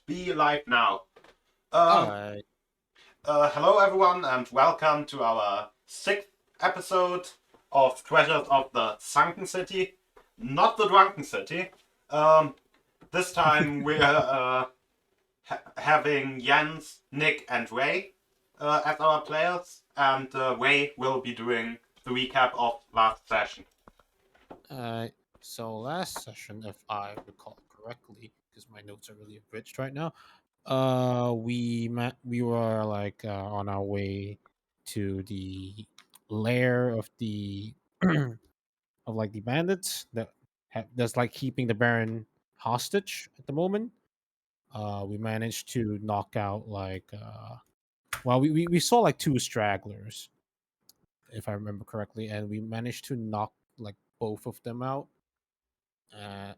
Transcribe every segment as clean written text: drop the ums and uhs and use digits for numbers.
be live now. Um, Alright. Hello everyone, and welcome to our sixth episode of Treasures of the Sunken City, not the Drunken City. Um, this time we're having Jens, Nick, and Ray as our players, and Ray will be doing the recap of last session. So last session, if I recall correctly, because my notes are really abridged right now, we were on our way to the lair of the of the bandits that's keeping the Baron hostage at the moment. We managed to knock out we saw like two stragglers, if I remember correctly, and we managed to knock both of them out.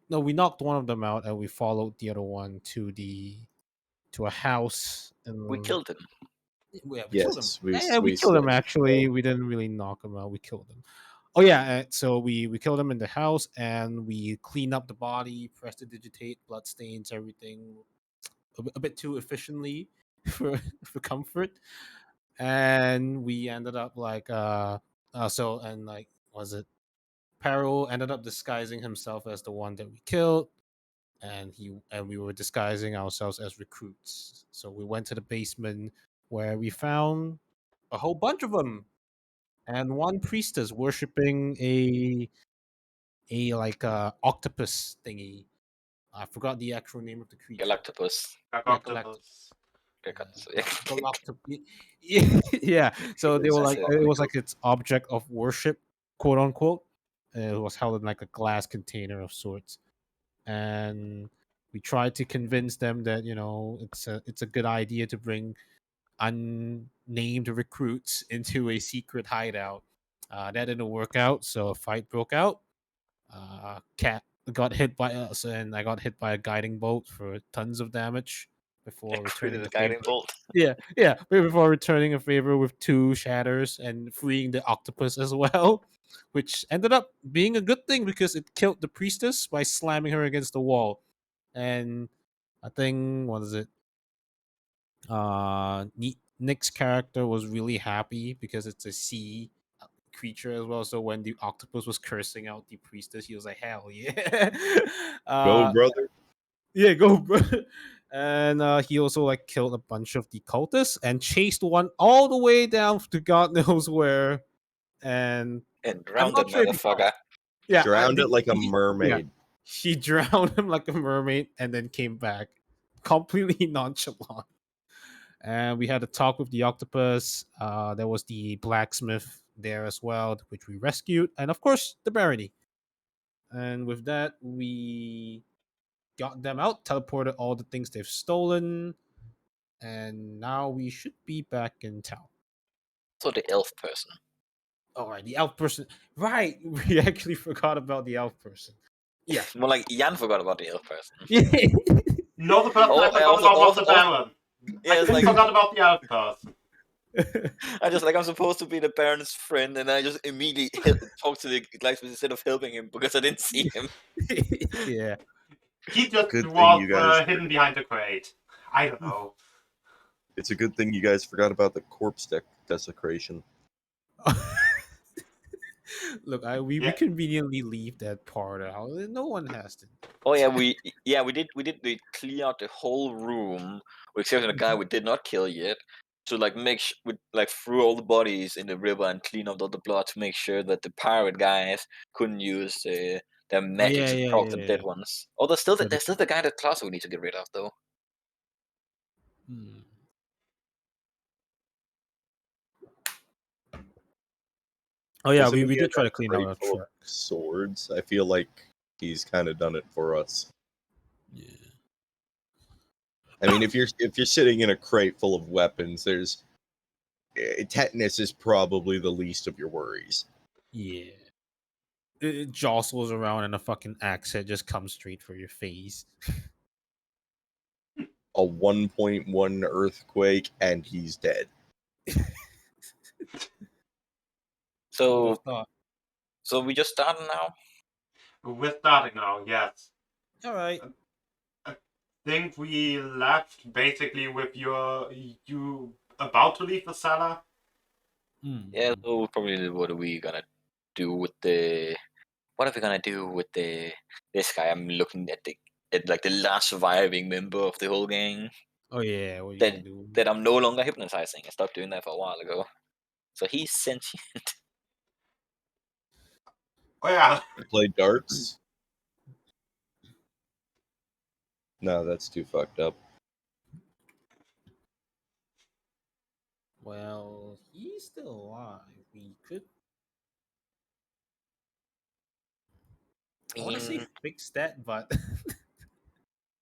No, we knocked one of them out, and we followed the other one to a house, We and killed him. we killed him. Yes, we Yeah, we we killed him. slit- Actually, we didn't really knock him out. We killed him. Oh yeah, so we killed him in the house, and we cleaned up the body, prestidigitate, blood stains, everything a bit too efficiently for comfort, and we ended up was it Peril ended up disguising himself as the one that we killed, and we were disguising ourselves as recruits. So we went to the basement where we found a whole bunch of them, and one priestess worshiping a octopus thingy. I forgot the actual name of the creature. Galactopus. Galactopus. Galactopus. Yeah. So they were it was like its object of worship, quote unquote. It was held in like a glass container of sorts, and we tried to convince them that it's a good idea to bring unnamed recruits into a secret hideout. That didn't work out, so a fight broke out. Cat got hit by us, and I got hit by a guiding bolt for tons of damage before returning The the guiding favor. bolt. Yeah, before returning a favor with two shatters and freeing the octopus as well, which ended up being a good thing because it killed the priestess by slamming her against the wall. And I think what is it? Nick's character was really happy because it's a sea creature as well. So when the octopus was cursing out the priestess, he was like, "Hell yeah!" Go, uh, brother. yeah, go, bro. And he also killed a bunch of the cultists and chased one all the way down to God knows where. And drowned that motherfucker. Yeah, Drowned it like a mermaid. She drowned him like a mermaid and then came back completely nonchalant. And we had a talk with the octopus. There was the blacksmith there as well, which we rescued, and of course the barony. And with that, we got them out, teleported all the things they've stolen, and now we should be back in town. So the elf person. All right, the elf person. Right, we actually forgot about the elf person. Yeah, more like Jan forgot about the elf person. No, the person I forgot about was the Baron. Yeah, I just forgot about the elf person. I'm supposed to be the Baron's friend, and I just immediately talk to the blacksmith instead of helping him because I didn't see him. Yeah. He just was hidden behind the crate. I don't know. It's a good thing you guys forgot about the corpse desecration. Look, we conveniently leave that part out. No one has to. Oh yeah, we did clear out the whole room, except for the guy we did not kill yet. To we threw all the bodies in the river and clean up all the blood to make sure that the pirate guys couldn't use their magic to talk the dead ones. Oh, there's still the guy in the closet we need to get rid of though. Oh yeah, we did try to clean out full of swords. I feel like he's kind of done it for us. Yeah. I mean, if you're sitting in a crate full of weapons, there's tetanus is probably the least of your worries. Yeah. It jostles around and a fucking axe head just comes straight for your face. A 1.1 earthquake and he's dead. So we just started now? We're starting now, yes. All right. think we left basically with you about to leave the cellar. Yeah, so probably what are we gonna do with the? What are we gonna do with this guy? I'm looking at like the last surviving member of the whole gang Oh yeah, what you that gonna do? that I'm no longer hypnotizing. I stopped doing that for a while ago. So he's sentient. Oh yeah, Play darts? No, that's too fucked up. Well, he's still alive. We could. I want to say mean, fix that, but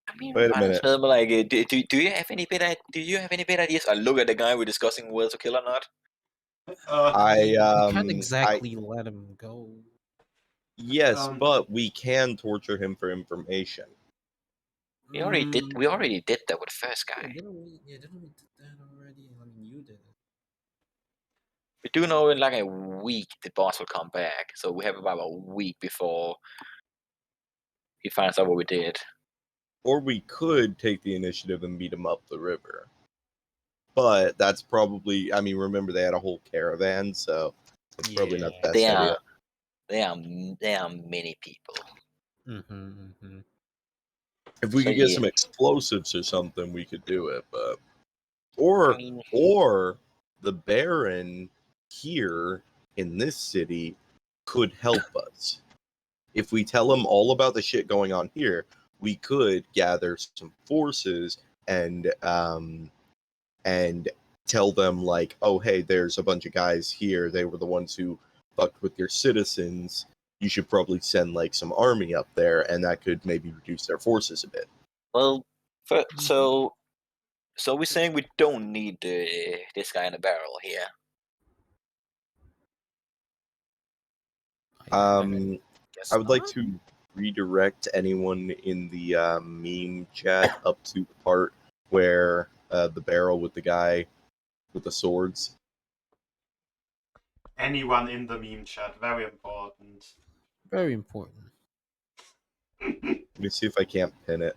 I mean, Wait a might as minute. well. But like, do you have any do you have any better ideas? I look at the guy we're discussing whether to kill or not. I we can't I exactly let him go. yes, Um, but we can torture him for information. We already did that with the first Yeah, guy. didn't we did that already? I mean, you did it. We do know in like a week the boss will come back, so we have about a week before he finds out what we did. Or we could take the initiative and meet him up the river. But that's probably, I mean, remember they had a whole caravan, so that's probably not the best There idea. are there are many people. If we So could get yeah, some explosives or something, we could do it. But I or mean, or the Baron here in this city could help us. If we tell him all about the shit going on here, we could gather some forces and tell them like, oh hey, there's a bunch of guys here. They were the ones who fucked with your citizens. You should probably send like some army up there, and that could maybe reduce their forces a bit. well, so we're saying we don't need this guy in a barrel here. Guess I would like not. to redirect anyone in the meme chat up to the part where the barrel with the guy with the swords. anyone in the meme chat, very important. Very important. Let me see if I can't pin it.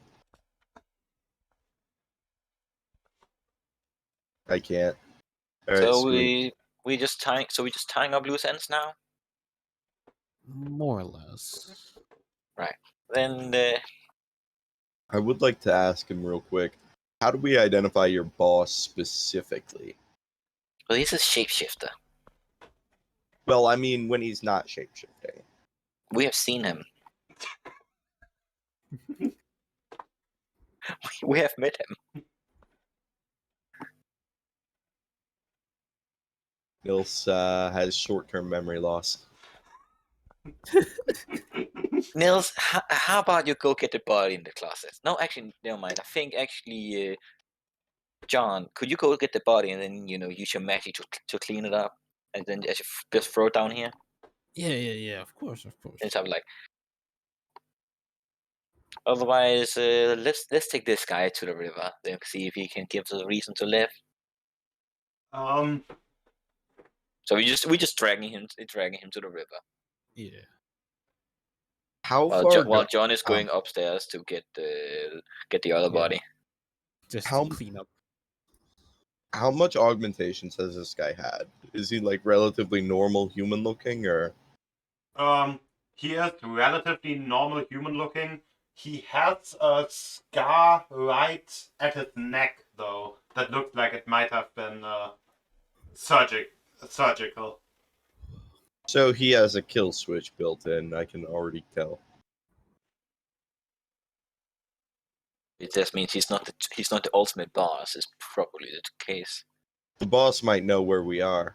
I can't. All right, So sweet. we just tying up loose ends now. More or less. Right. Then I would like to ask him real quick. How do we identify your boss specifically? well, he's a shapeshifter. Well, I mean, when he's not shapeshifting. We have seen him. We have met him. Nils has short-term memory loss. Nils, how about you go get the body in the closet? No, actually, never mind. I think actually, John, could you go get the body and then use your magic to clean it up, and then just throw it down here? Yeah. Of course. And I'm like, otherwise, let's take this guy to the river. Then see if he can give us a reason to live. So we just dragging him to the river. Yeah. How While far? while John is going upstairs to get the other body. Just How- to clean up. How much augmentations has this guy had? Is he like relatively normal human looking, or? He is relatively normal human looking. He has a scar right at his neck, though, that looks like it might have been surgical. So he has a kill switch built in. I can already tell. It just means he's not the ultimate boss. Is probably the case. The boss might know where we are.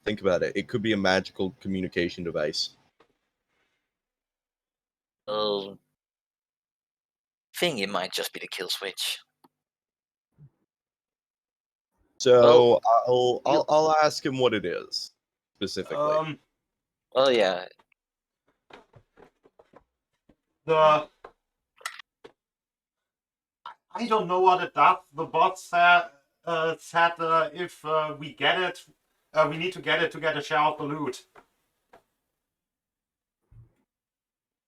Think about it. It could be a magical communication device. Well, I think it might just be the kill switch. So I'll ask him what it is specifically. Well, yeah. I don't know what it does. The bot said if we get it, we need to get it to get a share of the loot.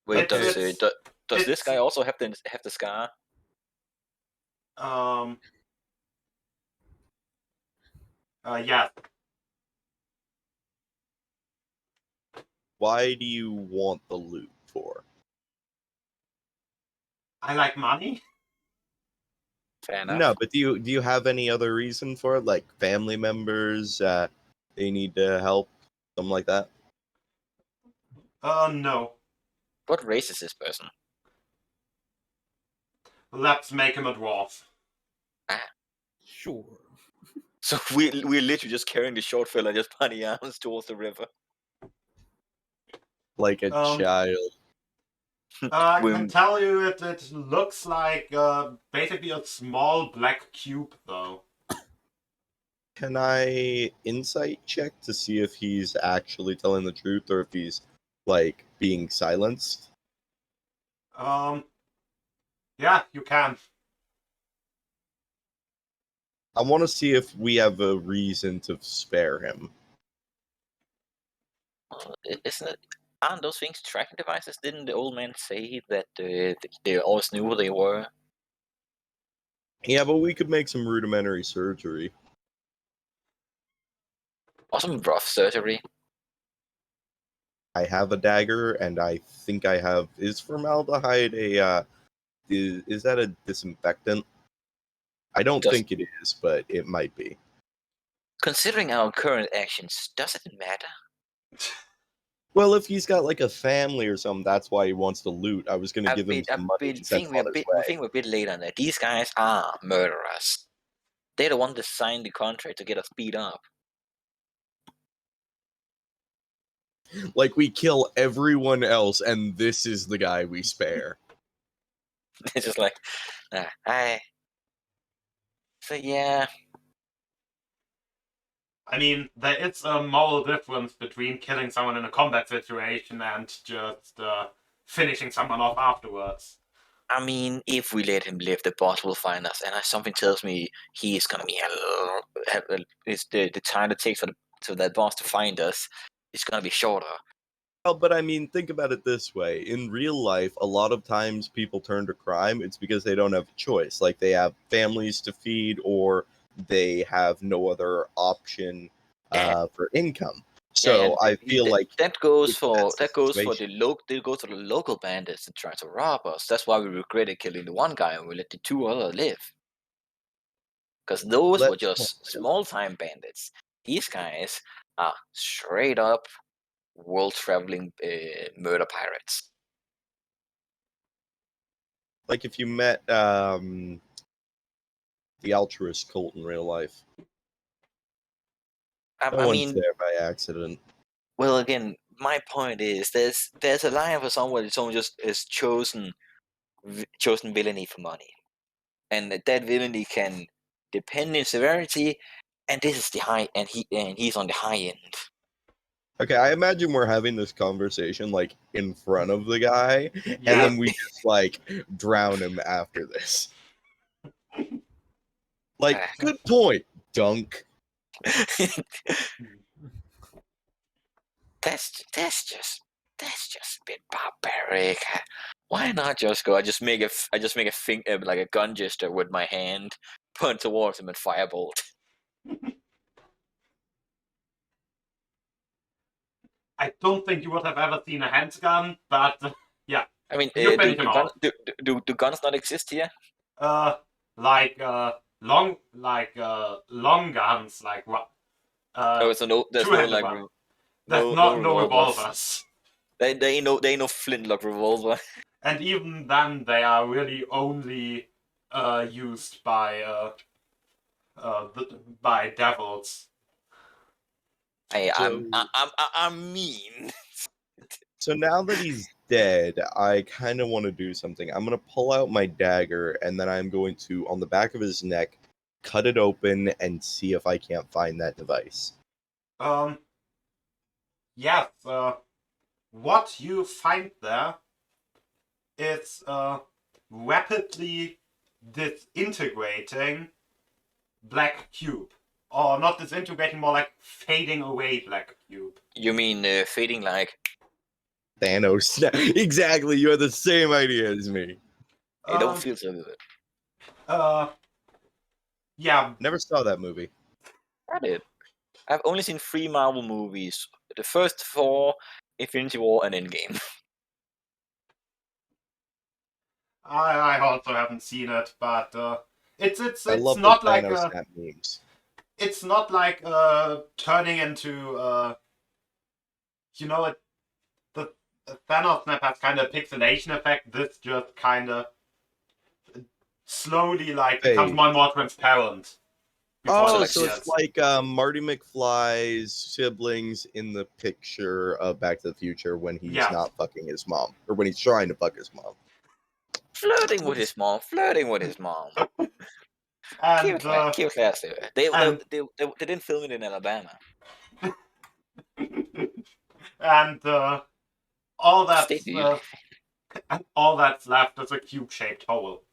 Wait, does It's- this guy it's- also have the scar? Yes. Why do you want the loot for? I like money. Fair enough. No, but do you have any other reason for it? Like family members, they need help, something like that? No. What race is this person? Let's make him a dwarf. Sure. So we're literally just carrying the short fella just bunny arms towards the river. Like a child. I can tell you it looks like basically a small black cube, though. Can I insight check to see if he's actually telling the truth or if he's like being silenced? Yeah, you can. I want to see if we have a reason to spare him. Isn't it? Aren't those things tracking devices? Didn't the old man say that they always knew who they were? Yeah, but we could make some rudimentary surgery. Or some rough surgery? I have a dagger, and I think I have. Is formaldehyde a? Is that a disinfectant? I don't think it is, but it might be. Considering our current actions, does it matter? Well, if he's got like a family or something, that's why he wants to loot. I was going to give him some money and send him on his way. I think we're a bit late on that. These guys are murderers. They're the ones that signed the contract to get us beat up. Like, we kill everyone else, and this is the guy we spare. It's just like, So yeah. I mean, there is a moral difference between killing someone in a combat situation and just finishing someone off afterwards. I mean, if we let him live, the boss will find us, and something tells me he's gonna be it's the time it takes for that boss to find us is gonna be shorter. Well, but I mean, think about it this way. In real life, a lot of times people turn to crime, it's because they don't have a choice. Like, they have families to feed, or they have no other option for income. So I feel like that goes for the local bandits that try to rob us. That's why we regretted killing the one guy and we let the two other live. Because those were just small time bandits. These guys are straight up world traveling murder pirates. Like if you met the altruist cult in real life. No one's there by accident. Well, again, my point is there's a line for someone where someone just is chosen villainy for money, and that villainy can depend in severity, and this is the high, and he's on the high end. Okay, I imagine we're having this conversation like in front of the guy, and then we just like drown him after this. Like, good point, Dunk. That's just a bit barbaric. Why not just go? I just make a thing like a gun gesture with my hand, point towards him, and firebolt. I don't think you would have ever seen a handgun, but yeah. I mean, do guns not exist here? Long guns, like what? There's no revolvers. They ain't no flintlock revolver. And even then, they are really only used by devils. Hey, I'm mean. So now that he's dead, I kind of want to do something. I'm going to pull out my dagger, and then I'm going to, on the back of his neck, cut it open and see if I can't find that device. Yes, what you find there is rapidly disintegrating black cube. Or not disintegrating, more like fading away black cube. You mean fading like Thanos? Exactly, you have the same idea as me. It don't feel so good. Yeah, Never saw that movie. I did. I've only seen 3 Marvel movies. The first 4, Infinity War and Endgame. I also haven't seen it, but it's I it's love not the like Thanos snap memes. it's not like turning into you know it the Thanos snap has kind of pixelation effect. This just kind of slowly like becomes Hey. more and more transparent. Before Oh, it so it's appears. like Marty McFly's siblings in the picture of Back to the Future when he's Yes. not fucking his mom, or when he's trying to fuck his mom. Flirting with his mom. And Cute classy. They and- didn't film it in Alabama. and all Stay tuned. all that's left is a cube-shaped hole.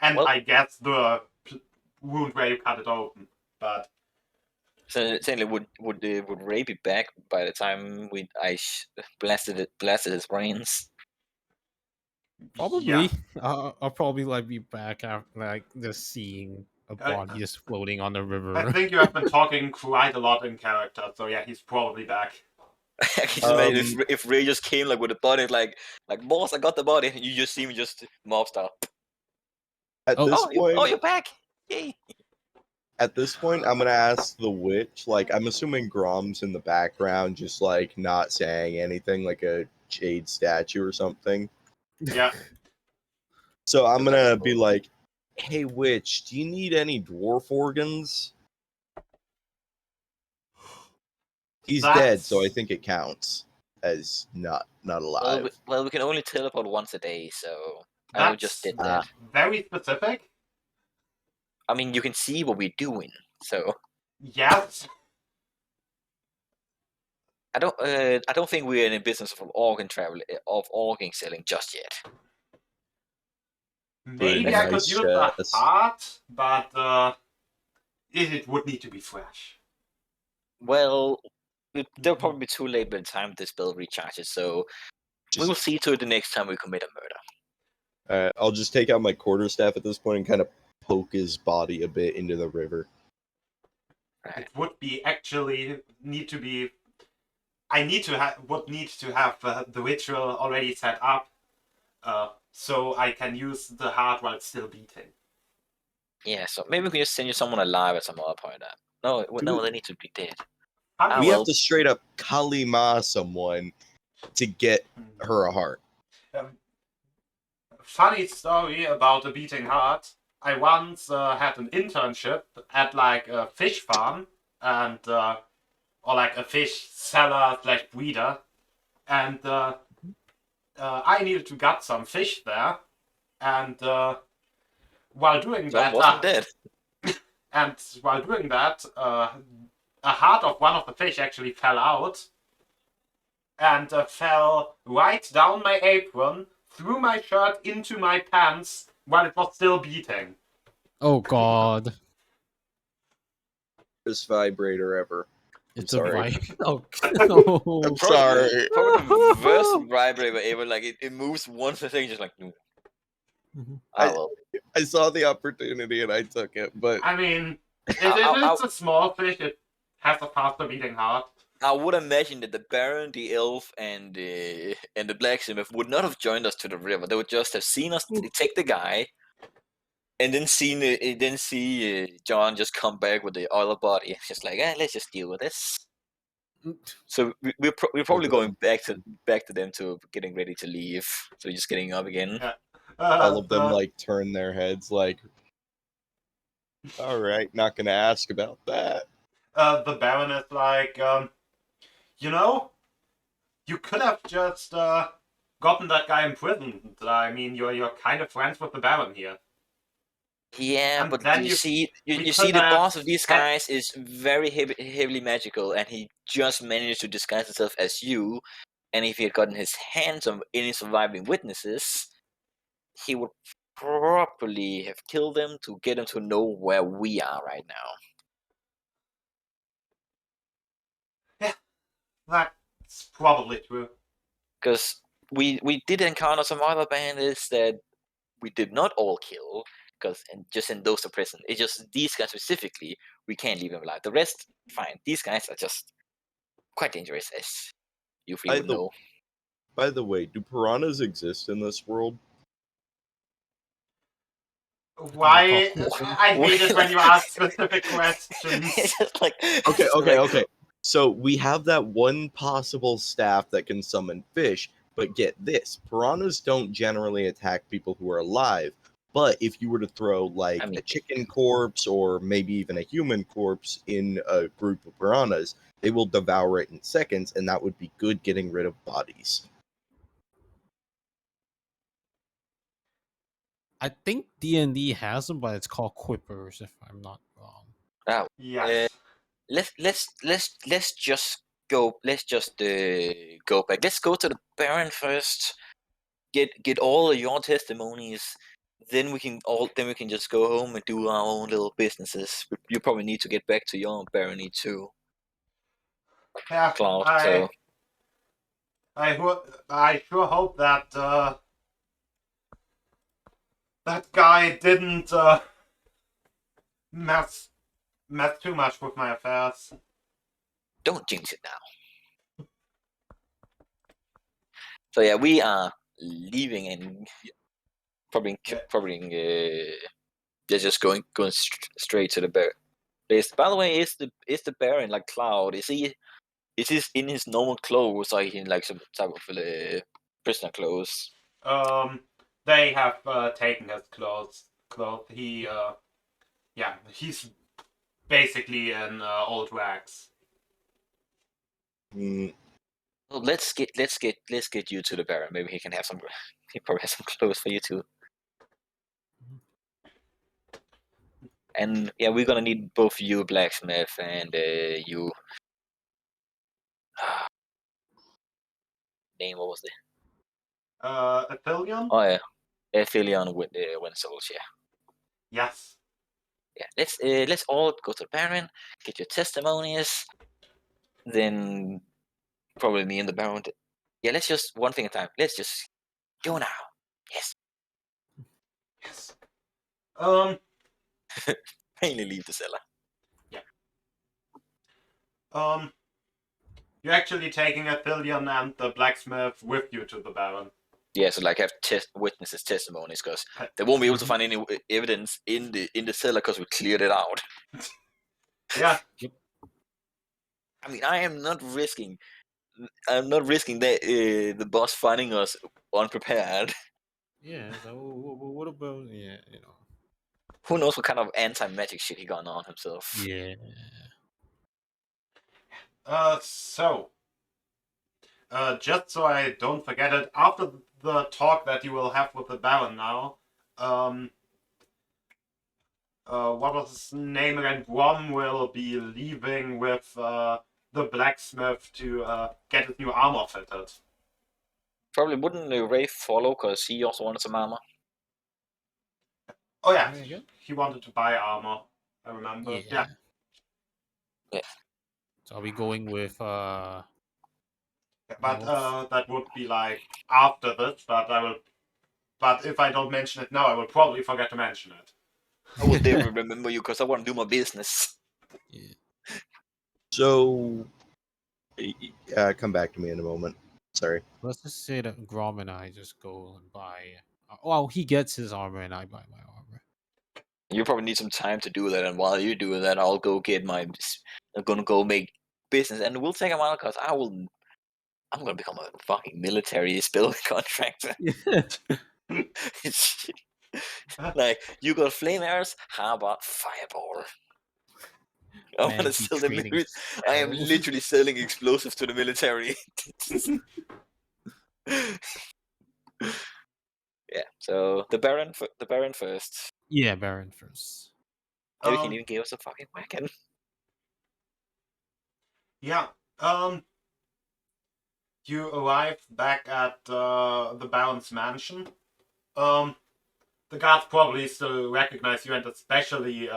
And Well- I guess the wound where you cut it open, but So certainly would Ray be back by the time I blasted his brains? Probably. yeah. I'll probably like be back after like just seeing a body just floating on the I river. think you have been talking quite a lot in character, so yeah, he's probably back. I can just imagine if Ray just came like with a body, like boss, I got the body. You just see me just mob style. At Oh. this point, You're back! Yay! at this point, I'm gonna ask the witch. Like, I'm assuming Grom's in the background, just like not saying anything, like a jade statue or something. Yeah. So I'm gonna be like, "Hey, witch, do you need any dwarf organs?" He's dead, so I think it counts as not alive. Well, we can only teleport once a day, so I just did that. Very specific. I mean, you can see what we're doing, so Yes. I don't think we're in the business of organ selling just yet. Maybe Nice I could use the chest. heart, but it would need to be fresh. Well, they'll probably be too late by the time this spell recharges, so we will see to it the next time we commit a murder. I'll just take out my quarterstaff at this point and kind of poke his body a bit into the river. It would be actually need to be. I need to would need to have the ritual already set up, so I can use the heart while it's still beating. Yeah, so maybe we can just send you someone alive at some other point. No, they need to be dead. We have to straight up Kalima someone to get her a heart. Funny story about the beating heart. I once had an internship at like a fish farm and or like a fish seller / breeder, and I needed to gut some fish there, and while doing that, wasn't dead. And while doing that, a heart of one of the fish actually fell out, and fell right down my apron, through my shirt into my pants while it was still beating. Oh god. This vibrator ever. It's sorry. Oh no. I'm sorry. Probably the worst vibrator ever. Like it moves one thing, just like. No. Well. I saw the opportunity and I took it, but I mean, if it's a small fish, it has a faster beating heart. I would imagine that the Baron, the Elf, and the Blacksmith would not have joined us to the river. They would just have seen us take the guy, and then see John just come back with the other body. It's just like, let's just deal with this. So we're probably going back to them to getting ready to leave. So just getting up again. Yeah. All of them like turn their heads like, all right, not gonna ask about that. The Baron is like, you could have just gotten that guy imprisoned. I mean, you're kind of friends with the Baron here. Yeah, And but then you see the boss of these guys is very heavily magical, and he just managed to disguise himself as you. And if he had gotten his hands on any surviving witnesses, he would probably have killed them to get them to know where we are right now. Yeah, that's probably true. Because we did encounter some other bandits that we did not all kill, because just in those are present. It's just these guys specifically, we can't leave them alive. The rest, fine. These guys are just quite dangerous, as you three would know. By the way, do piranhas exist in this world? Why? I hate it when you ask specific questions. It's just like Okay. So we have that one possible staff that can summon fish, but get this: piranhas don't generally attack people who are alive. But if you were to throw like a chicken corpse or maybe even a human corpse in a group of piranhas, they will devour it in seconds, and that would be good getting rid of bodies. I think D&D has them, but it's called Quippers, if I'm not wrong. Yes. Let's just go. Let's just go back. Let's go to the Baron first. Get all of your testimonies. Then we can just go home and do our own little businesses. You probably need to get back to your barony too, Yeah, Cloud. I sure hope that that guy didn't mess too much with my affairs. Don't jinx it now. So yeah, we are leaving and probably they're just going straight to the bear. By the way, is the Baron like Cloud? Is he in his normal clothes, or is he in like some type of prisoner clothes? They have taken his clothes. He's basically in old rags. Well, let's get you to the Baron. Maybe he can have some. He probably has some clothes for you too. And yeah, we're gonna need both you, blacksmith, and you. Name, what was it? Aphelion? Oh yeah, Aphelion with Windsouls. Yeah. Yes. Yeah. Let's all go to the Baron, get your testimonies. Then probably me and the Baron. Yeah. Let's just one thing at a time. Let's just go now. Yes. Yes. Mainly leave the cellar. Yeah. You're actually taking Aphelion and the blacksmith with you to the Baron. Yeah, so like have witnesses' testimonies, because they won't be able to find any evidence in the cellar because we cleared it out. Yeah. I mean, I'm not risking that the boss finding us unprepared. Yeah. So what about Who knows what kind of anti-magic shit he got on himself? Yeah. Just so I don't forget it, after the talk that you will have with the Baron now, what was his name again? Grom will be leaving with the blacksmith to get his new armor fitted. Probably wouldn't Wraith follow because he also wanted some armor? Oh yeah, he wanted to buy armor. I remember. Yeah. So are we going with But that would be like after this. But if I don't mention it now, I will probably forget to mention it. I will never remember you because I want to do my business. Yeah. So, come back to me in a moment. Sorry. Let's just say that Grom and I just go and buy. Well, he gets his armor and I buy my armor. You probably need some time to do that, and while you do that, I'll go get my. I'm gonna go make business, and we'll take a while because I'm gonna become a fucking military spell contractor. Like, you got flame arrows? How about fireball? I want to sell them. I am literally selling explosives to the military. Yeah. So the Baron first. Yeah, Baron first. Maybe he can even give us a fucking wagon. Yeah. You arrive back at the Baron's mansion. The guards probably still recognize you, and especially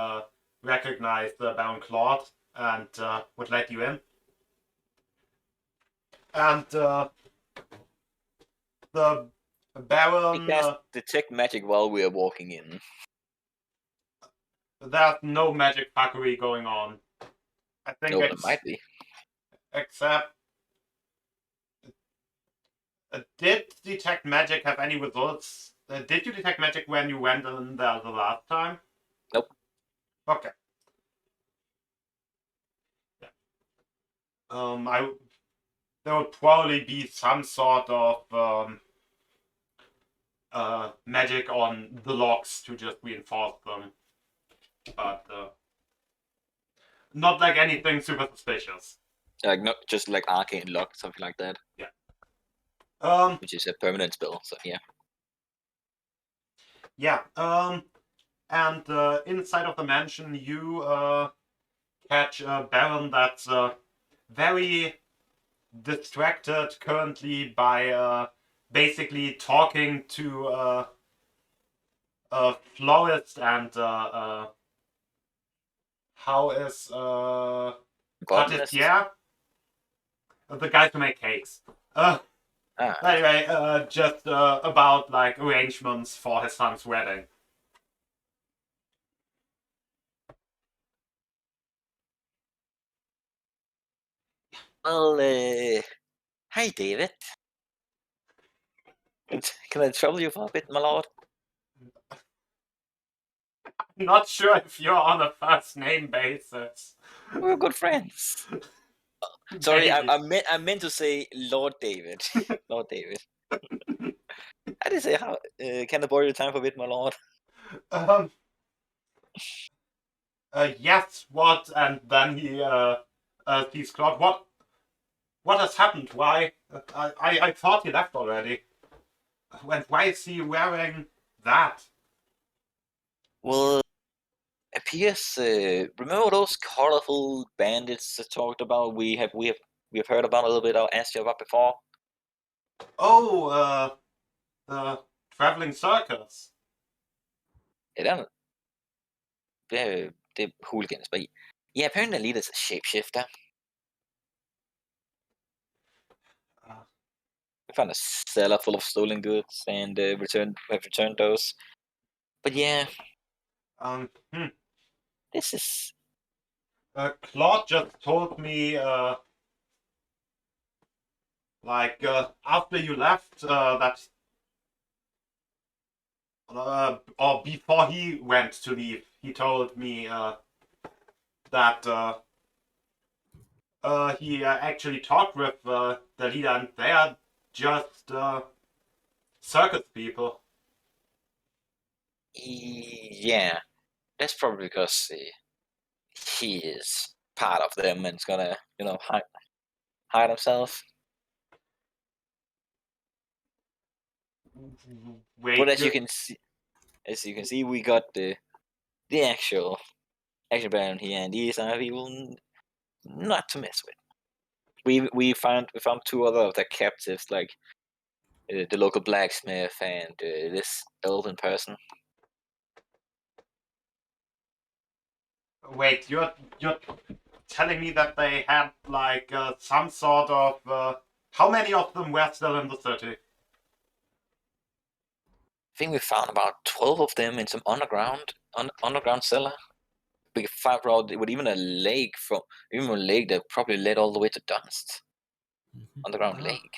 recognize Baron Claude, and would let you in. And the Baron detect magic while we are walking in. there's no magic fuckery going on. I think No, but it it's might be. except. Did detect magic have any results? Did you detect magic when you went in there the last time? Nope. Okay. Yeah. There would probably be some sort of magic on the locks to just reinforce them, but not like anything super suspicious. Like not just like arcane lock, something like that. Yeah. Which is a permanent spell. So yeah. Yeah. And inside of the mansion, you catch a Baron that's very distracted currently by basically talking to a florist and how is Botanist. patissier? The guys who make cakes. Anyway, just about like arrangements for his son's wedding. Well, hi David. Can I trouble you for a bit, my lord? Not sure if you're on a first name basis. We're good friends. Sorry, Maybe. I meant to say Lord David. Lord David. I did say how. Can I borrow your time for a bit, my lord? Yes. What? And then he sees Claude. What has happened? Why? I thought he left already. And why is he wearing that? Well, appears. Remember those colorful bandits I talked about? We have heard about a little bit. I asked you about before. Oh, the traveling circus. Yeah, they're hooligans, but yeah, apparently the leader's a shapeshifter. We found a cellar full of stolen goods and have returned those. But yeah, Hmm. this is Claude just told me, after you left, that, or before he went to leave, he told me that he actually talked with the leader, and they are just circus people. yeah. That's probably because he is part of them and is gonna hide himself. Wait, But as you can see, we got the actual action baron here, and these are people not to mess with. We found two other of their captives, like the local blacksmith and this elven person. Wait, you're telling me that they had like some sort of how many of them were still in the city? I think we found about 12 of them in some underground cellar. We found out with even a lake that probably led all the way to Dunst. Underground lake.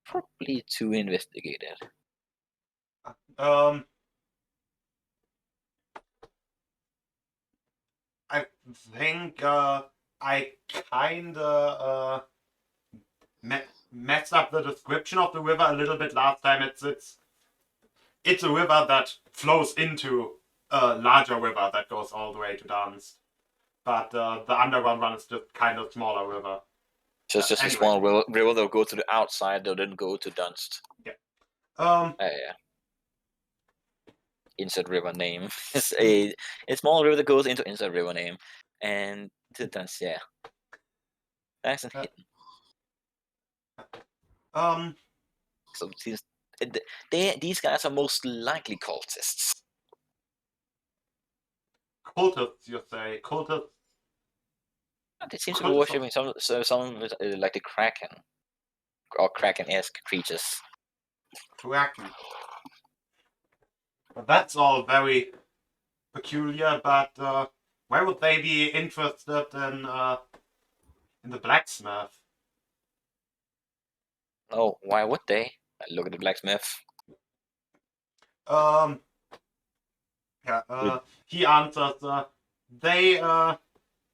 Probably too investigated. I think I kinda messed up the description of the river a little bit last time. It's a river that flows into a larger river that goes all the way to Dunst. But the underground one is just kind of smaller river. So it's just anyway. a small river that will go to the outside, they'll then go to Dunst. Yeah. Yeah. Insert river name. It's a small river that goes into insert river name. And to Dunst, yeah. Nice and hidden. So these guys are most likely cultists. Cultists, you say? Cultists? They seem to be worshipping some like the Kraken. Or Kraken-esque creatures. Kraken. That's all very peculiar, but why would they be interested in the blacksmith? Oh, why would they? I look at the blacksmith. Yeah, he answers, they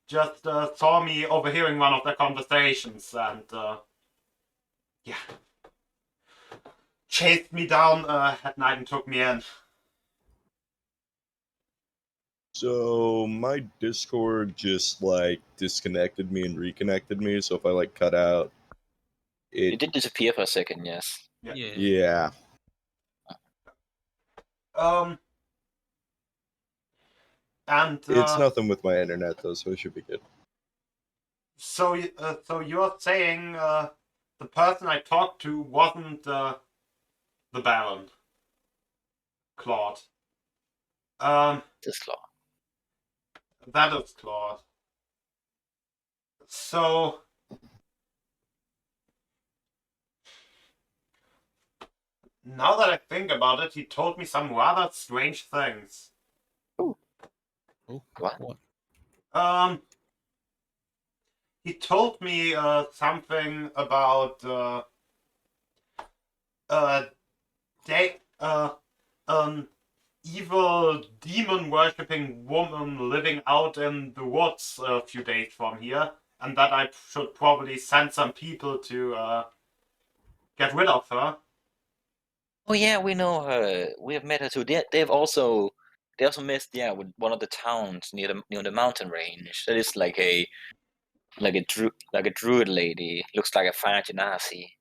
just saw me overhearing one of their conversations and yeah, chased me down at night and took me in. So my Discord just like disconnected me and reconnected me. So if I like cut out, It did disappear for a second, yes. Yeah. And It's nothing with my internet though, so it should be good. so you're saying the person I talked to wasn't the Baron, Claude. This Claude. That is Claude. So now that I think about it, he told me some rather strange things. Ooh. What? He told me something about an evil demon worshipping woman living out in the woods a few days from here, and that I should probably send some people to get rid of her. Oh yeah, we know her. We have met her too. They also messed with one of the towns near the mountain range. That is like a druid lady. Looks like a fire genasi.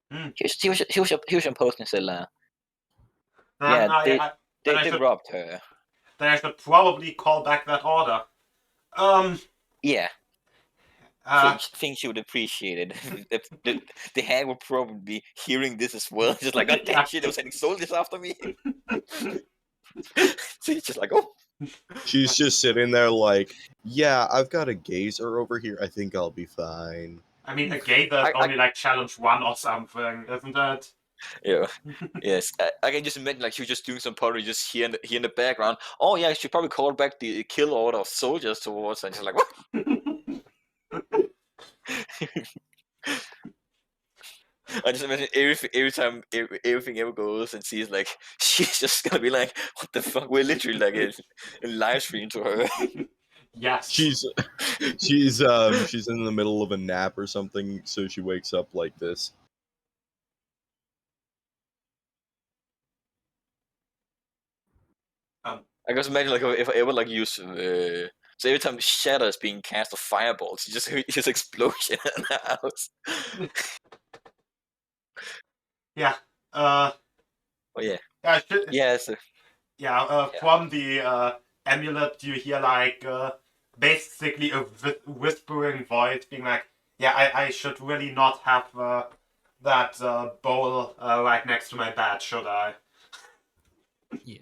He was posting Silla. They robbed her. Then I should probably call back that order. Yeah. Think she would appreciate it. The hag will probably be hearing this as well. Just like, God damn shit, they were sending soldiers after me. So he's just like, oh. She's just sitting there like, yeah, I've got a gazer over here. I think I'll be fine. I mean, a gazer is only like challenge 1 or something, isn't it? Yeah. Yes. I can just imagine like she was just doing some pottery just here in the background. Oh yeah, she probably called back the kill order of soldiers towards her and she's like, what? I just imagine every time everything ever goes and she's like, she's just gonna be like, what the fuck? We're literally like a live stream to her. Yes. She's in the middle of a nap or something, so she wakes up like this. I just imagine like if I ever like use so every time shatter is being cast of fireballs, you just hear this explosion in the house. Yeah. Oh yeah. From the amulet, you hear like basically a whispering voice being like, "Yeah, I should really not have that bowl right next to my bed, should I?" Yeah.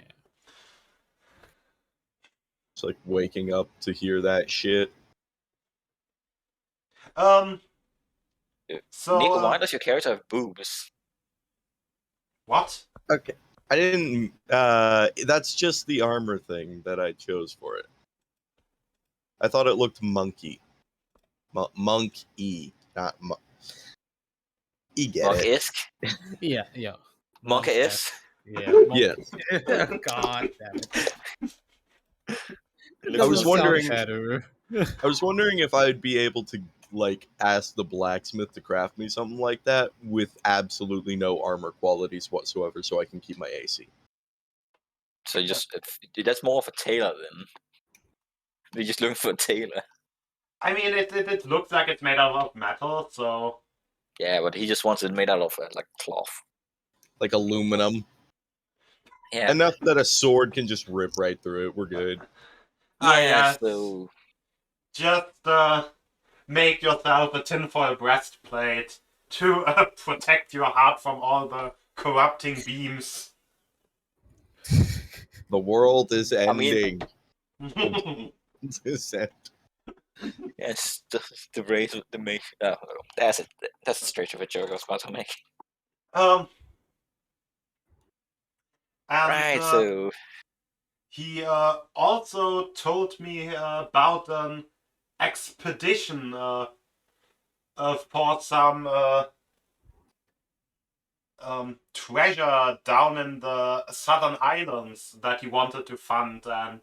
It's like waking up to hear that shit. So Nico, why does your character have boobs? What? Okay. I didn't that's just the armor thing that I chose for it. I thought it looked monkey. Monk-y, not monk. You get Monk-esque? Yeah. Monk-esque? Yeah. Yes. God damn it. I was wondering better. I was wondering if I'd be able to like ask the blacksmith to craft me something like that with absolutely no armor qualities whatsoever, so I can keep my AC. So that's more of a tailor then. You're just looking for a tailor. I mean, it looks like it's made out of metal, so. Yeah, but he just wants it made out of like cloth, like aluminum. Yeah. Enough that a sword can just rip right through it. We're good. Yeah. So just make yourself a tinfoil breastplate to protect your heart from all the corrupting beams. The world is ending. Yes, the race of the make. That's it. That's a stretch of a joke I was about to make. And, so he also told me about an expedition for some treasure down in the southern islands that he wanted to fund, and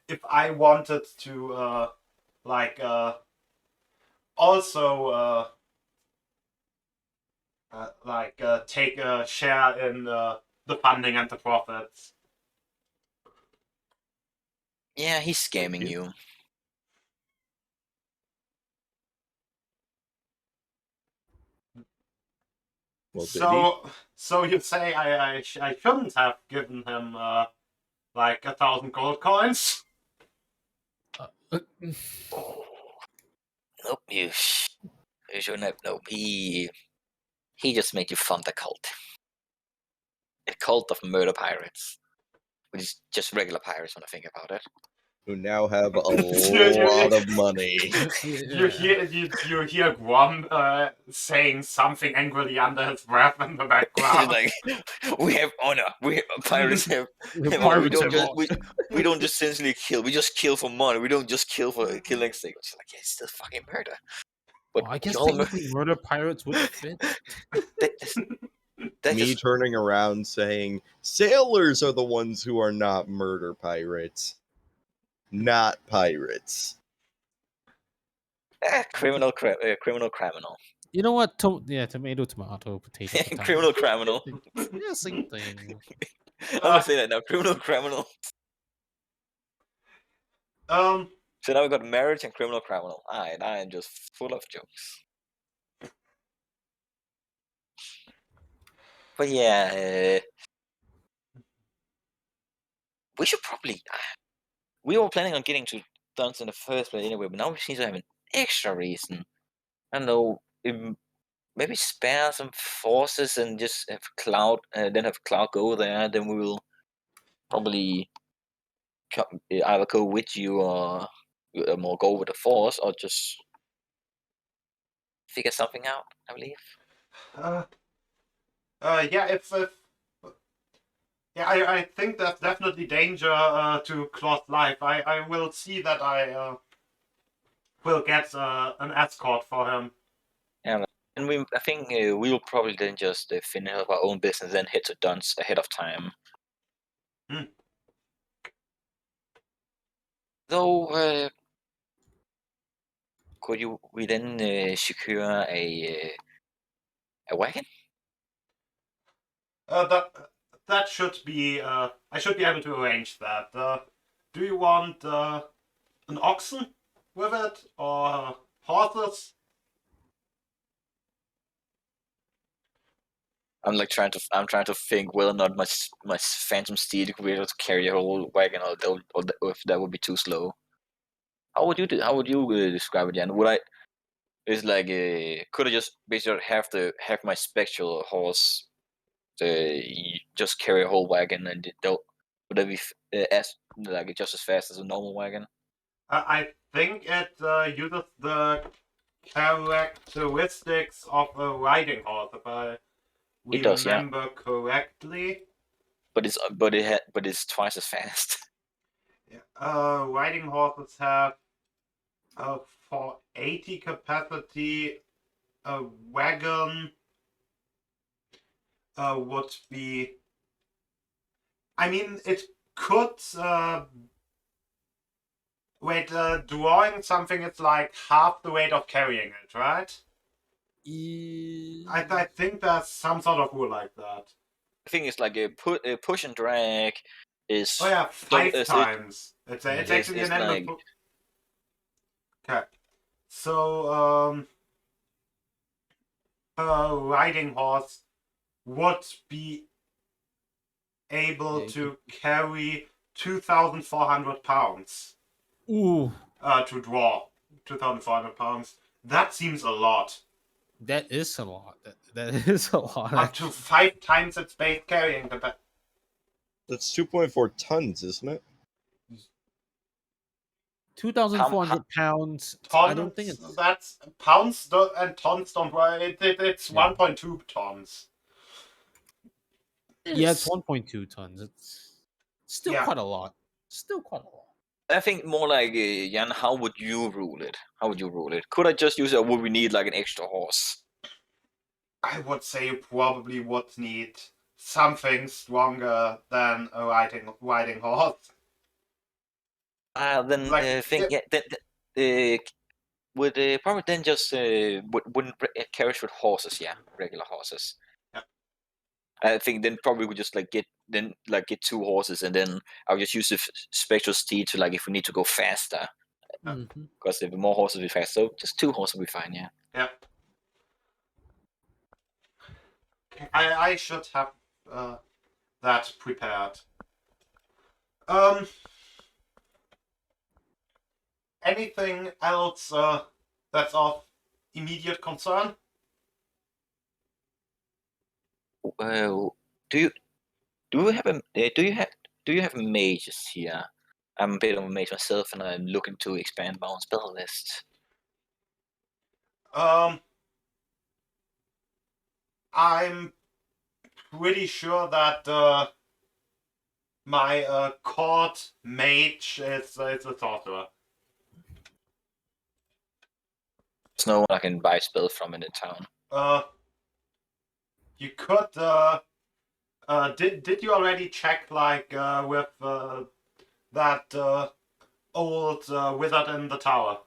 if I wanted to also take a share in the funding and the profits. Yeah, he's scamming you. Well, did he? So you say I shouldn't have given him 1,000 gold coins? Nope, you shouldn't have. Nope, he just made you fund a cult of murder pirates, which is just regular pirates when I think about it. Who now have a You- lot of money. You hear Guam saying something angrily under his breath in the background. Like, we have honor. Pirates have honor. Pirates have honor. We don't just essentially kill. We just kill for money. We don't just kill for killing sake. It's like, yeah, it's still fucking murder. But I guess y'all technically murder pirates would fit. that Me just turning around saying, sailors are the ones who are not murder pirates. Not pirates. criminal. You know what? Tomato, tomato, potato, potato. Criminal criminal. Yeah, same thing. I'm gonna say that now. Criminal. So now we got marriage and criminal. I am just full of jokes. But yeah, we should probably. We were planning on getting to Dunst in the first place anyway, but now we seem to have an extra reason. I don't know. Maybe spare some forces and just have Cloud, then have Cloud go there. Then we will probably either go with you or go with the Force, or just figure something out. I believe. I think there's definitely danger to Claude's life. I will see that I will get an escort for him. Yeah, and I think we will probably then just finish up our own business and head to Dunst ahead of time. Though, could we then secure a wagon? That should be. I should be able to arrange that. Do you want an oxen with it or horses? I'm trying to think whether or not my Phantom Steed could be able to carry a whole wagon, or if that would be too slow. How would you describe it, Jan? Would I? It's like could I just basically have my spectral horse just carry a whole wagon, and would that be just as fast as a normal wagon? I think it uses the characteristics of a riding horse, if I It does, yeah. remember correctly. But it's twice as fast. Riding horses have for 80 capacity. A wagon would be. I mean, it could. Drawing something is like half the weight of carrying it, right? I think there's some sort of rule like that. I think it's like a push and drag is. Oh yeah, 5 times. It's it's actually an like, endless. Okay, so a riding horse would be able to carry 2,400 pounds. Ooh. To draw 2,400 pounds. That seems a lot. That is a lot. That is a lot. Up to 5 times its base carrying capacity. That's 2.4 tons, isn't it? 2,400 pounds. Tons, I don't think it's. That's pounds and tons don't worry. It's 1.2 tons. Yeah, it's 1.2 tons. It's Still Yeah. quite a lot. Still quite a lot. I think more like Jan. How would you rule it? How would you rule it? Could I just use it, or would we need like an extra horse? I would say you probably would need something stronger than a riding horse. Then Like, think yeah. would probably then just wouldn't carriage with horses, yeah, regular horses. Yeah. I think then probably we just get 2 horses, and then I'll just use the spectral steed to if we need to go faster, Mhm. because if more horses will be fast, so just 2 horses will be fine, yeah. Yeah. I should have that prepared. Anything else that's of immediate concern? Well, do you have mages here? I'm a bit of a mage myself, and I'm looking to expand my own spell list. I'm pretty sure that my court mage is a sorcerer. There's no one I can buy spells from in the town. You could did you already check with that old wizard in the tower?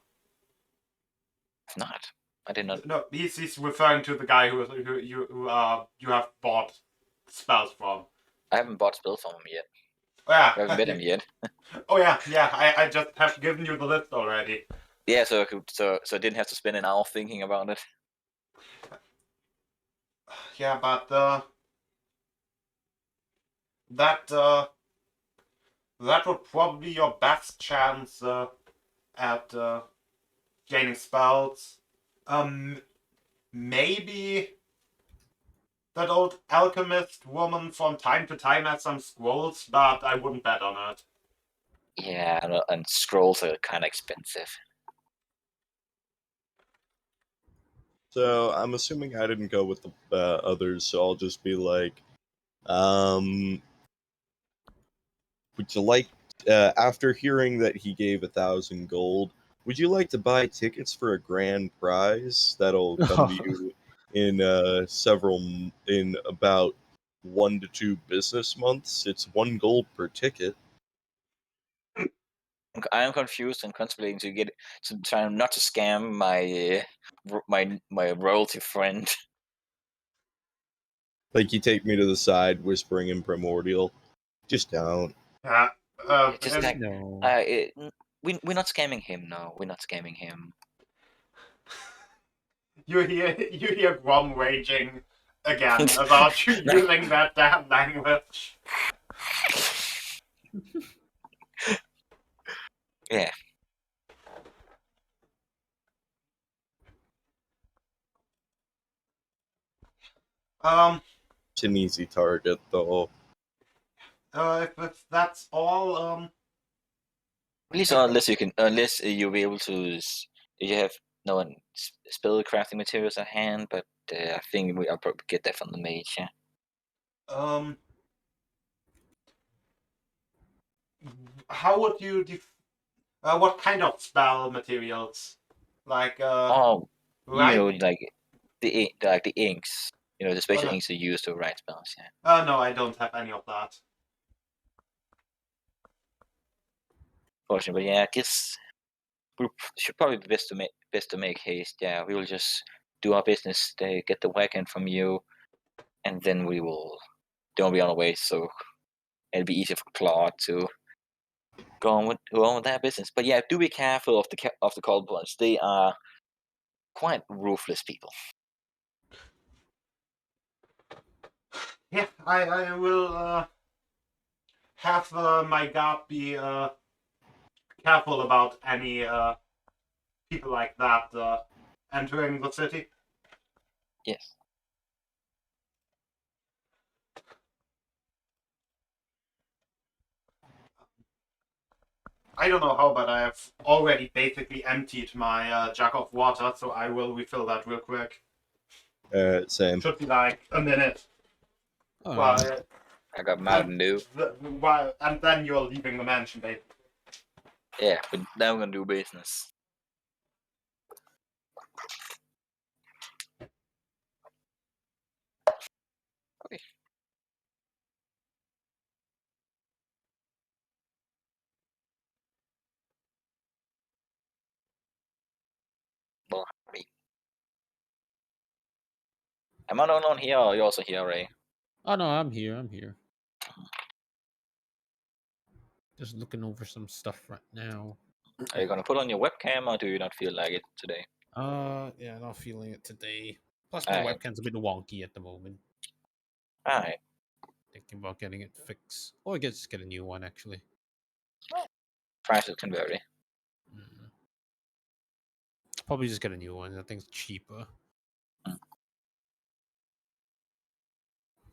If not, I did not. No, he's referring to the guy who you have bought spells from. I haven't bought spells from him yet. Oh, yeah. I haven't met him yet. Oh yeah. I just have given you the list already. Yeah, so I didn't have to spend an hour thinking about it. Yeah, but that would probably be your best chance at gaining spells. Maybe that old alchemist woman from time to time has some scrolls, but I wouldn't bet on it. Yeah, and scrolls are kind of expensive. So I'm assuming I didn't go with the others, so I'll just be like, would you like, after hearing that he gave 1,000 gold, would you like to buy tickets for a grand prize that'll come to you in in about 1 to 2 business months? It's 1 gold per ticket. I am confused and contemplating to try not to scam my royalty friend. Like, you take me to the side, whispering in Primordial, just don't. Yeah. Just and- like No. we're not scamming him. No, we're not scamming him. you hear Grom raging again about you using that damn language. Yeah. It's an easy target, though. If that's all, At least unless you'll be able to, you have no spell crafting materials at hand, but I think I'll probably get that from the mage. Yeah. How would you what kind of spell materials? Like Oh, right? like the inks. The special inks are used to write spells. Yeah. No, I don't have any of that. Fortunately, but yeah, I guess we should probably be best to make haste. Yeah, we will just do our business, get the wagon from you, and then we will be on our way. So it'll be easier for Claude to go on with that business. But yeah, do be careful of the cold ones. They are quite ruthless people. Yeah, I will have my guard be careful about any people like that entering the city. Yes. I don't know how, but I have already basically emptied my jug of water, so I will refill that real quick. Same. Should be like a minute. Oh, But I got Mountain Dew. And then you're leaving the mansion, babe. Yeah, but now we're gonna do business. Okay. Well, am I not on here or you also here, Ray? Oh no, I'm here. I'm here. Just looking over some stuff right now. Are you gonna put on your webcam or do you not feel like it today? Yeah, not feeling it today. Plus, my Alright. webcam's a bit wonky at the moment. Alright. Thinking about getting it fixed, or just get a new one actually. Prices can vary. Probably just get a new one. I think it's cheaper.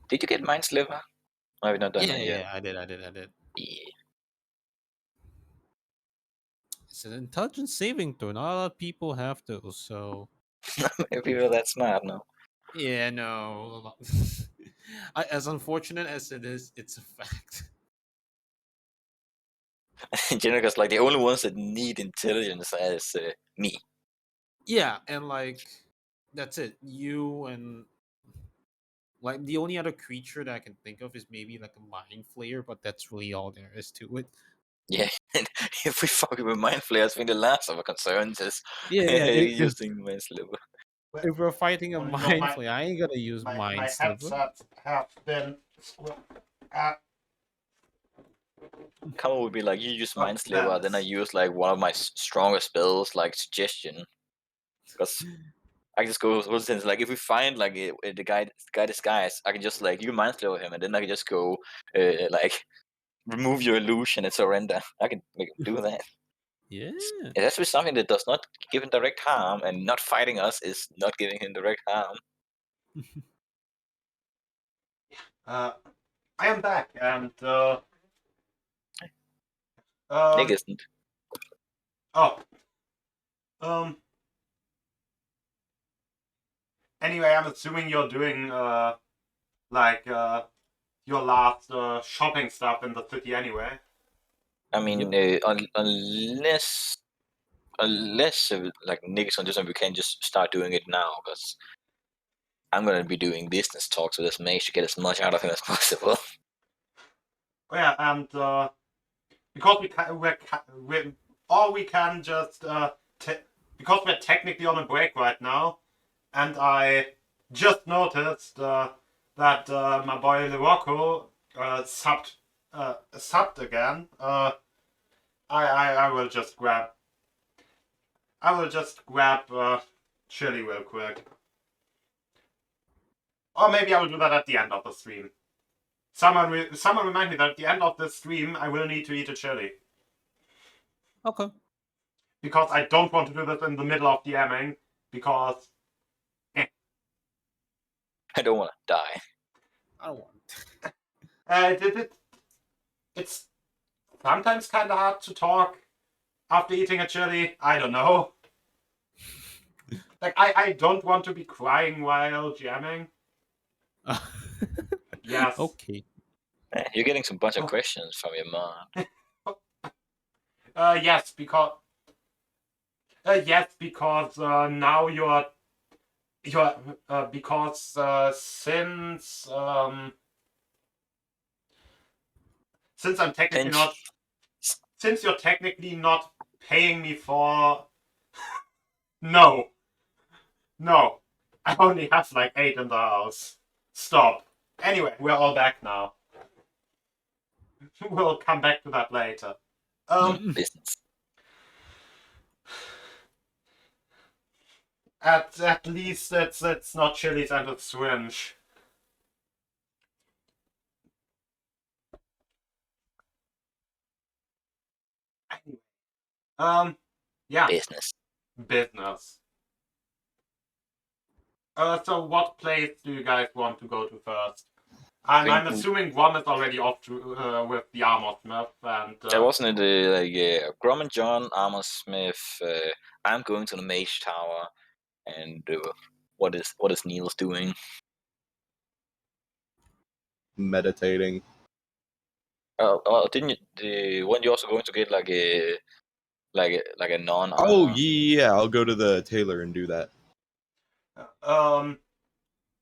Did you get Minesliver? Have you not done Yeah, that yet? yeah, I did. Yeah. It's an intelligence saving throw. Not a lot of people have those, so Maybe people are that smart now. yeah, no. As unfortunate as it is, it's a fact. In general, because like the only ones that need intelligence is me. Yeah, and like that's it. You and like the only other creature that I can think of is maybe like a mind flayer, but that's really all there is to it. Yeah, and if we fuck with mind flayers, I think the last of our concerns is Yeah. using Minesliver. If we're fighting a Well, you know, mind my- flayer, I ain't gonna use My mind sliver. headsets have been. Kama would be like, you use Oh, Minesliver, then I that's- use like one of my stronger spells, like Suggestion. Because I just go, for instance, like if we find like the guy disguise, I can just like you Minesliver him, and then I can just go like remove your illusion and surrender. I can make him do that. Yeah. It has to be something that does not give him direct harm, and not fighting us is not giving him direct harm. I am back, and Nick isn't. oh, anyway, I'm assuming you're doing like your last shopping stuff in the city anyway. I mean, unless like Nick is on this, and we can just start doing it now, because I'm gonna be doing business talks with this mage to get as much out of him as possible. Oh yeah, and because we can just because we're technically on a break right now, and I just noticed that my boy Lirocco subbed again. I will just grab chili real quick, or maybe I will do that at the end of the stream. Someone remind me that at the end of this stream I will need to eat a chili. Okay. Because I don't want to do this in the middle of DMing, because I don't want to die. I don't want. It's sometimes kind of hard to talk after eating a chili. I don't know. Like I don't want to be crying while jamming. Yes. Okay. You're getting some bunch of questions from your mom. Yes, because now you're because since I'm technically not, since you're technically not paying me for, no, I only have like 8 in the house. Stop. Anyway, we're all back now. We'll come back to that later. Business. At least it's not chilies and it's syringe. Yeah. Business. So what place do you guys want to go to first? I'm assuming Grom is already off to, with the armor smith, and There wasn't it like Grom and John, armor smith. I'm going to the mage tower, and what is Niels doing? meditating. Didn't weren't you also going to get like a non? Oh yeah, I'll go to the tailor and do that.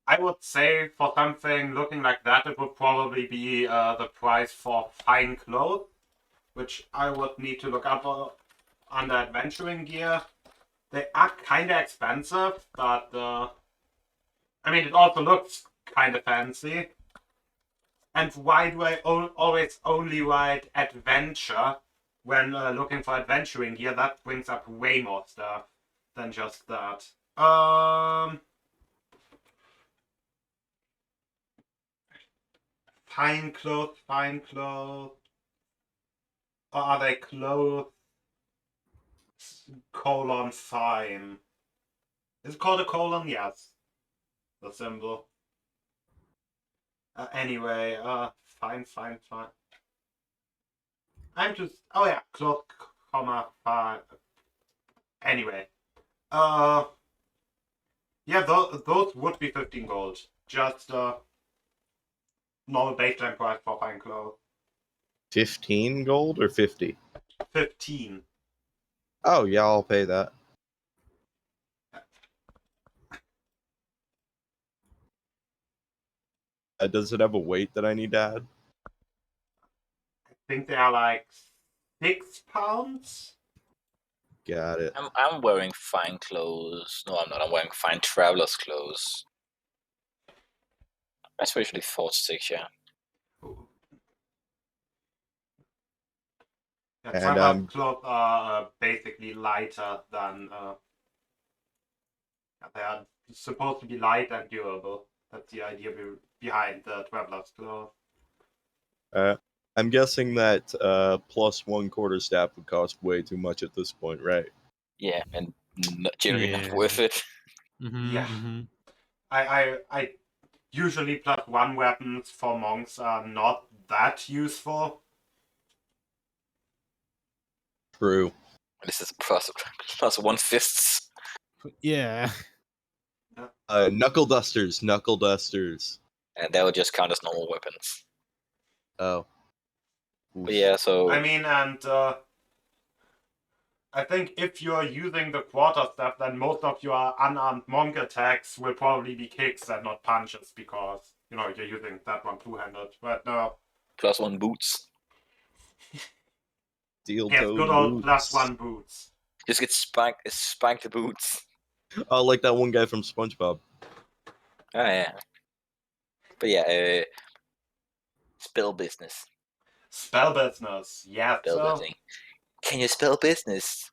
I would say for something looking like that, it would probably be the price for fine clothes, which I would need to look up under adventuring gear. They are kind of expensive, but I mean, it also looks kind of fancy. And why do I always only write adventure when looking for adventuring gear? That brings up way more stuff than just that. Fine clothes, fine clothes. Or are they clothes? Colon fine. Is it called a colon? Yes. The symbol. Anyway, fine. I'm just. Oh yeah, clothes, comma, fine. Anyway. Yeah, those would be 15 gold. Just, normal baseline price for fine clothes. 15 gold or 50? 15. Oh yeah, I'll pay that. Does it have a weight that I need to add? I think they are like 6 pounds. Got it. I'm wearing fine clothes. No, I'm not. I'm wearing fine traveler's clothes. That's usually 4-6, yeah. Yeah, And, traveler's clothes are basically lighter than. They are supposed to be light and durable. That's the idea behind the traveler's clothes. I'm guessing that +1 quarterstaff would cost way too much at this point, right? Yeah, and generally not Yeah. worth it. Yeah. I usually +1 weapons for monks are not that useful. True. This is +1 fists. Yeah. Knuckle dusters. And that would just count as normal weapons. Oh. But yeah, so I mean, and I think if you're using the quarterstaff, then most of your unarmed monk attacks will probably be kicks and not punches, because you're using that one two-handed. But no, +1 boots. Steel yes, toe good old boots. +1 boots. Just get spiked boots. Oh, like that one guy from SpongeBob. Oh yeah. But yeah, spell business. Spell business, yes. Spell business. Can you spell business?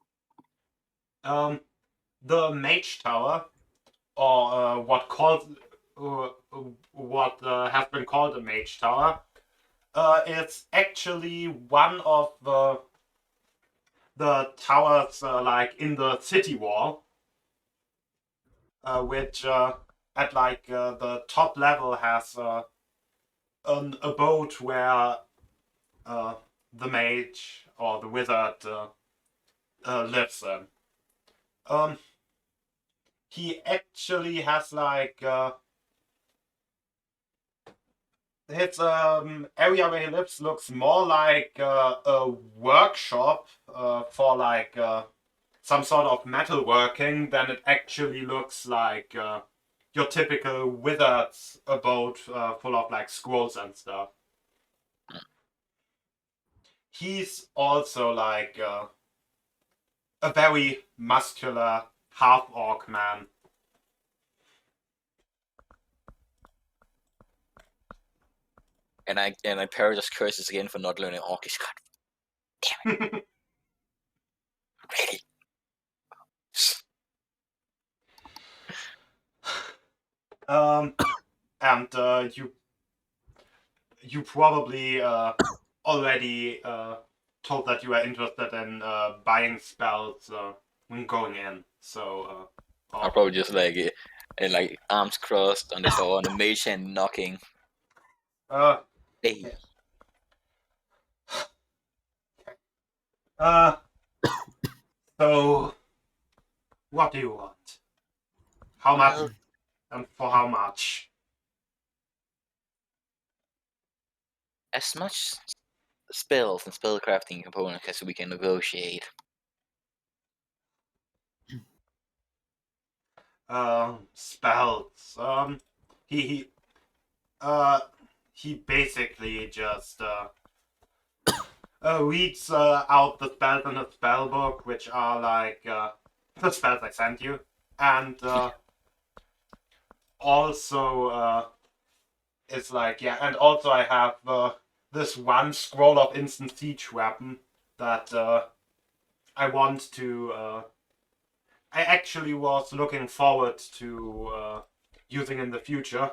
The mage tower, or what has been called a mage tower, is actually one of the towers like in the city wall, which at like the top level has an abode where the mage or the wizard lives in. He actually has like his area where he lives looks more like a workshop for like some sort of metalworking than it actually looks like your typical wizard's abode full of like scrolls and stuff. He's also like a very muscular half-orc man. And I parry just curses again for not learning Orcish. God damn it. Really? And you probably already told that you are interested in buying spells when going in. So I'll probably just like and like arms crossed on the door and the mage hand knocking. Hey. So what do you want? How much and for how much? as much spells and spellcrafting components as we can negotiate. Spells. He he basically just reads out the spells in the spell book, which are like the spells I sent you, and also it's like, yeah, and also I have this one scroll of instant siege weapon that I want to. I actually was looking forward to using in the future.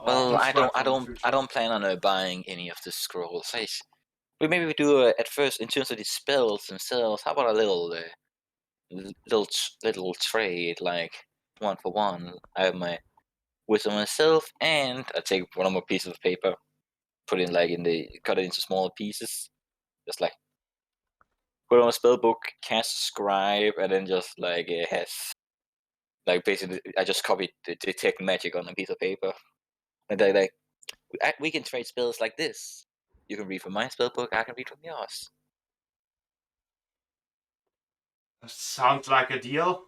Well, I inscribe don't, from the future. I don't plan on buying any of the scrolls. But maybe we do at first in terms of the spells themselves. How about a little trade, like 1 for 1? I have my wisdom myself, and I take one more piece of paper, put it cut it into smaller pieces, just like put it on a spell book, cast scribe, and then just like it has like basically I just copied the detect magic on a piece of paper, and we can trade spells like this. You can read from my spell book, I can read from yours. Sounds like a deal.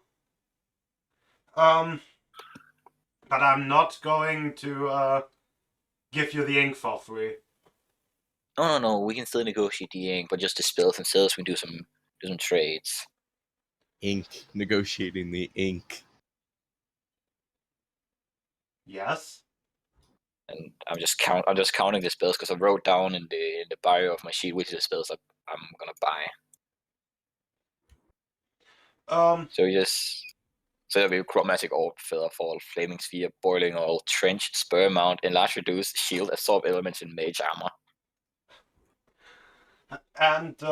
But I'm not going to give you the ink for free. No. We can still negotiate the ink, but just the spells themselves, we do some trades. Ink. Negotiating the ink. Yes. And I'm just counting the spells because I wrote down in the bio of my sheet which of the spells I'm gonna buy. So there'll be chromatic orb, feather fall, flaming sphere, boiling oil, trench, spur mount, enlarge, reduce, shield, absorb elements, and mage armor. And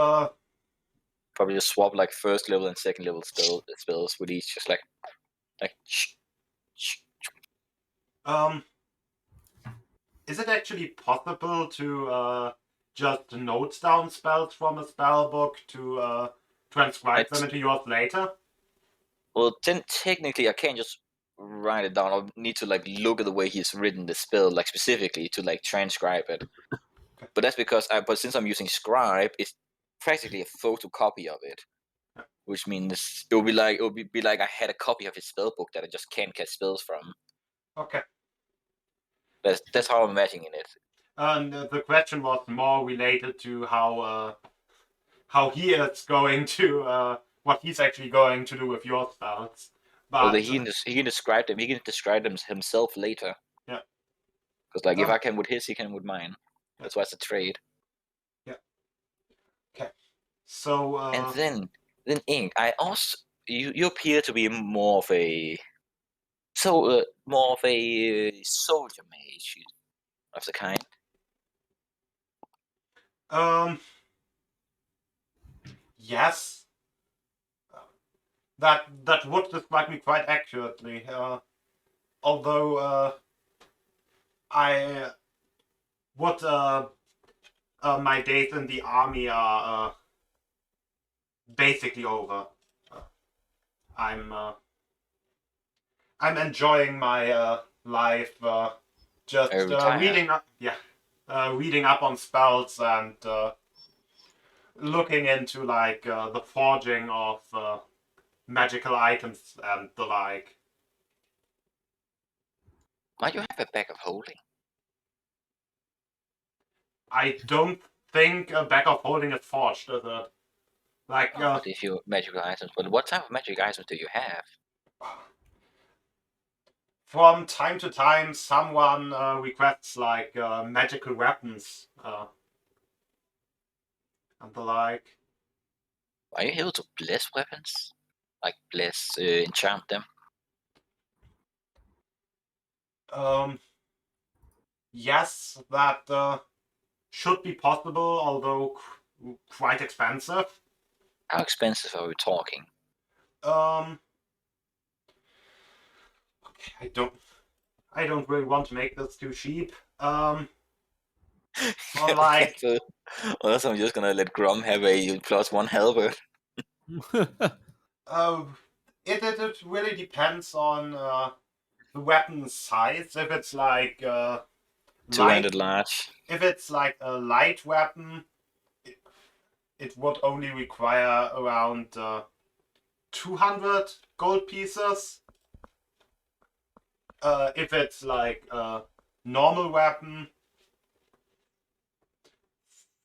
Probably just swap like first level and second level spells with each, just like. Is it actually possible to just note down spells from a spell book to transcribe them into yours later? Well, then technically I can't just write it down. I'll need to like look at the way he's written the spell, like specifically to like transcribe it. Okay. But that's because but since I'm using scribe, it's practically a photocopy of it. Which means it will be like I had a copy of his spell book that I just can't get spells from. Okay. That's how I'm imagining it. And the question was more related to how he is going to what he's actually going to do with your spells. But he can describe them. He can describe them himself later. Yeah. Because like if I can with his, he can with mine. Yeah. That's why it's a trade. Yeah. Okay. So and then Ink, I also you appear to be more of a soldier mage of the kind. Yes. That would describe me quite accurately. Although I would my days in the army are basically over. I'm enjoying my life. Just reading up, reading up on spells and looking into like the forging of magical items and the like. Might you have a bag of holding? I don't think a bag of holding is forged, is it? Like, but if you magical items, but what type of magic items do you have? From time to time, someone requests like magical weapons and the like. Are you able to bless weapons? Like bless, enchant them? Yes, that should be possible, although quite expensive. How expensive are we talking? Okay, I don't really want to make this too cheap. Or like, Unless I'm just gonna let Grum have a +1 halberd. it really depends on the weapon size. If it's like Two-handed large. If it's like a light weapon, it would only require around 200 gold pieces. If it's like a normal weapon,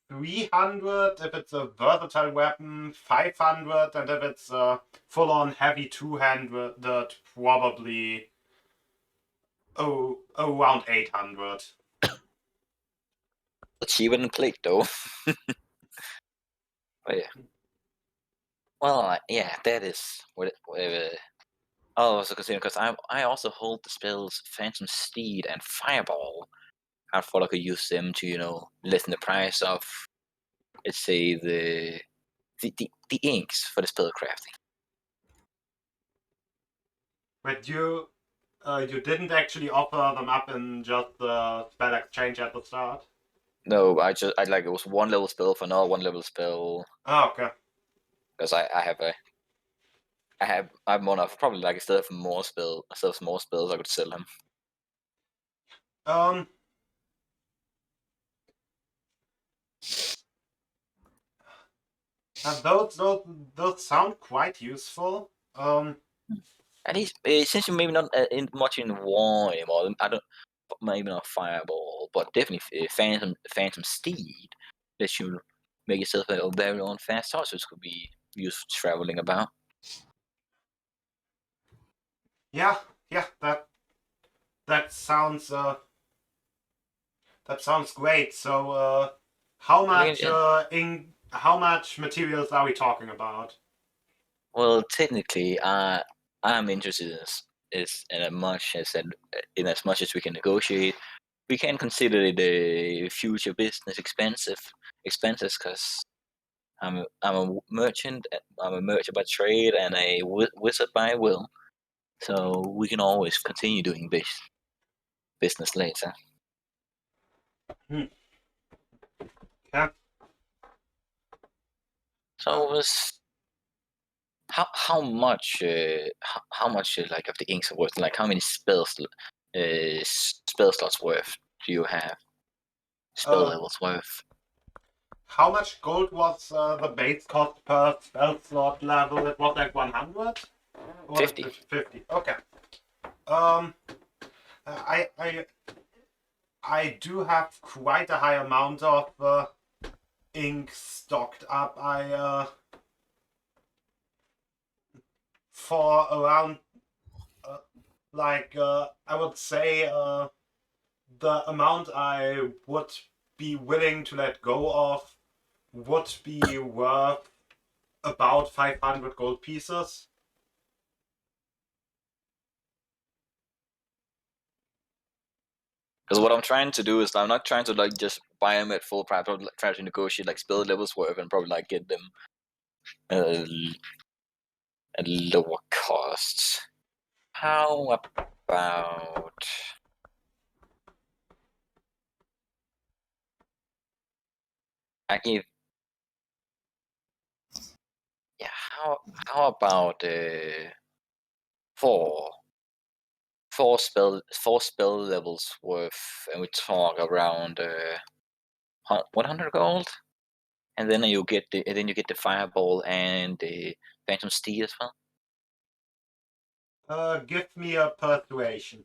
300. If it's a versatile weapon, 500. And if it's a full-on heavy two-handed, probably around 800. It's cheaper than plate, though. But yeah. Well, yeah, that is what. I was considering because I also hold the spells Phantom Steed and Fireball. I thought I could use them to lessen the price of, let's say, the inks for the spell crafting. But you didn't actually offer them up in just the spell exchange at the start? No, I it was one level spell for now, one level spell. Oh, okay. Because I have more enough. Probably like instead of more spells, I could sell them. Those sound quite useful. At least since you're maybe not much in war anymore, I don't. Maybe not Fireball, but definitely Phantom Steed lets you make yourself a very own fast horse, which could be used for traveling about. Yeah, that sounds great. So, how much how much materials are we talking about? Well, technically, I'm interested in as much as we can negotiate. We can consider it a future business expenses because I'm a merchant. I'm a merchant by trade and a wizard by will. So we can always continue doing business later. Yeah. So it was how much like of the inks are worth? Like how many spell slots worth do you have? Spell levels worth. How much gold was the base cost per spell slot level? It was like 100? 50. 50. Okay. I do have quite a high amount of ink stocked up. For around I would say the amount I would be willing to let go of would be worth about 500 gold pieces. Because what I'm trying to do is I'm not trying to like just buy them at full price. I'm trying to negotiate like spell levels worth and probably like get them at lower costs. How about I give? Yeah, how about four spell levels worth, and we talk around 100 gold, and then you get the fireball and the phantom steed as well. Give me a persuasion.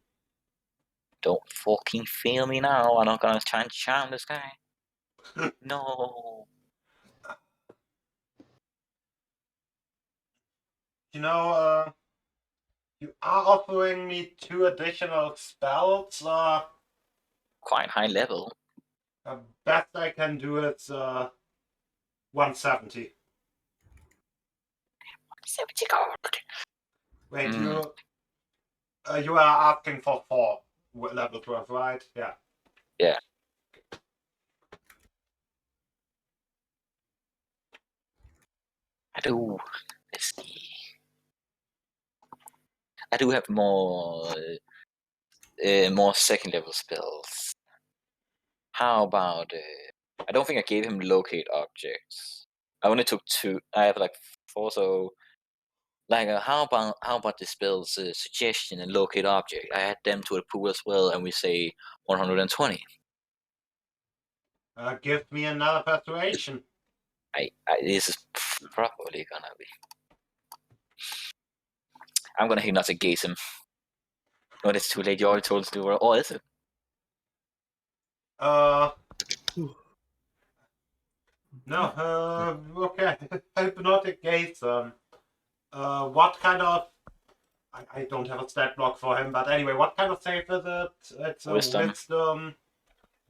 Don't fucking fail me now. I'm not gonna try and charm this guy. No. You are offering me 2 additional spells. Quite high level. The best I can do is 170. 70 gold. Wait, you are asking for 4 levels worth, right? Yeah. Yeah. Let's see. I do have more second level spells. How about I don't think I gave him locate objects. I only took 2. I have like 4, so like how about the spells suggestion and locate object? I add them to the pool as well, and we say 120. Give me another persuasion. This is probably gonna be. I'm gonna hypnotic gaze him. No, it's too late. You already told us to do it. Oh, is it? No, okay. Hypnotic gaze. What kind of... I don't have a stat block for him, but anyway, what kind of save is it? It's a Wisdom. wisdom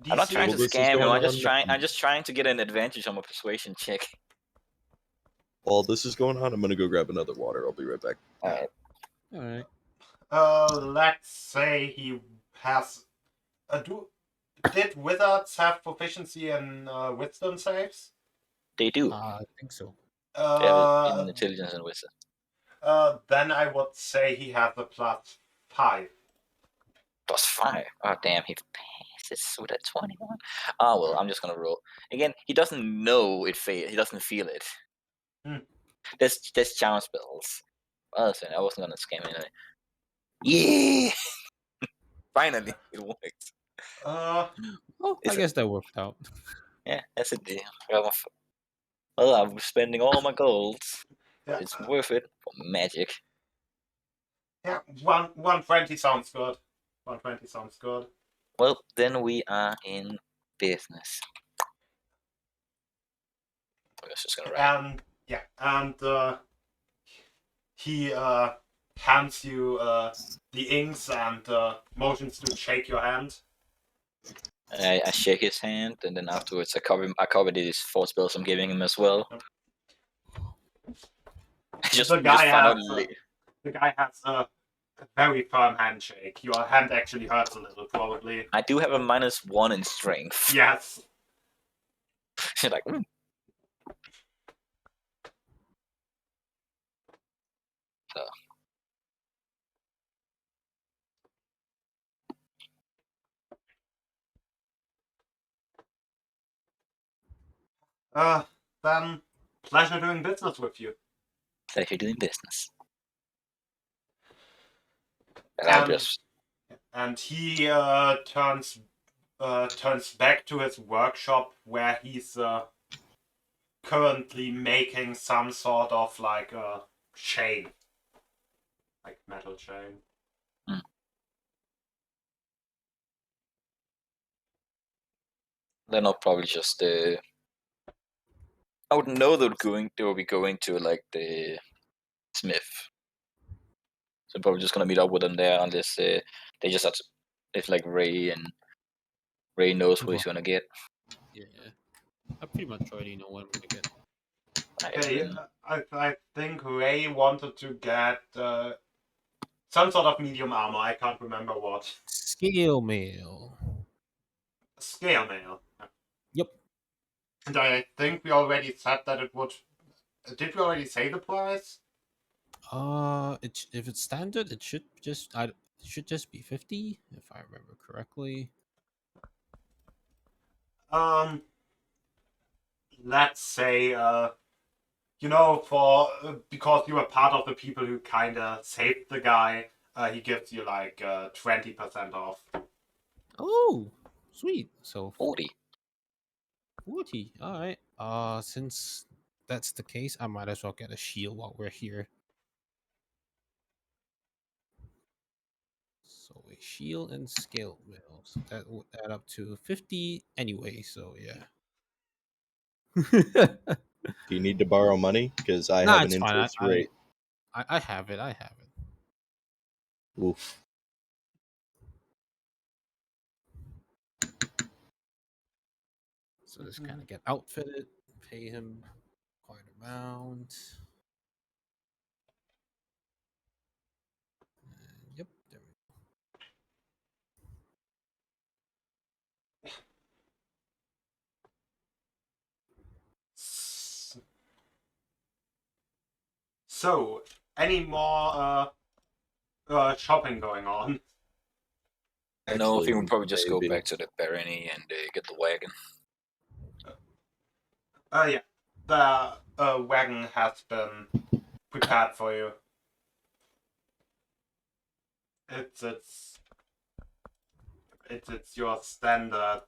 DC. I'm not trying to Well, this is scam him. going I'm on- just trying to get an advantage on my persuasion check. While this is going on, I'm gonna go grab another water. I'll be right back. Alright. All right. Let's say he has... Did wizards have proficiency in wisdom saves? They do. I think so. They have in intelligence and wisdom. Then I would say he has a +5. +5. Oh damn, he passes with a 21. Oh well, I'm just gonna roll. Again, he doesn't know it failed. He doesn't feel it. There's charm spells. Listen, I wasn't gonna scam anyway. Yeah. Finally, it worked. Well, Is I it- guess that worked out. Yeah, that's a deal. Well, I'm spending all my golds. Yeah, It's worth it for magic. yeah, 120 sounds good. 120 sounds good. Well, then we are in business. I was just gonna write. And he hands you the inks and motions to shake your hand. I shake his hand, and then afterwards I cover these 4 spells I'm giving him as well. The guy has a very firm handshake. Your hand actually hurts a little, probably. I do have a -1 in strength. Yes. Like, So. Then pleasure doing business with you. Pleasure doing business. And And he turns back to his workshop where he's currently making some sort of like a chain, like metal chain. then I'll probably just I would know they will be going to like the smith. So I'm probably just gonna meet up with them there unless they just have to, if like Ray knows what he's gonna get. Yeah. I pretty much already know what I'm gonna get. Okay, I think Ray wanted to get some sort of medium armor. I can't remember what. Scale mail. Scale mail. Yep. And I think we already said that it would. Did we already say the price? If it's standard, it should just be 50 if I remember correctly. Let's say because you were part of the people who kind of saved the guy, he gives you like 20% off. Oh, sweet. So 40. 40. All right. Since that's the case, I might as well get a shield while we're here. So a shield and scale mail. So that would add up to 50 anyway. So yeah. Do you need to borrow money? Because I Nah, have an it's fine. interest rate. I have it. I have it. Oof. So just kind of get outfitted, pay him quite amount. And yep, there we So, any more shopping going on? No, I think we'll probably just go maybe. back to the barony and get the wagon. Yeah, the wagon has been prepared for you. It's your standard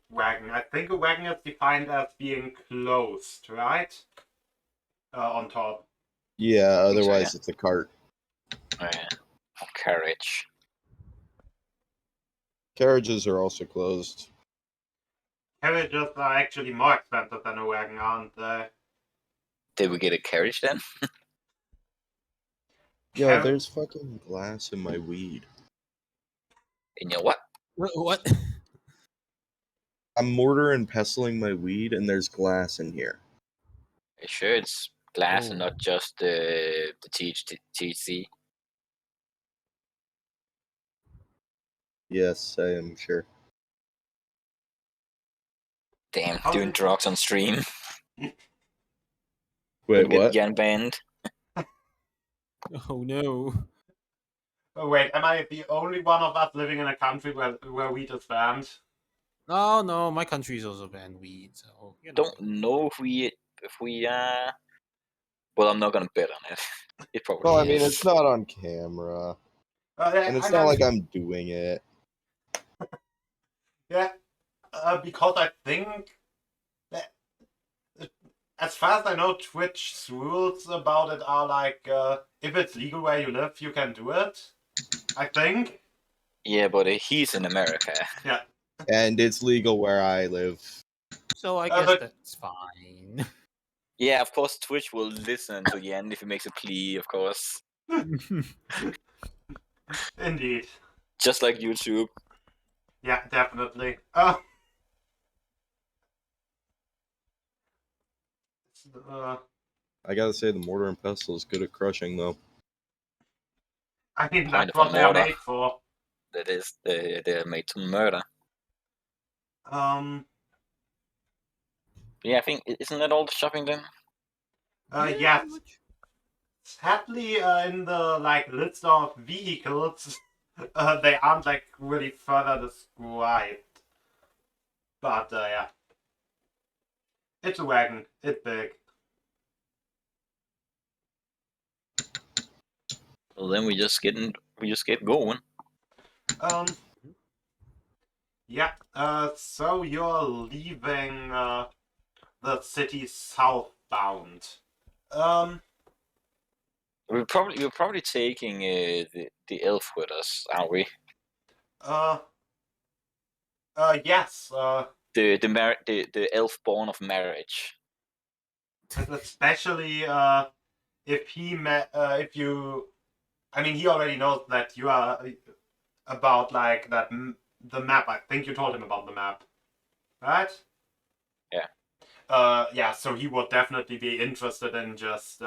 wagon? I think a wagon is defined as being closed, right? On top. Yeah, think so, otherwise it's a cart. Oh, yeah. Or carriage. Carriages are also closed. Carriages are actually more expensive than a wagon, aren't they? Did we get a carriage then? Yo, there's fucking glass in my weed. In your what? What? I'm mortar and pestling my weed, and there's glass in here. Are you sure it's glass and Oh. not just the THC? Yes, I am sure. Damn, How doing did- drugs on stream. Wait, Gonna get what? Jan banned. Oh no. Oh, wait, am I the only one of us living in a country where wheat is banned? Oh no, my country's also banned weed, so you know. Don't know if we well, I'm not gonna bet on it. It probably Well, I is. mean, it's not on camera, and it's not like I'm doing it. Yeah, because I think that, as far as I know, Twitch's rules about it are like, if it's legal where you live, you can do it. I think. Yeah, but he's in America. Yeah. And it's legal where I live. So I guess but- that's fine. Yeah, of course Twitch will listen to the end if he makes a plea, of course. Indeed. Just like YouTube. Yeah, definitely. I gotta say, the mortar and pestle is good at crushing, though. I mean, Point that's of a what they're mortar. made for. That is, they're made to murder. Yeah, I think isn't that all the shopping then? Yes. Sadly, in the list of vehicles, they aren't really further described. But yeah, it's a wagon. It's big. Well, then we just get going. Yeah. So you're leaving the city southbound. We're probably taking the elf with us, aren't we? Yes. The elf born of marriage. Especially if you. I mean, he already knows that you are about the map. I think you told him about the map, right? Yeah. Yeah. So he would definitely be interested in just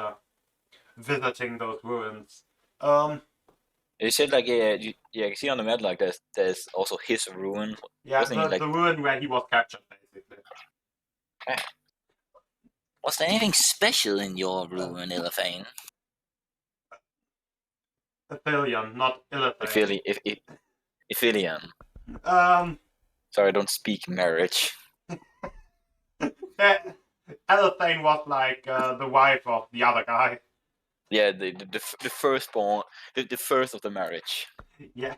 visiting those ruins. You said yeah, you see on the map there's also his ruin. Yeah, Wasn't he, the ruin where he was captured, basically. Okay. Was there anything special in your ruin, Elephane? Aphelion, not Illithane. Ithilian. Sorry, I don't speak marriage. Yeah, Illithane was the wife of the other guy. Yeah, the firstborn, the first of the marriage. Yeah.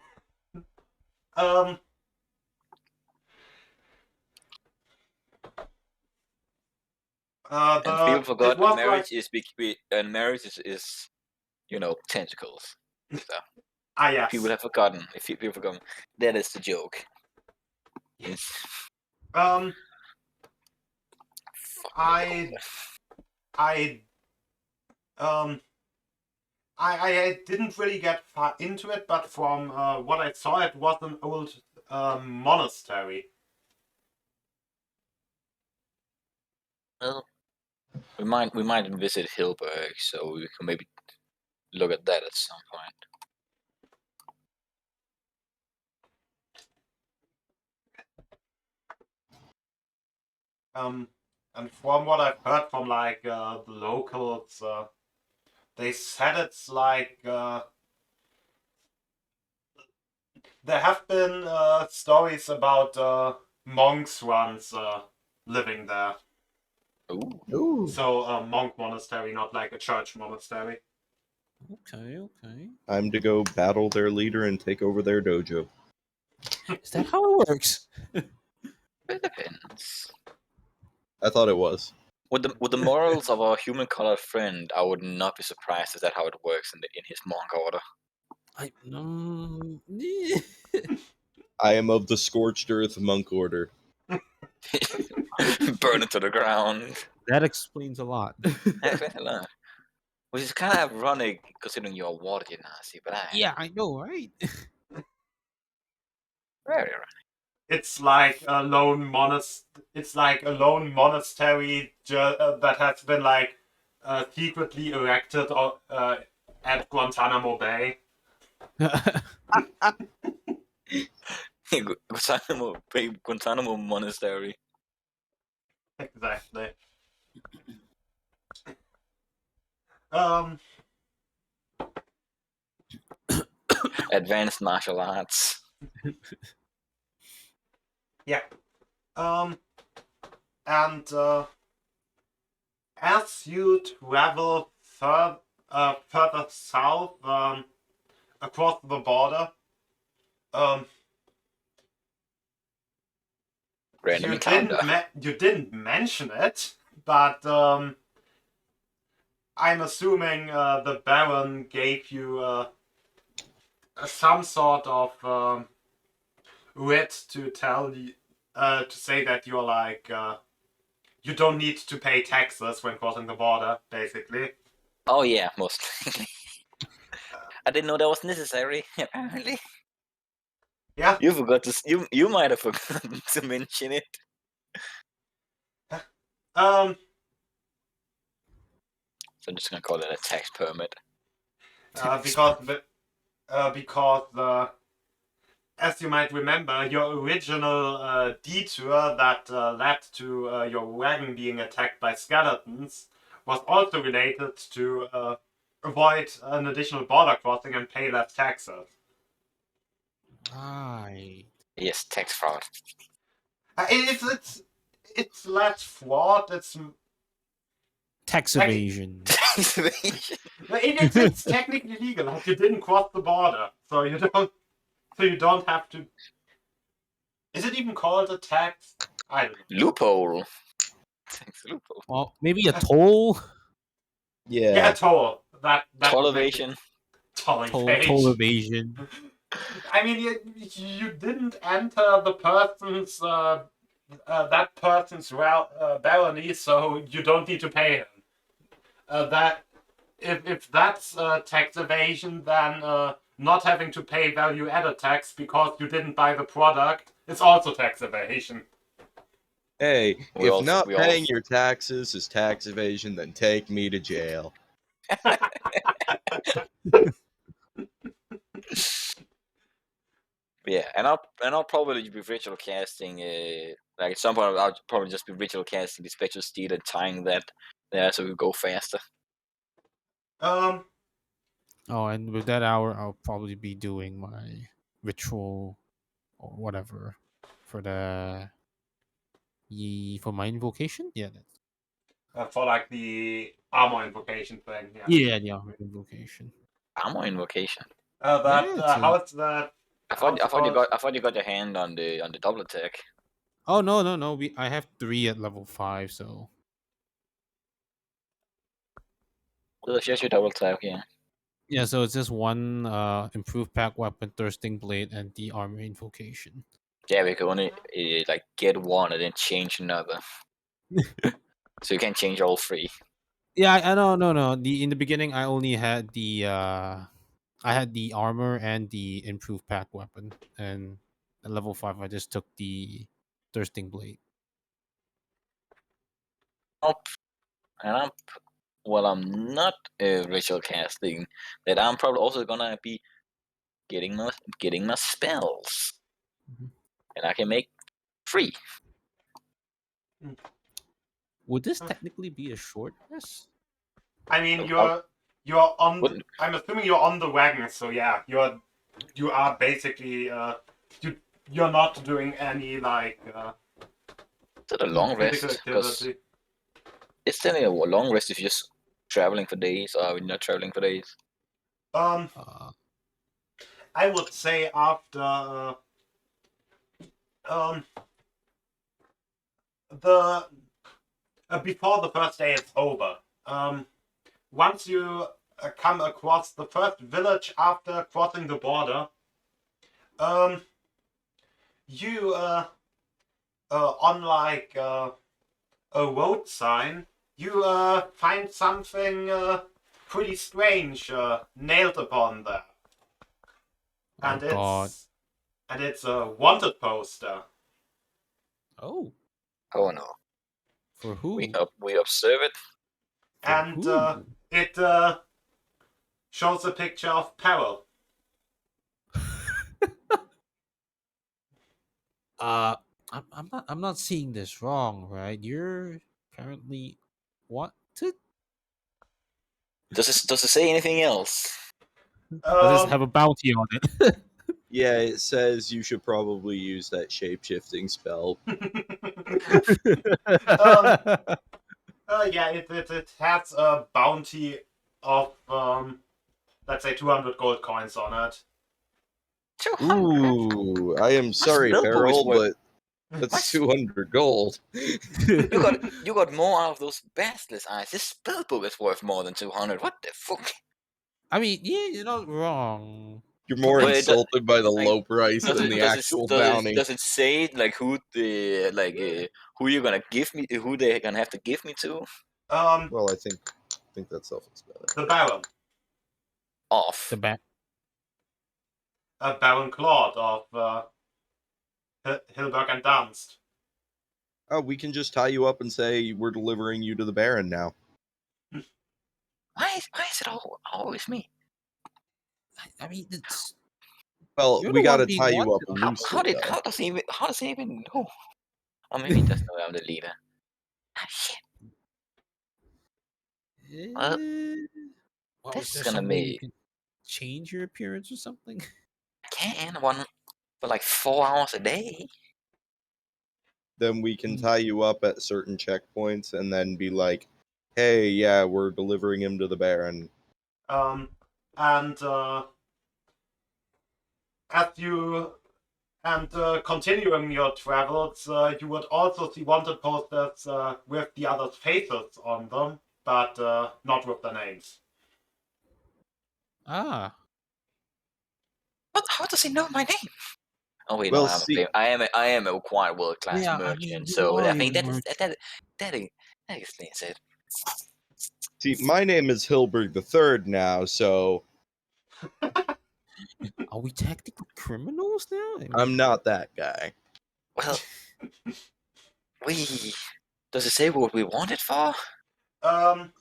And people forgot that marriage is is tentacles. So yes. people have forgotten. If people forgotten, that is the joke. Yes. Fuck I didn't really get far into it, but from what I saw, it was an old monastery. Well, we might visit Hilberg, so we can maybe look at that at some point. And from what I've heard from the locals, they said it's there have been stories about monks once living there. Ooh. Ooh. So monk monastery, not like a church monastery. Okay. Time to go battle their leader and take over their dojo. Is that how it works? It depends. I thought it was. With the morals of our human-colored friend, I would not be surprised if that's how it works in his monk order. I no. I am of the scorched earth monk order. Burn it to the ground. That explains a lot. Which is kind of ironic considering you're a water genasi, but Yeah, I know, right? very ironic. It's like a lone monastery that has been like secretly erected at Guantanamo Bay. Guantanamo Monastery. Exactly. Advanced martial arts. Yeah. And as you travel further south across the border, Random encounter. you didn't mention it, but I'm assuming the Baron gave you some sort of writ to tell you to say that you're like you don't need to pay taxes when crossing the border, basically. Oh yeah, most likely. I didn't know that was necessary. Apparently. Yeah. You forgot to. You might have forgotten to mention it. So I'm just gonna call it a tax permit. Because as you might remember, your original detour that led to your wagon being attacked by skeletons was also related to avoid an additional border crossing and pay less taxes. Right. Yes, tax fraud. It's less fraud. It's Tax Like- evasion. Tax evasion. it's technically legal. Like, you didn't cross the border, so you don't have to. Is it even called a tax? I don't know. Loophole. Tax loophole. Well, maybe a toll. Yeah, toll. That Toll would make it- evasion. Toll Toll evasion. evasion. I mean, you didn't enter the person's that person's barony, so you don't need to pay him. That if that's tax evasion, then not having to pay value added tax because you didn't buy the product is also tax evasion. Hey, We if also- not we paying also- your taxes is tax evasion, then take me to jail. Yeah, and I'll probably be ritual casting. Like at some point, I'll probably just be ritual casting the spectral steed and tying that there so we go faster. Um, Oh, and with that hour, I'll probably be doing my ritual or whatever for for my invocation. Yeah, that's for like the armor invocation thing. Yeah. yeah, the armor invocation. Ammo invocation. How is that? I thought you got your hand on the double attack. Oh no! I have 3 at level 5, so So it's just your double attack, yeah. yeah. So it's just one improved pack weapon, thirsting blade, and the armor invocation. Yeah, we can only like get one and then change another. So you can change all 3. Yeah, I know. No. In the beginning, I only had I had the armor and the improved pack weapon, and at level 5, I just took the thirsting blade. And I'm not ritual casting, that I'm probably also gonna be getting my spells, Mhm. and I can make 3. Would this technically be a short rest? I mean, Oh, you're on. Wouldn't- I'm assuming you're on the wagon, so yeah, you are basically you're not doing any like Is it a long physical rest? Because activity. it's still a long rest if you're just traveling for days, or we're not traveling for days. Um, Uh, I would say after um the before the first day is over, once you come across the first village after crossing the border, you on like a road sign, you find something pretty strange nailed upon there, and Oh God. it's a wanted poster. Oh, Oh no. for who? We observe it. For And who? it shows a picture of Peril. I'm not seeing this wrong, right? You're currently what? Does it say anything else? Does this have a bounty on it? Yeah, it says you should probably use that shape-shifting spell. Yeah, it has a bounty of let's say 200 gold coins on it. 200. Ooh, I am sorry, spell book is Beryl, worth- but that's 200 gold. You got more out of those basilisk eyes. This spell book is worth more than 200. What the fuck? I mean, yeah, you're not wrong. You're more But it do- insulted by the like, low price than the actual bounty. Does it say like who you're gonna give me, who they're gonna have to give me to? Well, I think that's self-explanatory. The Baron. Off. The back. Baron Claude of Hilberg and Dunst. Oh, we can just tie you up and say we're delivering you to the Baron now. Why is it always me? I mean, it's Well, You're we the one gotta being tie you up wanted. loosely, though. How does he even know? Oh, maybe he doesn't know I'm the leader. Ah, shit. Well, Well, this is is there gonna some way you be- can change your appearance or something? I can one for like 4 hours a day. Then we can Hmm. tie you up at certain checkpoints and then be like, hey, yeah, we're delivering him to the Baron. And as you continuing your travels, you would also see wanted posters with the others' faces on them, but not with their names. Ah, What? How does he know my name? Oh wait, Well, no, see- I am a quite world class yeah. I merchant, mean, you so are I a think that merchant. explains it. See, my name is Hilberg the Third now, so Are we technically criminals now? I mean, I'm not that guy. Well, does it say what we want it for? Um,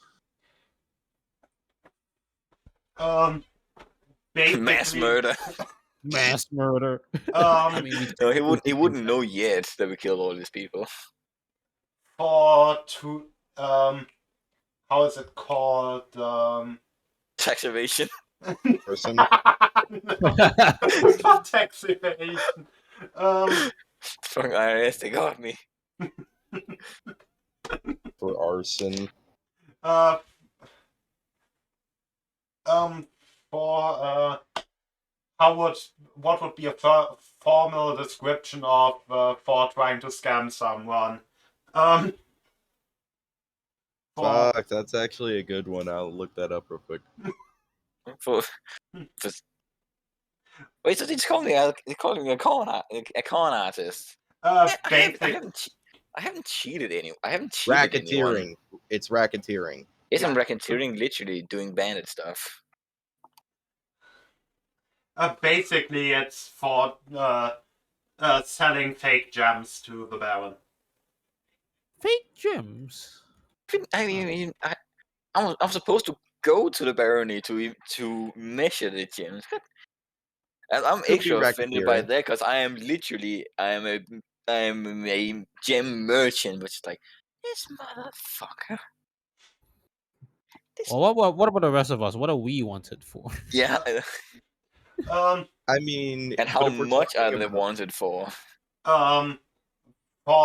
basically, Mass murder. mass murder. I um, mean, we No, technically could do wouldn't that. know yet that we killed all these people. for two, how is it called? Tax evasion. Person For tax evasion. Fucking IRS, they got me. for arson. Uh, for what would be a formal description of for trying to scam someone? For Fuck, that's actually a good one. I'll look that up real quick. For, for wait, so they just called me a con artist. I basic. haven't cheated anyone. I haven't cheated anyone. Racketeering. It's racketeering. Isn't Yeah. racketeering literally doing bandit stuff? Basically, it's for selling fake gems to the Baron. Fake gems. I'm supposed to go to the barony to measure the gems. And I'm Could be extra offended by racketeering. that because I am a gem merchant, which is like this motherfucker. Well, what about the rest of us? What are we wanted for? Yeah, I mean, and but how if we're much are talking they about- wanted for? For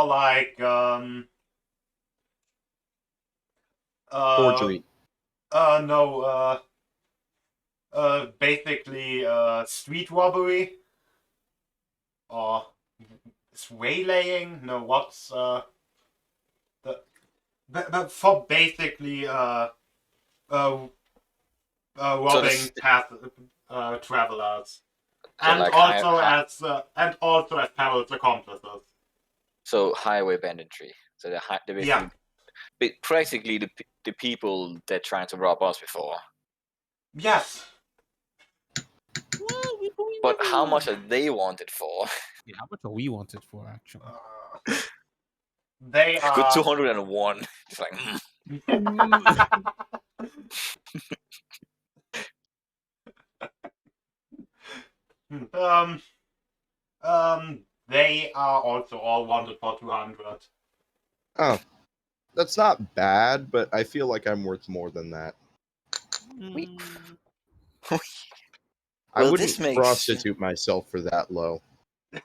like forgery? No, basically street robbery or waylaying. No, what's but for basically robbing past travelers, So and like also as Parrot's accomplices. so highway banditry. So they're Yeah. basically practically the people that tried to rob us before. Yes. Well, we But never how really- much are they wanted for? Yeah, how much are we wanted for actually? They Good are. 201. It's like um. They are also all wanted for 200. Oh, that's not bad, but I feel like I'm worth more than that. We- I Well, wouldn't this makes- prostitute myself for that low.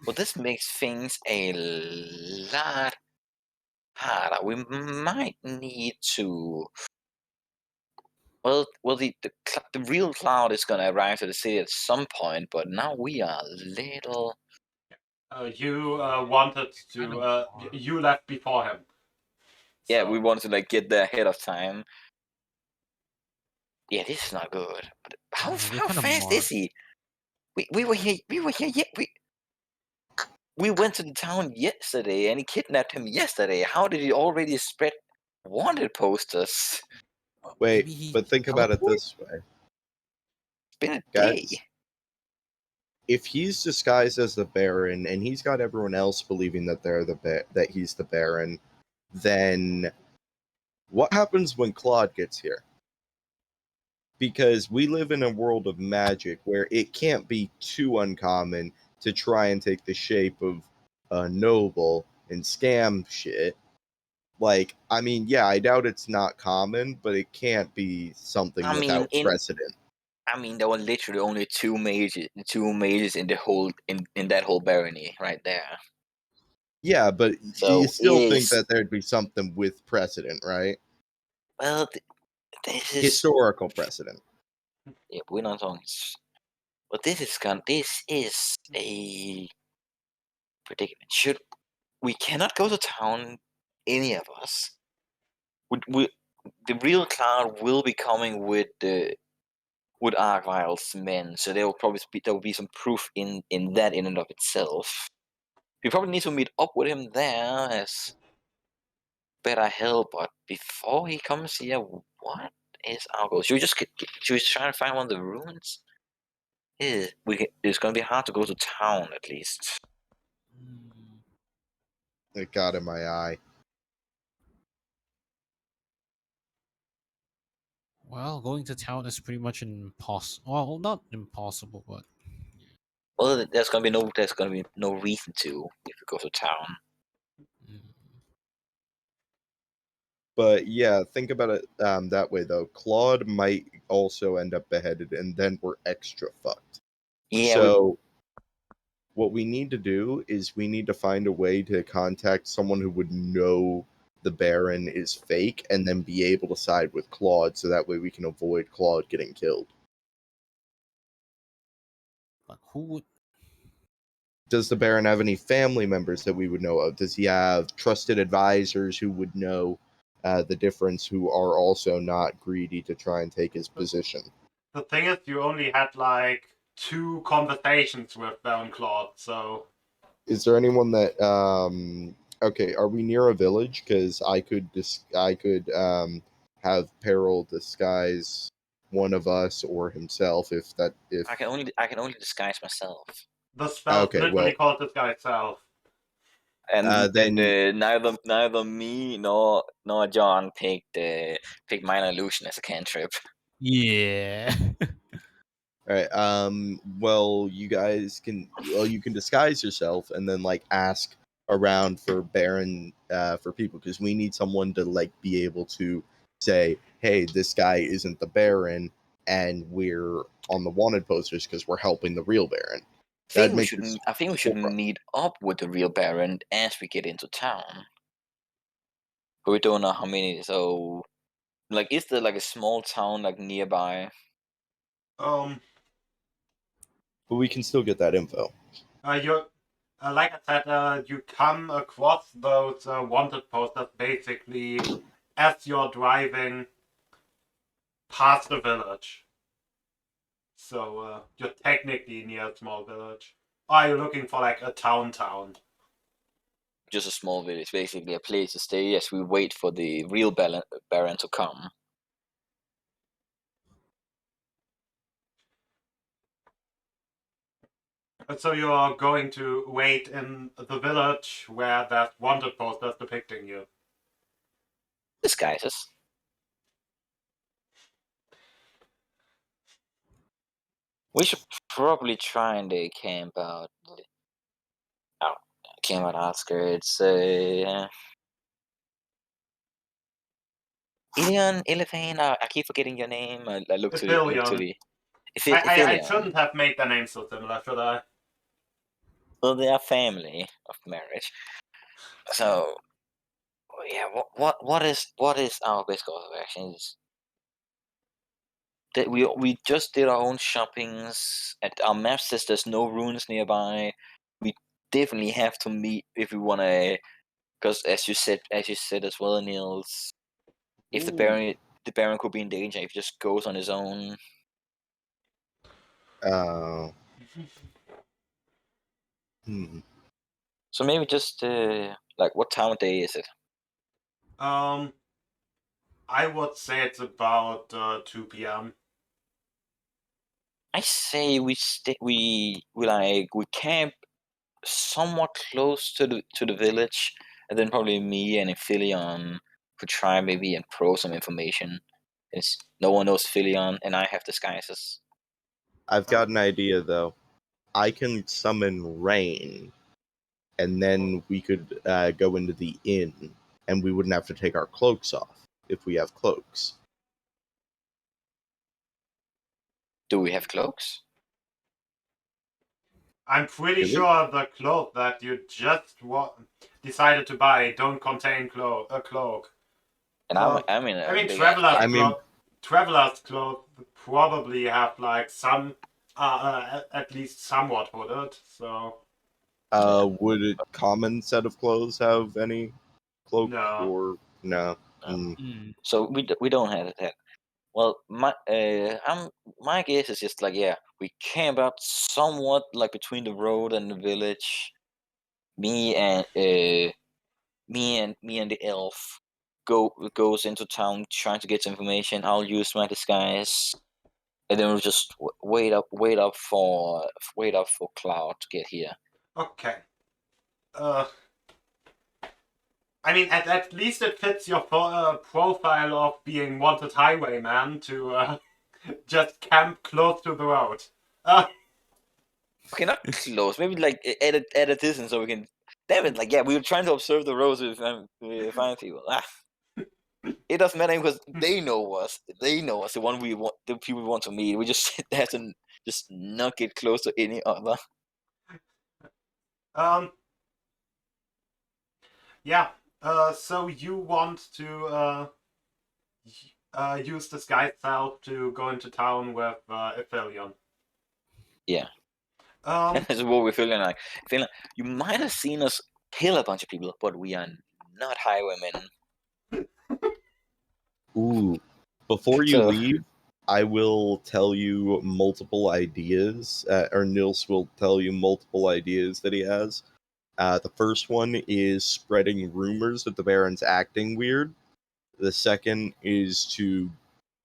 well, this makes things a lot harder. We might need to. Well, the real cloud is gonna arrive to the city at some point, but now we are a little. You wanted to. You left before him. Yeah, So- we want to like get there ahead of time. Yeah, this is not good. But how We're how kinda fast is he? We were here. We went to the town yesterday, and he kidnapped him yesterday. How did he already spread wanted posters? Wait, Maybe he but think about it teleported? this way, It's been a day. guys. If he's disguised as the Baron and he's got everyone else believing that that he's the Baron, then what happens when Claude gets here? Because we live in a world of magic where it can't be too uncommon to try and take the shape of a noble and scam shit. Like, I mean, yeah, I doubt it's not common, but it can't be something I mean, without precedent. I mean, there were literally only two mages in the whole in that whole barony right there. Yeah, but So you still think is- that there'd be something with precedent, right? Well, this is Historical precedent. yeah, we're not on. But this is a predicament. We cannot go to town, any of us. The real cloud will be coming with Argyle's men, so there will be some proof in that in and of itself. We probably need to meet up with him there as better help, but before he comes here, what is our goal? Should we try to find one of the ruins? It's gonna be hard to go to town at least. Mm, It got in my eye. Well, going to town is pretty much impossible. Well, not impossible, but Well, there's gonna be no reason to if we go to town. mm, But yeah, think about it that way though. Claude might also end up beheaded, and then we're extra fucked. Yeah, So what we need to do is we need to find a way to contact someone who would know the Baron is fake, and then be able to side with Claude, so that way we can avoid Claude getting killed. but who would? Does the Baron have any family members that we would know of? Does he have trusted advisors who would know the difference, who are also not greedy to try and take his position? The thing is, you only had like 2 conversations with Baron Claude, so. Is there anyone that okay, are we near a village? Because I could have Peril disguise one of us or himself if I can only disguise myself, The spell Okay, literally well- called this guy itself. and then- neither me nor John picked minor illusion as a cantrip. Yeah. all right, well, you can disguise yourself and then like ask around for Baron for people, because we need someone to like be able to say, hey, this guy isn't the Baron, and we're on the wanted posters because we're helping the real Baron. I That'd make this think we should whole pro- meet up with the real Baron as we get into town. But we don't know how many. So, like, is there like a small town like nearby? Um, but we can still get that info. you like I said, you come across those wanted posters basically as you're driving past the village. So you're technically near a small village. Or are you looking for like a town? Just a small village, basically a place to stay as we wait for the real Baron to come. So you're going to wait in the village where that wanted poster is depicting you. Disguises. We should probably try and camp out. Camp out outskirts. Ilion, Elephant. I keep forgetting your name. I look to the. I shouldn't have made the name so similar, should I? Well, they are family of marriage. So, yeah. What is our best course of action? Is that we just did our own shoppings. At our map says there's no ruins nearby. We definitely have to meet if we want to. Because as you said as well, Niels, if the Baron could be in danger if he just goes on his own. So maybe just like what time of day is it? I would say it's about 2 p.m. I say we camp somewhat close to the village, and then probably me and Philion could try maybe and pro some information. Since no one knows Philion, and I have disguises. I've got an idea though. I can summon rain, and then we could go into the inn, and we wouldn't have to take our cloaks off if we have cloaks. Do we have cloaks? I'm pretty sure the cloak that you just decided to buy don't contain a cloak. And I'm in a traveler's clothes probably have like some, at least somewhat hooded. So. Would a common set of clothes have any cloak? No. Or no? So we don't have that. Well, my guess is just like we camp out somewhat like between the road and the village. Me and the elf goes into town trying to get some information. I'll use my disguise, and then we'll just wait up for Cloud to get here. Okay. I mean, at least it fits your profile of being wanted highwayman to just camp close to the road. Okay, not close. Maybe like at a distance, so we can. Damn it! Like we were trying to observe the roads with find people. It doesn't matter because they know us. They know us. The people we want to meet. We just have to just not get close to any other. Yeah. So you want to use disguise self to go into town with Aphelion. Yeah. That's what we're feeling like. You might have seen us kill a bunch of people, but we are not highwaymen. Ooh. Before you leave, I will tell you multiple ideas, or Nils will tell you multiple ideas that he has. The first one is spreading rumors that the Baron's acting weird. The second is to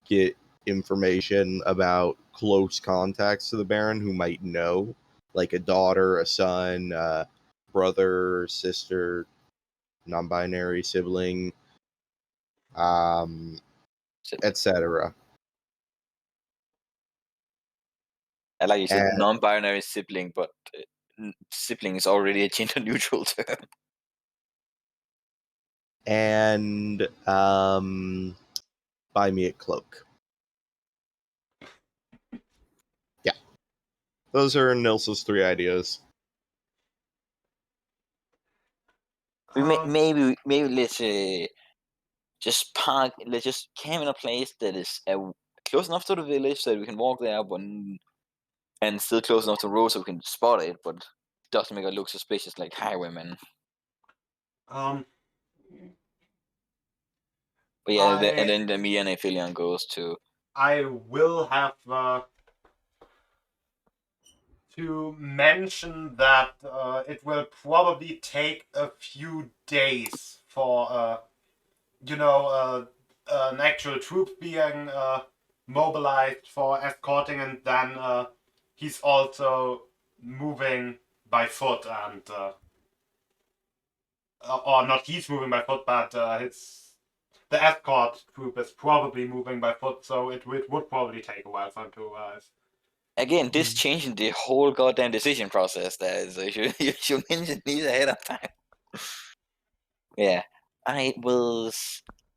get information about close contacts to the Baron who might know, like a daughter, a son, brother, sister, non-binary sibling, etc. I like you said non-binary sibling, but sibling is already a gender-neutral term. And buy me a cloak. Yeah. Those are Nils's 3 ideas. Maybe let's just park. Let's just camp in a place that is close enough to the village so that we can walk there, and still close enough to the road so we can spot it, but doesn't make it look suspicious like highwaymen. But yeah, and then me and Aphelion goes to. I will have to mention that it will probably take a few days for an actual troop being mobilized for escorting, and then he's also moving by foot, and or not he's moving by foot, but the escort group is probably moving by foot, so it would probably take a while for him to arrive. Again, this changing the whole goddamn decision process. There, so you should mention these ahead of time. Yeah,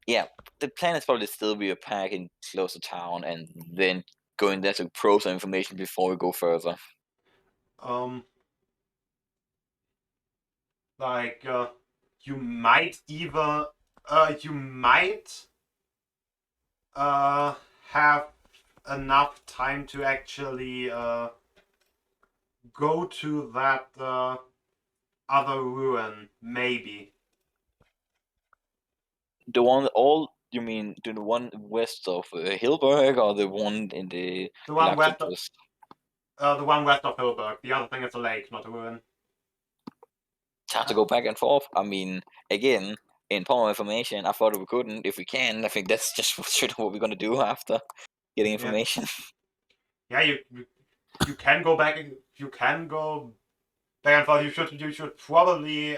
Yeah, the plan is probably still be a pack in close to town, and then going there to probe some information before we go further. Like you might even have enough time to actually go to that other ruin, maybe. The one you mean the one west of Hilberg, or the one in the one west Galactus? The one west of Hilberg. The other thing is a lake, not a ruin. It's hard to go back and forth. I mean, again, in Power Information, I thought we couldn't. If we can, I think that's just what we're gonna do after getting information. Yeah, you can go back. You can go back and forth. You should probably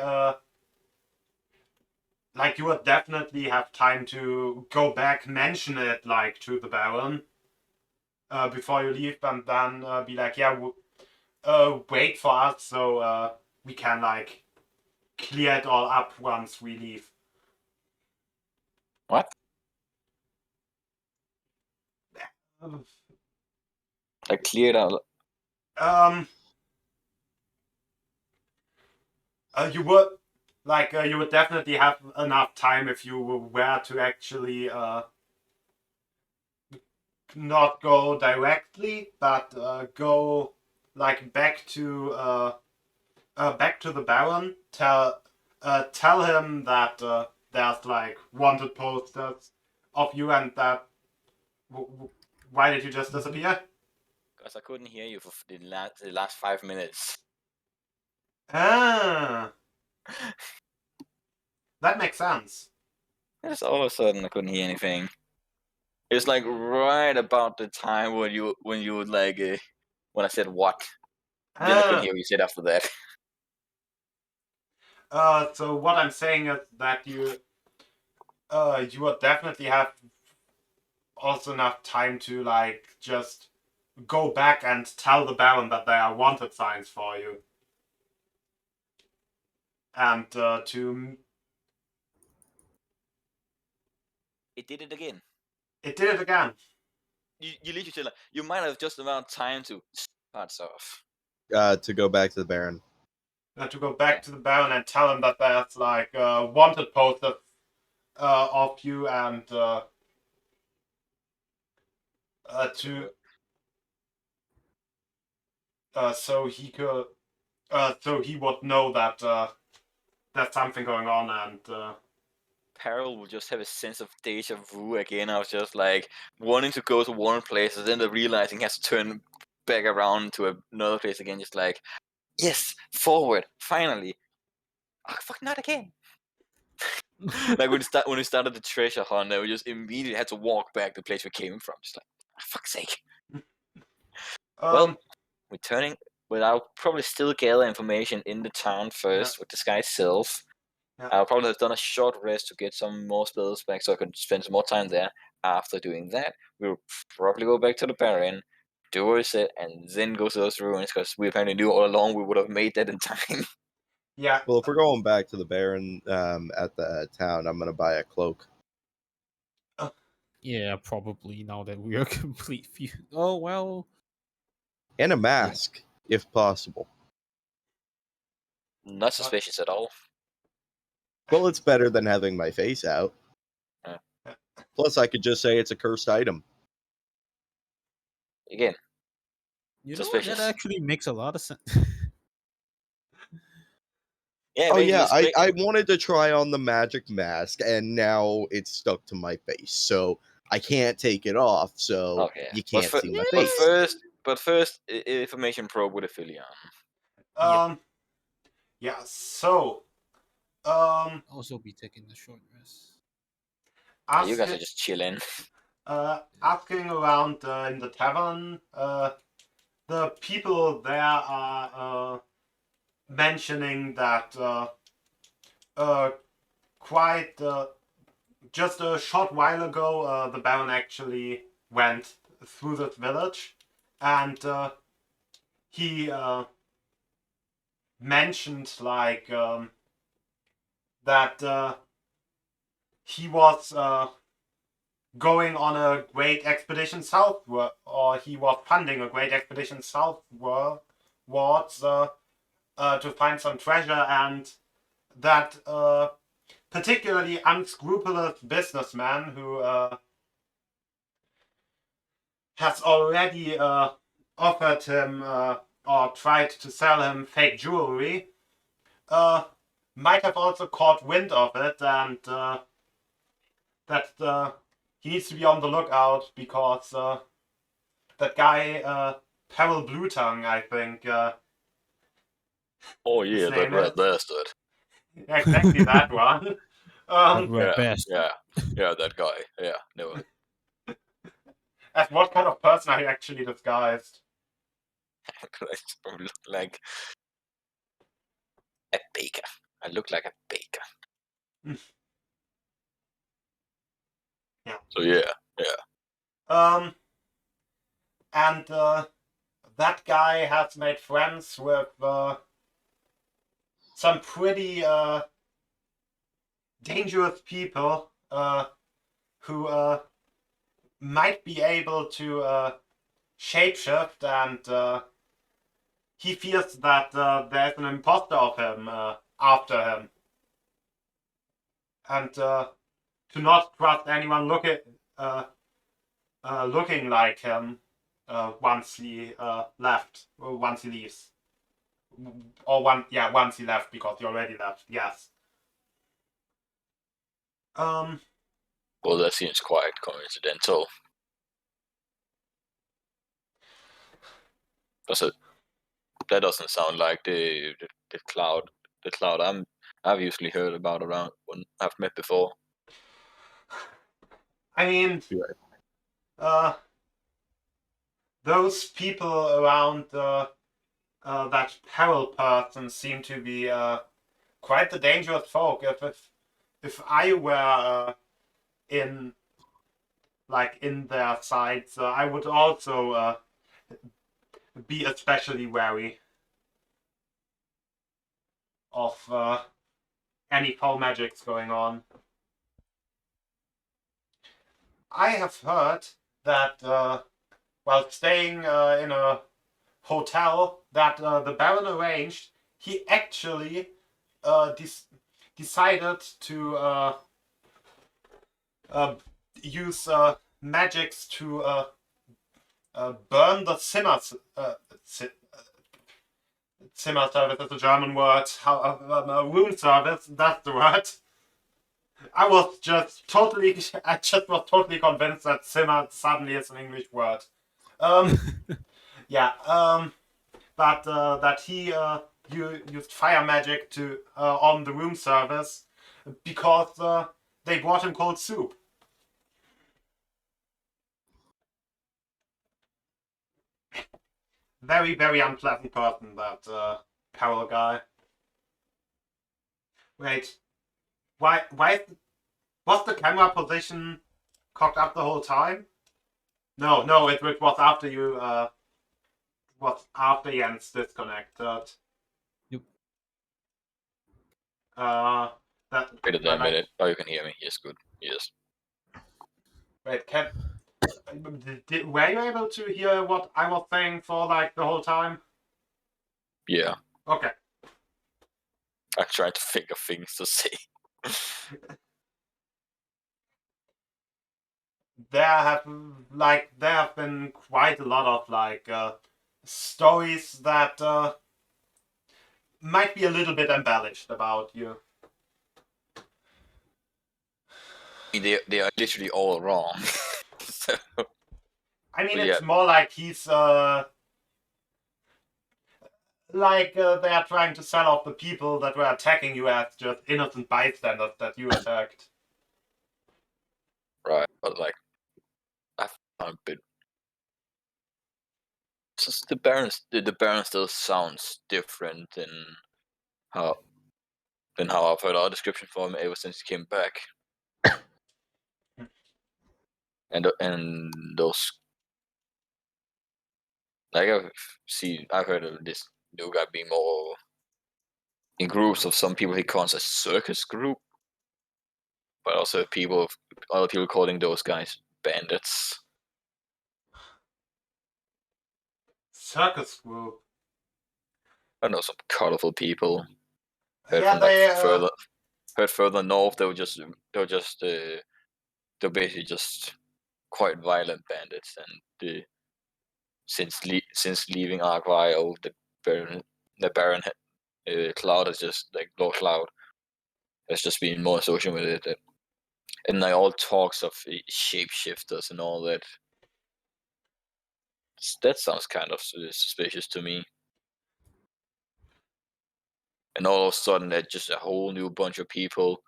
like you would definitely have time to go back, mention it like to the Baron before you leave, and then be like, yeah, wait for us so we can like clear it all up once we leave. What? Like clear it out. You would you would definitely have enough time if you were to actually not go directly, but go like back to the Baron. Tell him that there's like wanted posters of you, and that. Why did you just disappear? Because I couldn't hear you for the last 5 minutes. Ah, that makes sense. Just all of a sudden I couldn't hear anything. It's like right about the time when you would like when I said what. Then I couldn't hear what you said after that. So what I'm saying is that you would definitely have also enough time to like just go back and tell the Baron that there are wanted signs for you, and to. It did it again. It did it again. You literally said like you might have just amount of time to start off. To go back to the Baron. To go back to the Baron and tell him that there's like wanted posters of you, and to so he could so he would know that there's something going on, and Peril will just have a sense of deja vu again. I was just like wanting to go to one place and then realizing he has to turn back around to another place again, just like, yes, forward, finally. Oh, fuck, not again. Like when we started the treasure hunt, we just immediately had to walk back to the place we came from. Just like, oh, fuck's sake. Well, we're turning, but I'll probably still gather information in the town first with this guy Sylph. Yeah. I'll probably have done a short rest to get some more spells back so I could spend some more time there. After doing that, we'll probably go back to the Baron, do what he said, and then go to those ruins because we apparently knew all along we would have made that in time. Yeah. Well, if we're going back to the Baron at the town, I'm gonna buy a cloak. Yeah, probably now that we are complete few. Oh well. And a mask, if possible. Not suspicious at all. Well, it's better than having my face out. Plus, I could just say it's a cursed item. Again, You know what? suspicious. That actually makes a lot of sense. Yeah, Oh maybe yeah, just I wanted to try on the magic mask, and now it's stuck to my face, so I can't take it off. So okay. you can't see my But face. first, information probe with Aphelion. Yeah. So, Also be taking a short rest. You guys are asking just chilling. asking around in the tavern, the people there are mentioning that quite just a short while ago, the Baron actually went through the village, and he mentioned like that he was going on a great expedition southward, or he was funding a great expedition southwards to find some treasure, and that particularly unscrupulous businessman who has already offered him or tried to sell him fake jewelry might have also caught wind of it, and that he needs to be on the lookout because that guy, Peril Bluetongue, I think Oh his yeah, that name red is. bastard. Exactly that one. Red bastard. Yeah, that guy. Yeah, no. As what kind of person are you actually disguised? I look like a baker. I look like a baker. Yeah. So yeah. And that guy has made friends with some pretty dangerous people who might be able to shapeshift, and he fears that there's an imposter of him after him. And to not trust anyone looking like him once he left, or once he leaves. Or once he left, because he already left, yes. Well, that seems quite coincidental. That doesn't sound like the cloud. The cloud I've usually heard about around when I've met before. I mean, Yeah. those people around that peril person seem to be quite the dangerous folk. If I were in their sides, I would also be especially wary of any foul magics going on. I have heard that while staying in a hotel that the Baron arranged, he actually decided to use magics to burn the Zimmer Zimmer service is a German word. Room service, that's the word. I was just totally convinced that Zimmer suddenly is an English word. Yeah. But that he used fire magic to on the room service because they brought him cold soup. Very, very unpleasant person, that Carol guy. Wait, why was the camera position cocked up the whole time? No, it was after you was after Jens disconnected. Yep. Wait a minute. Oh, you can hear me. Yes, good. Yes. Wait, were you able to hear what I was saying for like the whole time? Yeah. Okay. I tried to think of things to say. There have been quite a lot of stories that might be a little bit embellished about you. They are literally all wrong. So, I mean, Well, it's yeah. more like he's they are trying to sell off the people that were attacking you as just innocent bystanders that you attacked. right, but like I found a bit. Just the Baron still sounds different how how I've heard our description for him ever since he came back. And those, like I've heard of this new guy being more in groups of some people he calls a circus group, but also other people calling those guys bandits. Circus group. I know some colorful people. Heard Yeah, from like they. further north, they're basically just quite violent bandits, and since leaving Argyle, the Baron Cloud has just like Lord Cloud has just been more associated with it, and like all talks of shapeshifters and all that. That sounds kind of suspicious to me. And all of a sudden, there's just a whole new bunch of people.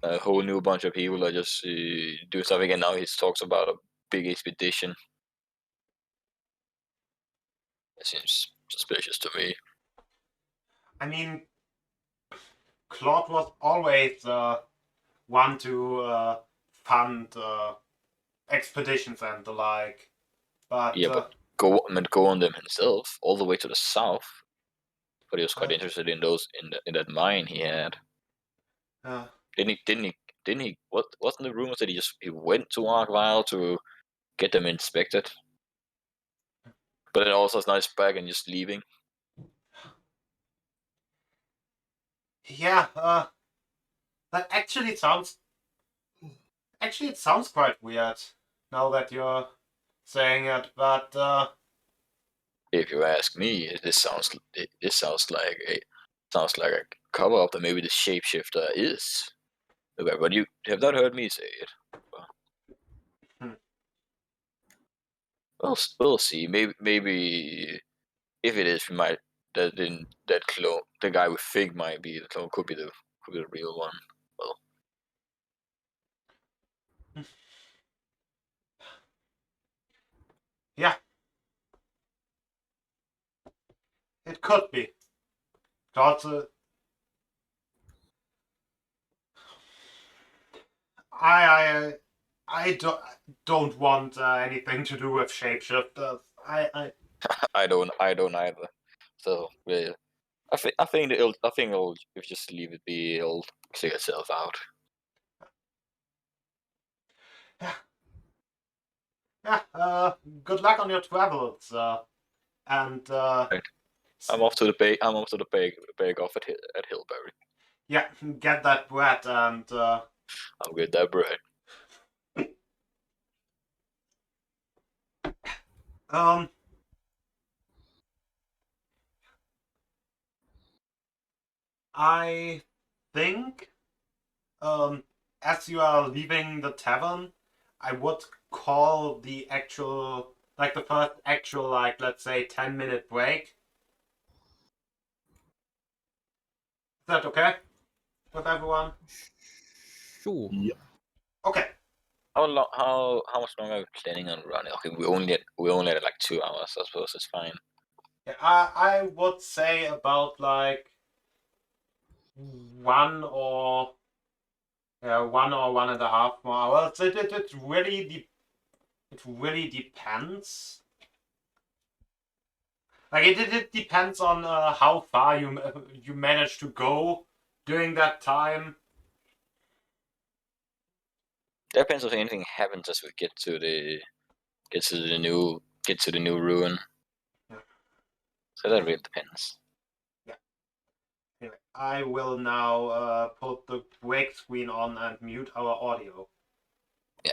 A whole new bunch of people are just doing something, and now he talks about a big expedition. It seems suspicious to me. I mean, Claude was always one to fund expeditions and the like. But Yeah, but go on them himself all the way to the south. But he was quite interested in those in that mine he had. Didn't he? What wasn't the rumors that he went to Argyle to get them inspected? But then also it's nice back and just leaving. yeah, that actually sounds. Actually, it sounds quite weird now that you're saying it. But If you ask me, this sounds like a cover up that maybe the shapeshifter is. But you have not heard me say it. We'll see. Maybe if it is, we might that clone, the guy we think might be the clone, could be the real one. Well, yeah, it could be. Also, I don't want anything to do with shapeshifters. I don't either. So yeah, I think it'll if you just leave it be, it'll figure itself out. Yeah. Good luck on your travels. And Right. I'm off to the bake. I'm off to the bake off at Hillberry. yeah, get that bread and I'll get that bread. I think as you are leaving the tavern, I would call the actual the first actual let's say 10-minute break. Is that okay with everyone? Sure. Yep. Okay. How much longer are we planning on running? Okay, we only had like 2 hours. I suppose it's fine. Yeah, I would say about like 1 or 1.5 more hours. It really depends. Like it depends on how far you manage to go during that time. Depends if anything happens as we get to the new ruin. Yeah. So that really depends. Yeah. Anyway, I will now put the break screen on and mute our audio. Yeah.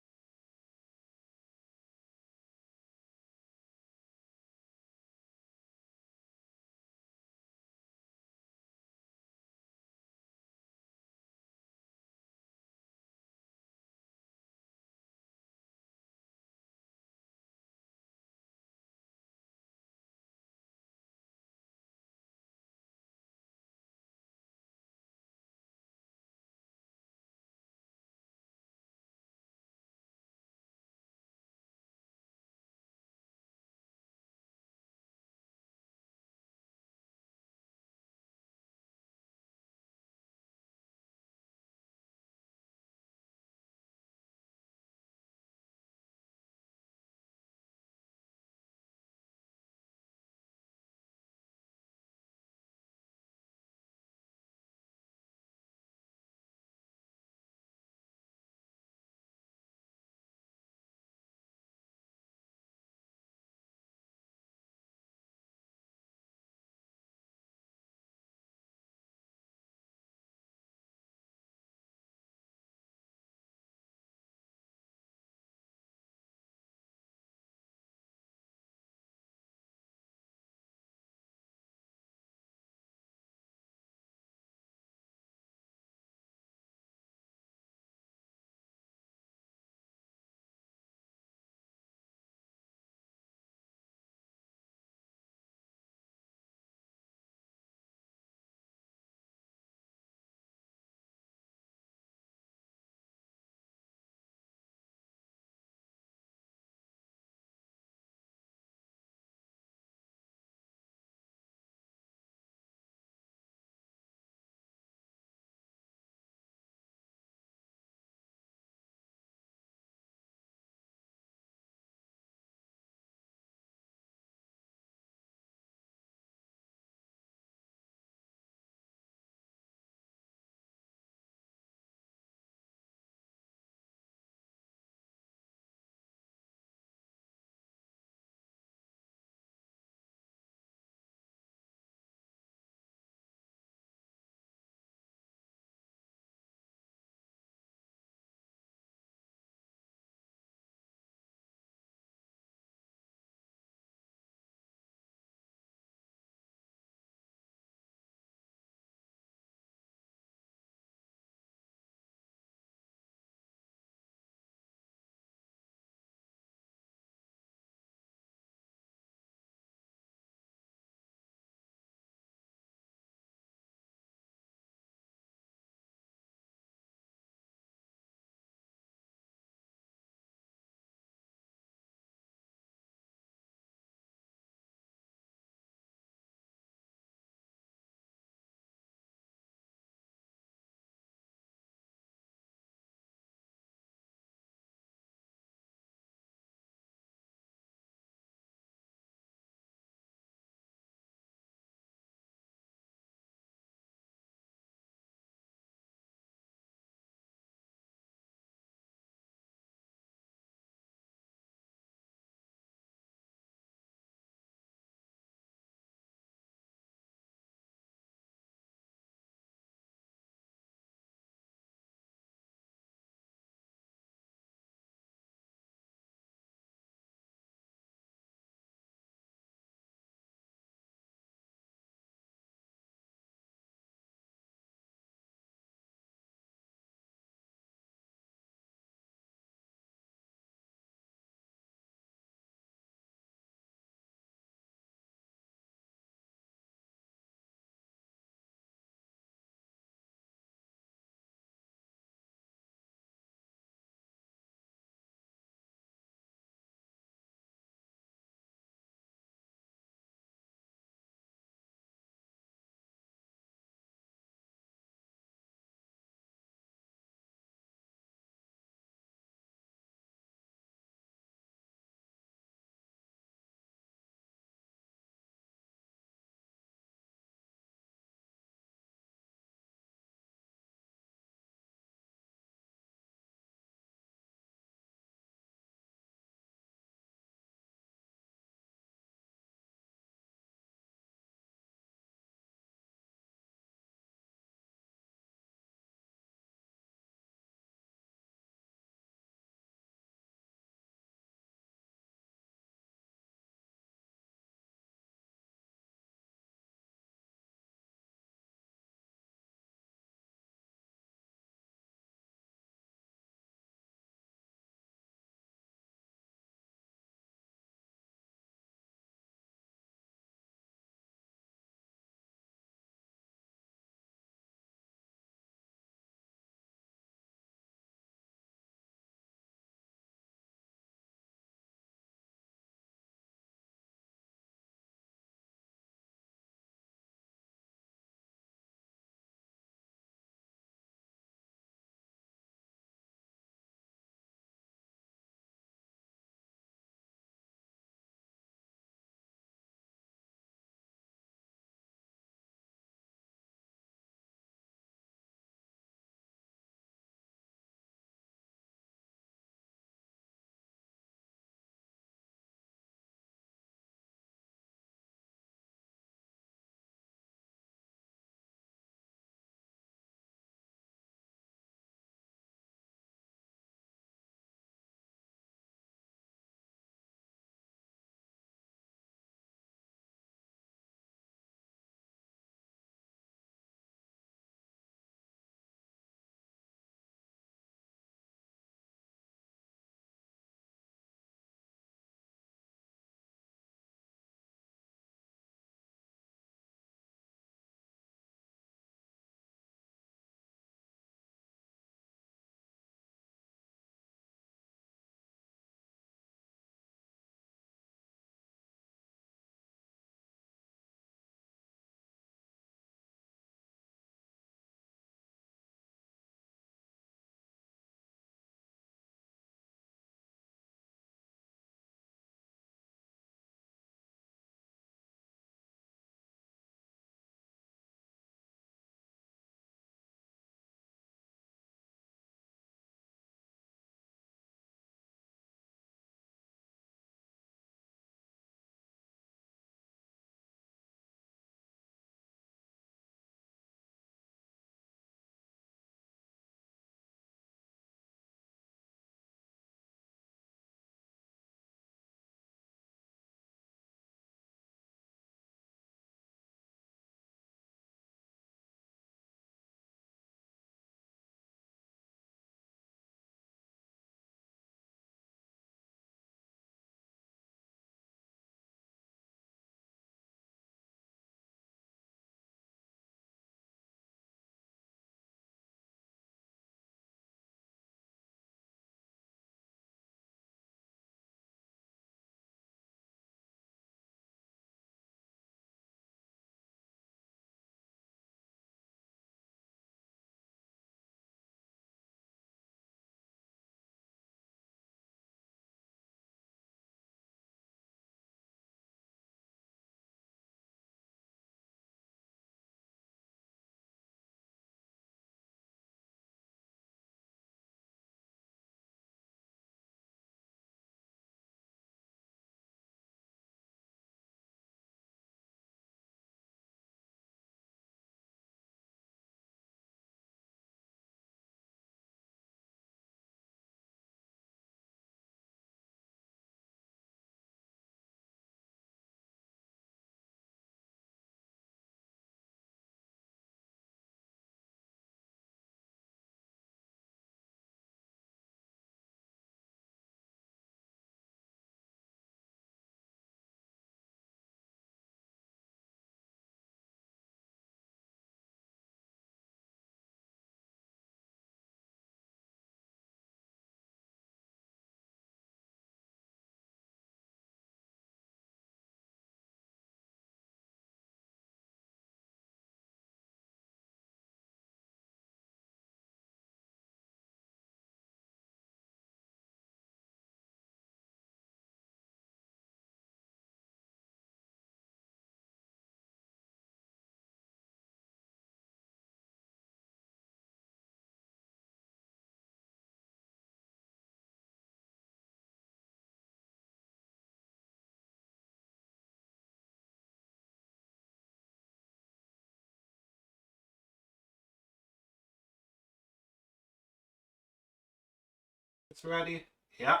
it's ready. Yeah.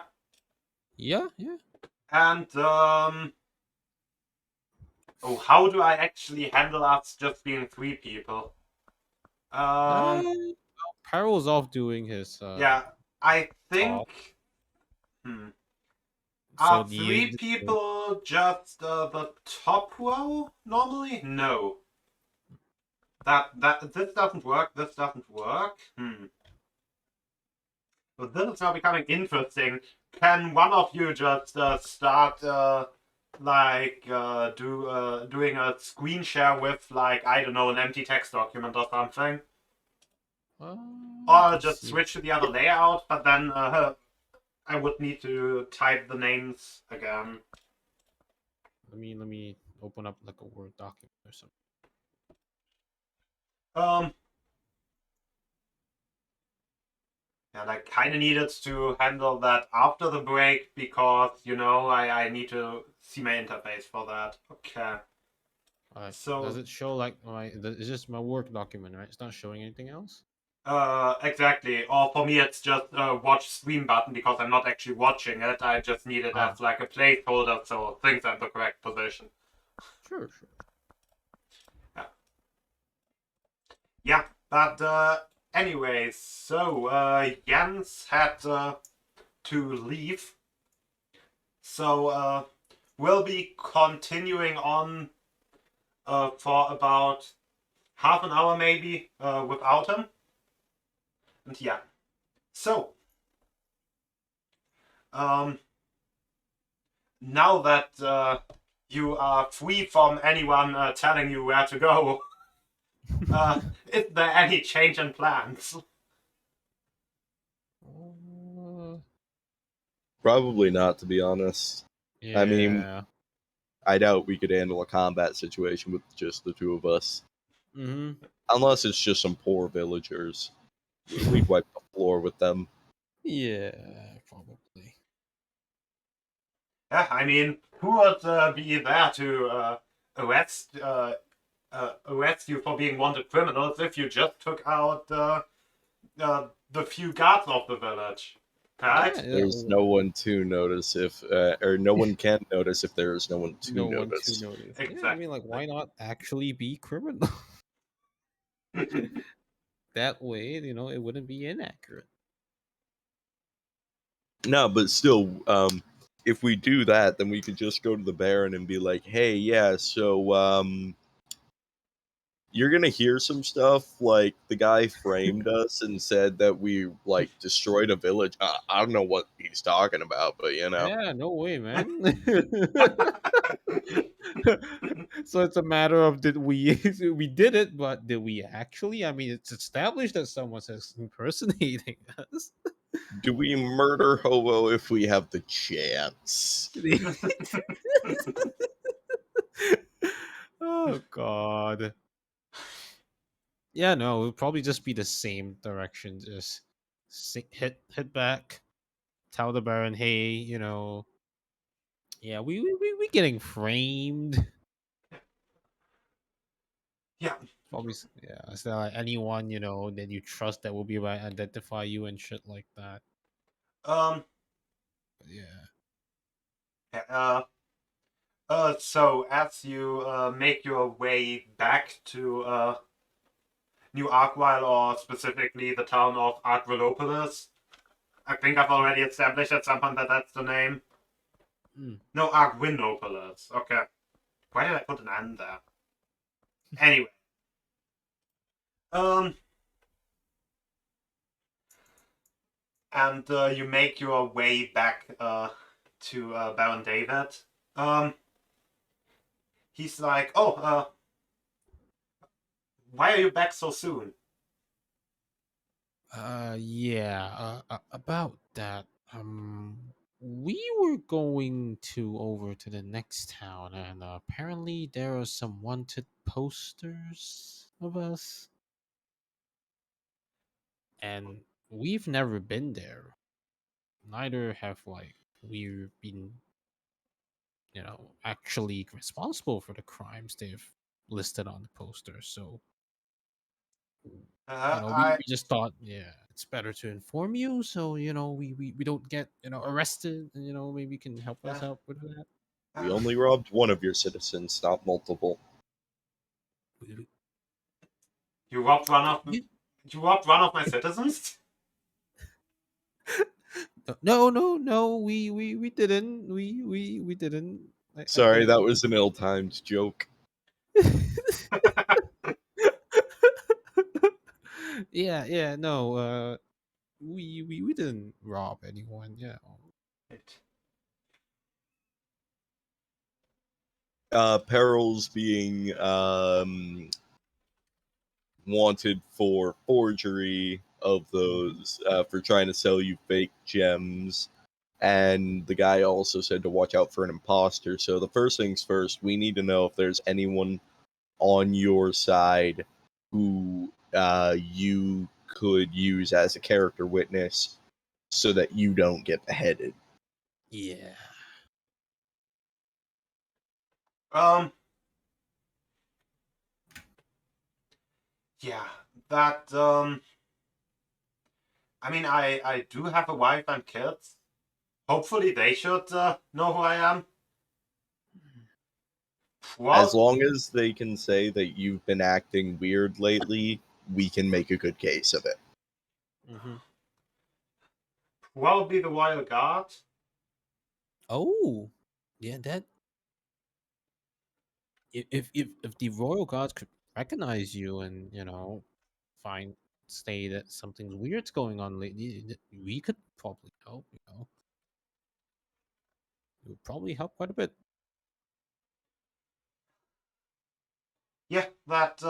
Yeah, yeah. And oh, how do I actually handle us just being 3 people? Peril's off doing his Yeah, I think. talk. Hmm. So Are 3 people just the top row normally? No. This doesn't work. This doesn't work. But this is now becoming interesting. Can one of you just start doing a screen share with, like, I don't know, an empty text document or something? Or let's just see. switch to the other layout, but then I would need to type the names again. Let me open up like a Word document or something. And I kind of needed to handle that after the break because, I need to see my interface for that. Okay. Alright. So Does it show like it's just my work document, right? It's not showing anything else? exactly. Or for me, it's just a watch stream button because I'm not actually watching it. I just need it as like a placeholder so things are in the correct position. Sure. Yeah, but anyways, so Jens had to leave. So we'll be continuing on for about half an hour maybe without him. And yeah. So now that you are free from anyone telling you where to go, is there any change in plans? Probably not, to be honest. Yeah. I mean, I doubt we could handle a combat situation with just the 2 of us. Unless it's just some poor villagers. We'd wipe the floor with them. Yeah, probably. Yeah, I mean, who would be there to arrest you for being wanted criminals if you just took out the few guards of the village, right? Yeah, There's no one to notice or no one can notice if there is no one to no one notice. to notice. Exactly. Yeah, I mean, like, why not actually be criminal? That way, it wouldn't be inaccurate. No, but still, if we do that, then we could just go to the Baron and be like, "Hey, yeah, so you're gonna hear some stuff like the guy framed us and said that we like destroyed a village. I don't know what he's talking about, but Yeah, no way, man. So it's a matter of did we we did it, but did we actually? I mean, it's established that someone's impersonating us. do we murder Hobo if we have the chance?" Oh God. Yeah, no, it would probably just be the same direction. Just hit back, tell the Baron, hey, yeah, we getting framed. Yeah. Probably, yeah. Is there like anyone that you trust that will be able to identify you and shit like that? Yeah. So as you make your way back to New Arkwile, or specifically the town of Arkvelopolis, I think I've already established at some point that that's the name. No, Arkwinopolis. Okay. Why did I put an N there? Anyway. And you make your way back to Baron David. He's like, oh, why are you back so soon? Yeah. About that. We were going over to the next town, and apparently there are some wanted posters of us, and we've never been there. Neither have we've been, actually responsible for the crimes they've listed on the poster. So, we just thought, yeah. it's better to inform you, so we don't get arrested. And, maybe you can help us Yeah. out with that. We only robbed one of your citizens, not multiple. You robbed one of You- you robbed one of my citizens? No, we didn't. We didn't. Sorry, that was an ill-timed joke. Yeah, no. We didn't rob anyone. Yeah. Peril's being wanted for forgery of those, for trying to sell you fake gems. And the guy also said to watch out for an imposter. So the first things first, we need to know if there's anyone on your side who you could use as a character witness so that you don't get beheaded. Yeah. Yeah, that I mean, I do have a wife and kids. Hopefully, they should know who I am. Well, As long as they can say that you've been acting weird lately, we can make a good case of it. Mm-hmm. probably the Royal Guard. Oh, yeah. That if the royal guards could recognize you and find say that something weird's going on lately, we could probably help. It would probably help quite a bit. Yeah, that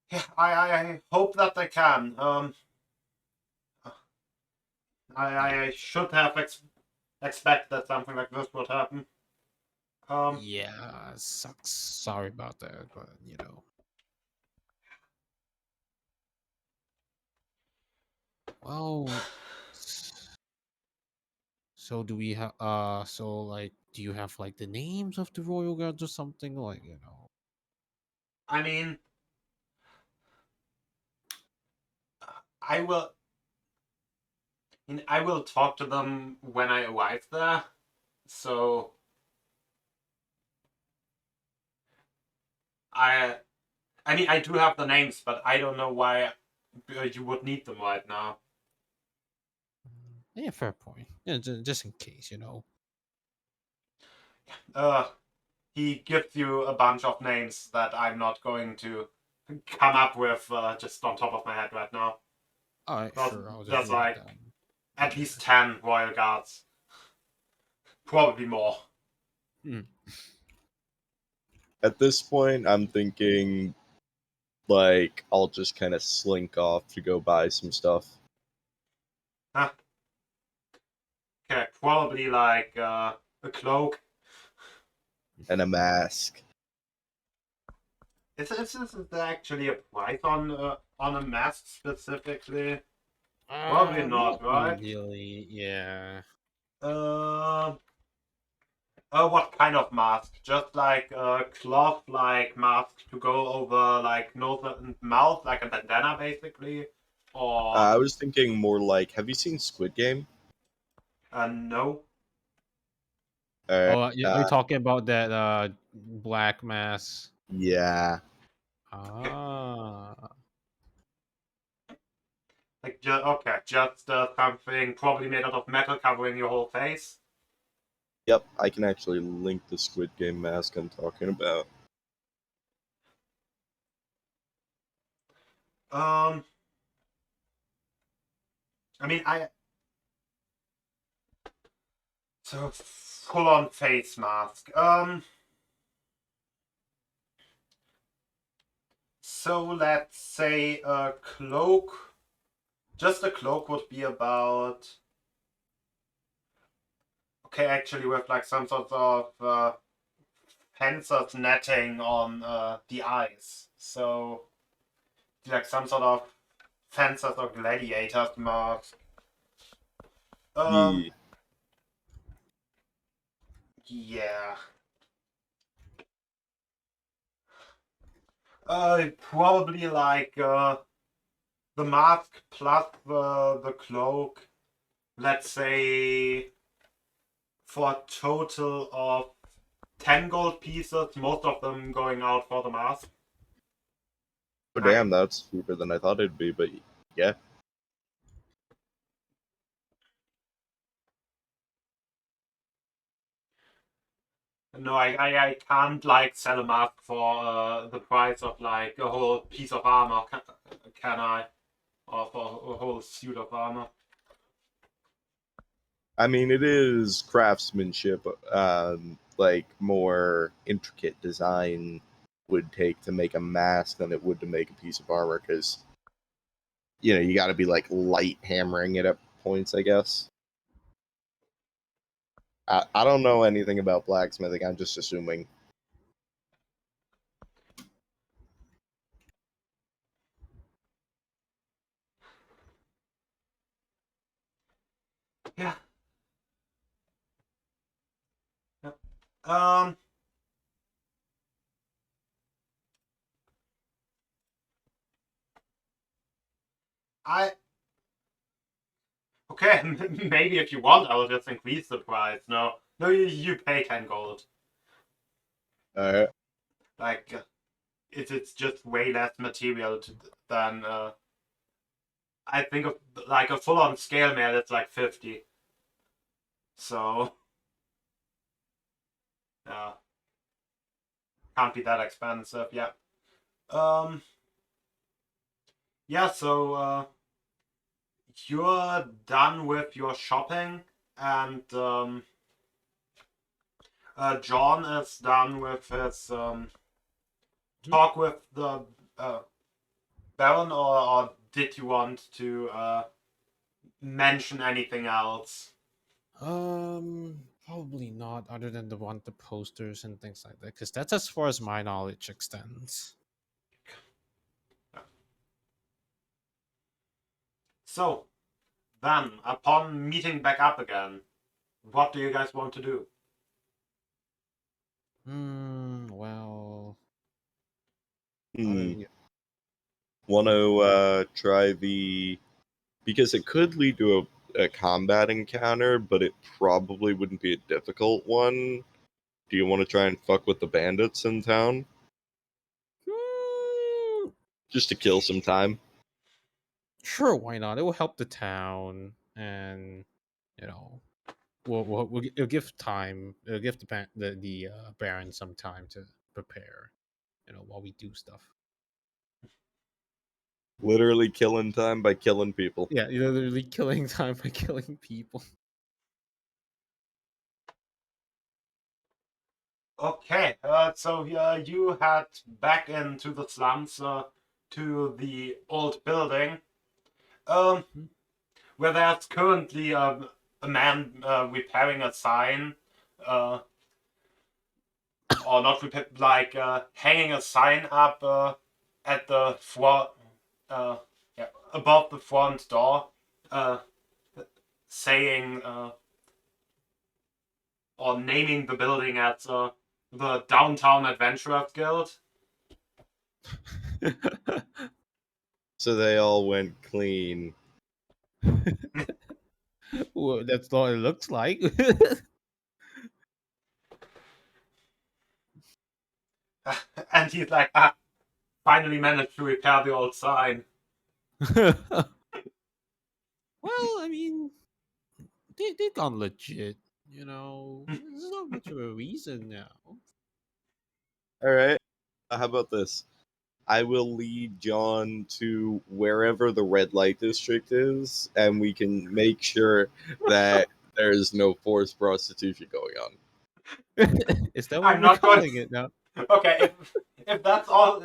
yeah, I hope that they can. I should have expected that something like this would happen. Yeah, sucks. Sorry about that, but well. So do we have so like do you have like the names of the royal guards or something like I mean, I will. I will talk to them when I arrive there. So I I mean, I do have the names, but I don't know why you would need them right now. Yeah, fair point. Yeah, just in case, He gives you a bunch of names that I'm not going to come up with just on top of my head right now. All right, There's, sure. I'll just there's write like it down. at least 10 royal guards, probably more. At this point, I'm thinking, like, I'll just kind of slink off to go buy some stuff. Huh. Okay, probably like a cloak. And a mask. Is there actually a price on a mask specifically? Probably not, right? Really, yeah. What kind of mask? Just like a cloth-like mask to go over like nose and mouth, like a bandana, basically, or I was thinking more like, have you seen Squid Game? no? Oh, you're talking about that black mass. Yeah. Ah. Like just something probably made out of metal covering your whole face. Yep, I can actually link the Squid Game mask I'm talking about. I mean, so full-on face mask. So let's say a cloak. Just a cloak would be about. Okay, actually, with like some sort of fencers netting on the eyes. So, like some sort of fencers or gladiators mask. Yeah. Yeah. Probably like the mask plus the cloak. Let's say for a total of 10 gold pieces, most of them going out for the mask. Oh, damn, that's cheaper than I thought it'd be, but yeah. No, I can't like sell a mask for the price of like a whole piece of armor, can I? Or for a whole suit of armor. I mean, it is craftsmanship, like more intricate design would take to make a mask than it would to make a piece of armor, because you got to be like light hammering it at points, I guess. I don't know anything about blacksmithing. I'm just assuming. Yeah. Um. Okay, maybe if you want, I will just increase the price. No, you pay 10 gold. Alright. Like, it's just way less material than I think of like a full-on scale mail. It's like 50. So, can't be that expensive. Yeah. Yeah. So, you're done with your shopping, and John is done with his talk with the Baron, or did you want to mention anything else? Probably not, other than the posters and things like that, because that's as far as my knowledge extends. So, then, upon meeting back up again, what do you guys want to do? Well, Want to try because it could lead to a combat encounter, but it probably wouldn't be a difficult one. Do you want to try and fuck with the bandits in town? Just to kill some time? Sure, why not? It will help the town, and it'll give time. It'll give the Baron some time to prepare. While we do stuff. Literally killing time by killing people. Yeah, you're literally killing time by killing people. Okay, so you head back into the slums, to the old building, where there's currently a man repairing a sign, or not like hanging a sign up at the front, yeah, above the front door, saying or naming the building as the Downtown Adventurers Guild. So they all went clean. Well, that's what it looks like. And he's like, finally managed to repair the old sign. Well, I mean, they've gone legit. There's not much of a reason now. Alright. How about this? I will lead John to wherever the red light district is, and we can make sure that there's no forced prostitution going on. Is that what I'm we're not calling going. it now? Okay, if that's all,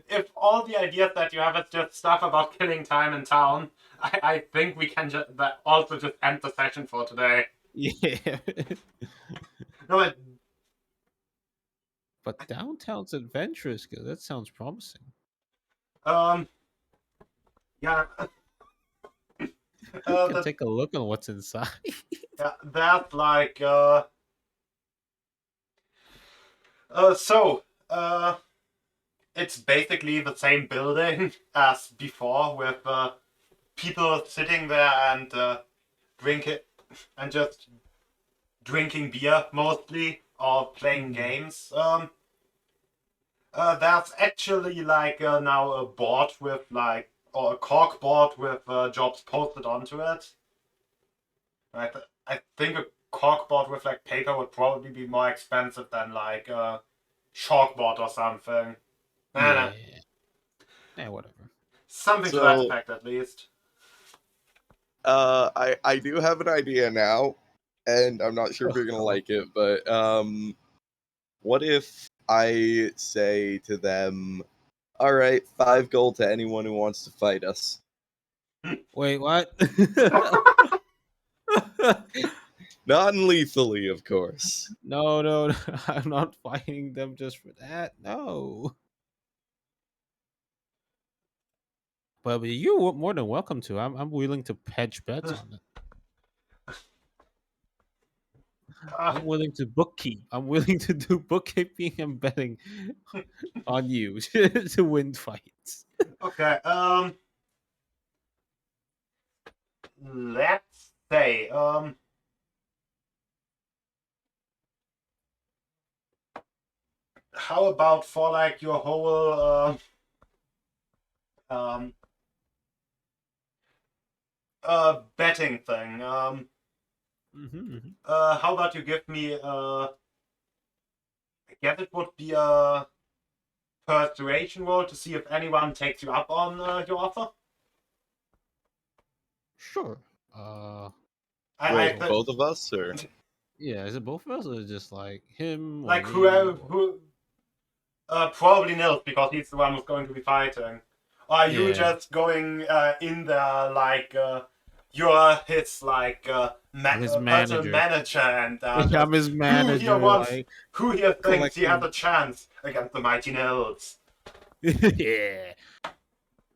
if all the ideas that you have is just stuff about killing time in town, I think we can just also just end the session for today. Yeah. No, But Downtown's Adventurous Guild, that sounds promising. Yeah. You can take a look on what's inside. Yeah, that's like it's basically the same building as before, with people sitting there and drinking and just drinking beer mostly or playing games. There's actually like now a board with like, or a cork board with jobs posted onto it. I think a cork board with like paper would probably be more expensive than like a chalkboard or something. Nah. Yeah, whatever. Something to that So- effect, at least. I do have an idea now, and I'm not sure if you're gonna like it, but what if I say to them, "All right, 5 gold to anyone who wants to fight us." Wait, what? Non-lethally, of course. No, I'm not fighting them just for that. No. But you're more than welcome to. I'm willing to hedge bets on it. I'm willing to bookkeep. I'm willing to do bookkeeping and betting on you to win fights. Okay, let's say, how about for like your whole, betting thing? How about you give me, I guess it would be a persuasion roll to see if anyone takes you up on your offer? Sure. Wait, I both of us, or Yeah, is it both of us or just like him? Or like me, who probably Nils, because he's the one who's going to be fighting. Or are you Yeah. just going in there like you're his like His personal manager. manager, and I'm his manager. wants- Like, who here thinks he has collecting- a chance against the mighty Nils? yeah.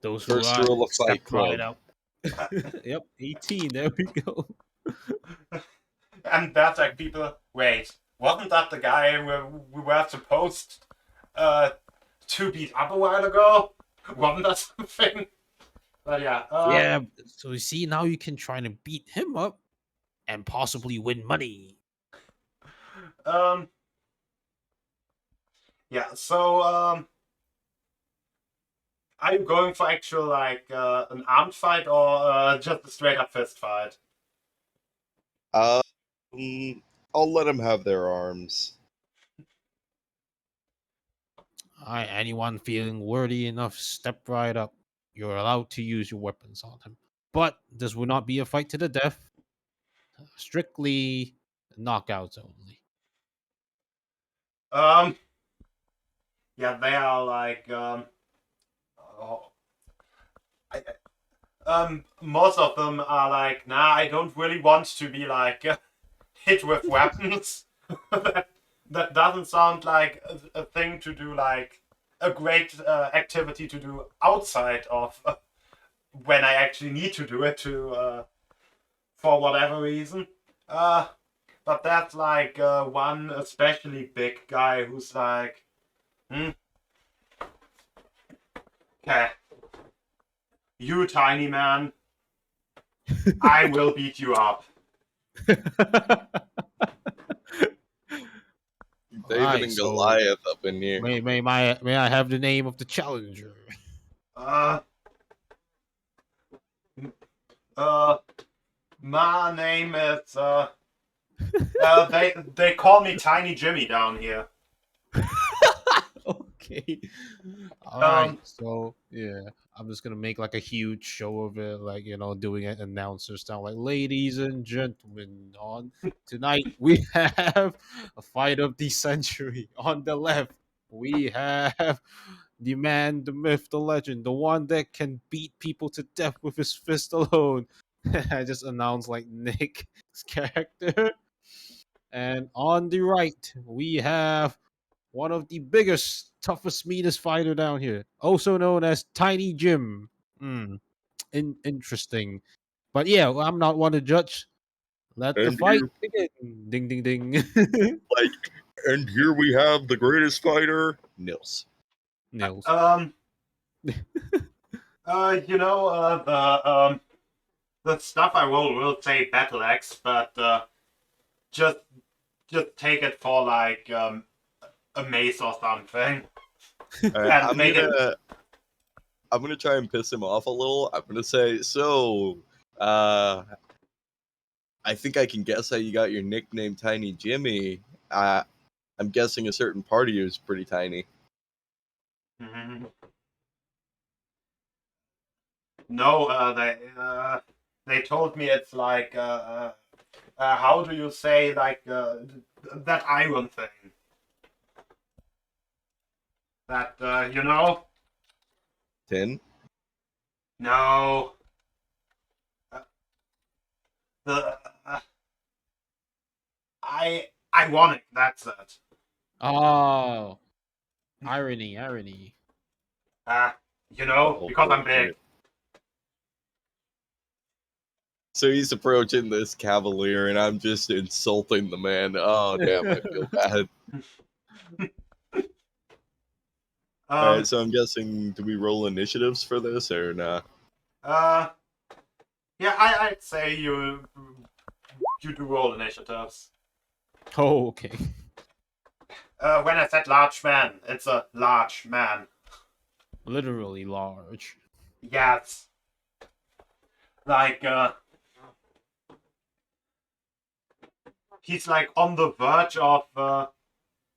Those who First are rule of Fight step right Club. up. Yep, 18. There we go. And that's like people. Wait, wasn't that the guy we were supposed to beat up a while ago? Wasn't that something? But yeah. Yeah. So you see, now you can try to beat him up and possibly win money. Yeah. So are you going for actual like an armed fight, or just a straight up fist fight? I'll let them have their arms. All right, anyone feeling worthy enough, step right up. You're allowed to use your weapons on him. But this will not be a fight to the death. Strictly knockouts only. Yeah, they are like oh, most of them are like, nah, I don't really want to be like hit with weapons. that doesn't sound like a thing to do, like a great activity to do outside of when I actually need to do it to for whatever reason. But that's like one especially big guy who's like, okay, you tiny man, I will beat you up. David Alright, and so Goliath up in here. may I have the name of the challenger? My name is they call me Tiny Jimmy down here. Okay. Alright, so yeah. I'm just gonna make like a huge show of it, like doing an announcer style, like ladies and gentlemen, on tonight we have a fight of the century. On the left, we have the man, the myth, the legend, the one that can beat people to death with his fist alone. I just announced like Nick's character. And on the right, we have one of the biggest, toughest, meanest fighter down here, also known as Tiny Jim. Interesting. But yeah, well, I'm not one to judge. Let the And fight here, begin. Ding, ding, ding. and here we have the greatest fighter, Nils. Nils. The stuff I will say battle axe, but just take it for like a mace or something. Alright, And I'm gonna try and piss him off a little. I'm gonna say, so, I think I can guess how you got your nickname, Tiny Jimmy. I'm guessing a certain part of you is pretty tiny. No, they told me it's like how do you say like that iron thing that Tin? no the ironic, that's it. Oh, irony. Because I'm big. So he's approaching this cavalier, and I'm just insulting the man. Oh, damn, I feel bad. Alright, so I'm guessing, do we roll initiatives for this, or nah? Yeah, I'd say you do roll initiatives. Oh, okay. When I said large man, it's a large man. Literally large. Yes. Like, he's like on the verge of,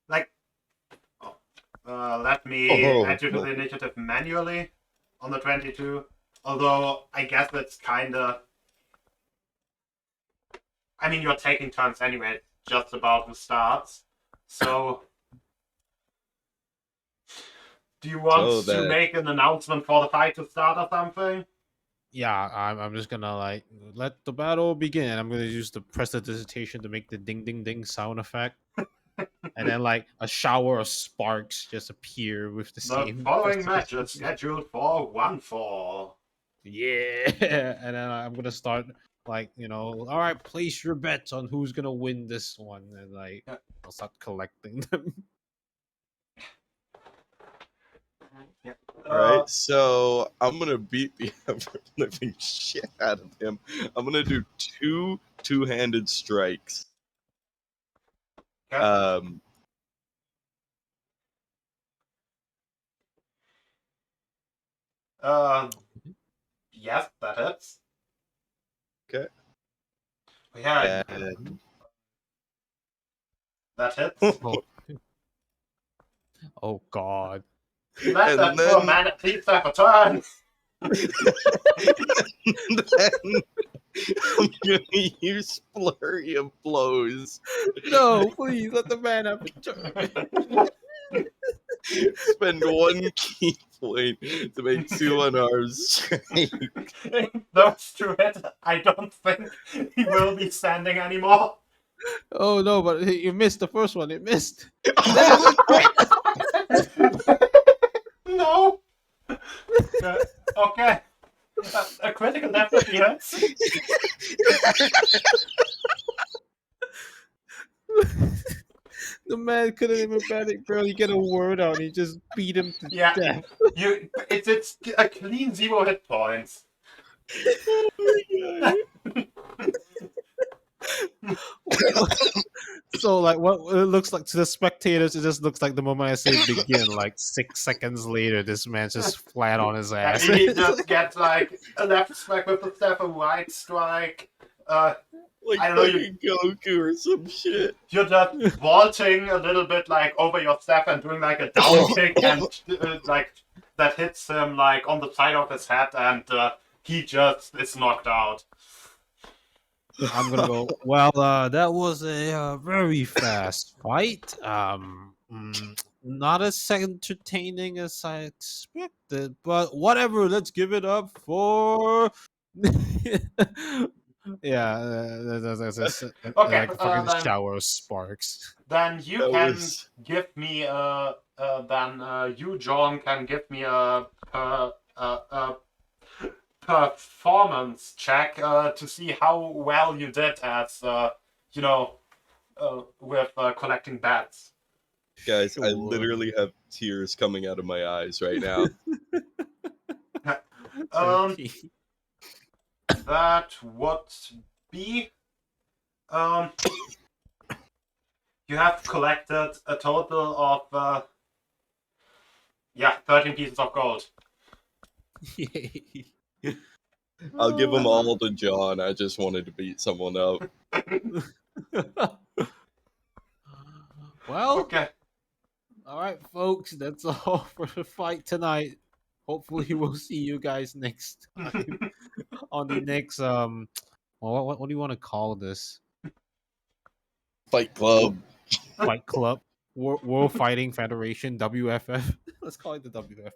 let me add you to the initiative manually on the 22. Although, I guess it's kinda... I mean, you're taking turns anyway, just about to start. So... Do you want to make an announcement for the fight to start or something? Yeah, I'm just gonna like let the battle begin. I'm gonna use the prestidigitation to make the ding ding ding sound effect, and then like a shower of sparks just appear with the same. The following match is scheduled for 1 fall. Yeah, and then I'm gonna start like all right, place your bets on who's gonna win this one, and like I'll start collecting them. Yeah. Alright, so I'm gonna beat the ever-living shit out of him. I'm gonna do two-handed strikes. Okay. Yes, that hits. Okay. Yeah. And... That hits. Oh God. Let that poor man at least have a turn. Then I'm gonna use flurry of blows. No, please let the man have a turn. Spend 1 key point to make 2 unarmed strikes. Those 2 hit. I don't think he will be standing anymore. Oh no, but you missed the first one. It missed. No. Okay. A critical definitely hurts. The man couldn't even barely get a word out. He just beat him to death. It's a clean 0 hit points. Oh my God. So like what it looks like to the spectators, it just looks like the moment I say begin, like 6 seconds later, this man's just flat on his ass. He just gets like a left strike with the staff, a right strike. Like I don't know, fucking Goku or some shit. You're just vaulting a little bit like over your staff and doing like a down kick and like that hits him like on the side of his head and he just is knocked out. I'm gonna go. Well, that was a very fast fight. Not as entertaining as I expected, but whatever. Let's give it up for. Yeah, that's Okay, like a fucking then, shower of sparks. Then you give me you John can give me a performance check to see how well you did as with collecting bats. Guys, I Sure. literally have tears coming out of my eyes right now. Okay. That would be you have collected a total of 13 pieces of gold. Yay. I'll give them all to John. I just wanted to beat someone up. Well, Okay. all right, folks. That's all for the fight tonight. Hopefully, we'll see you guys next time on the next Well, what do you want to call this? Fight Club. Fight Club, World Fighting Federation, WFF. Let's call it the WFF.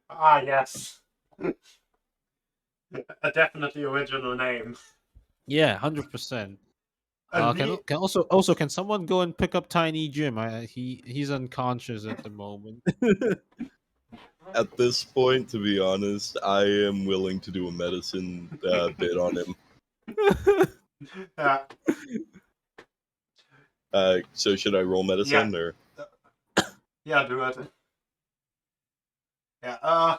Ah, yes. A definitely original name. Yeah, 100%. And Can also can someone go and pick up Tiny Jim? He's unconscious at the moment. At this point, to be honest, I am willing to do a medicine bit on him. yeah, So should I roll medicine or? yeah, do it. Yeah,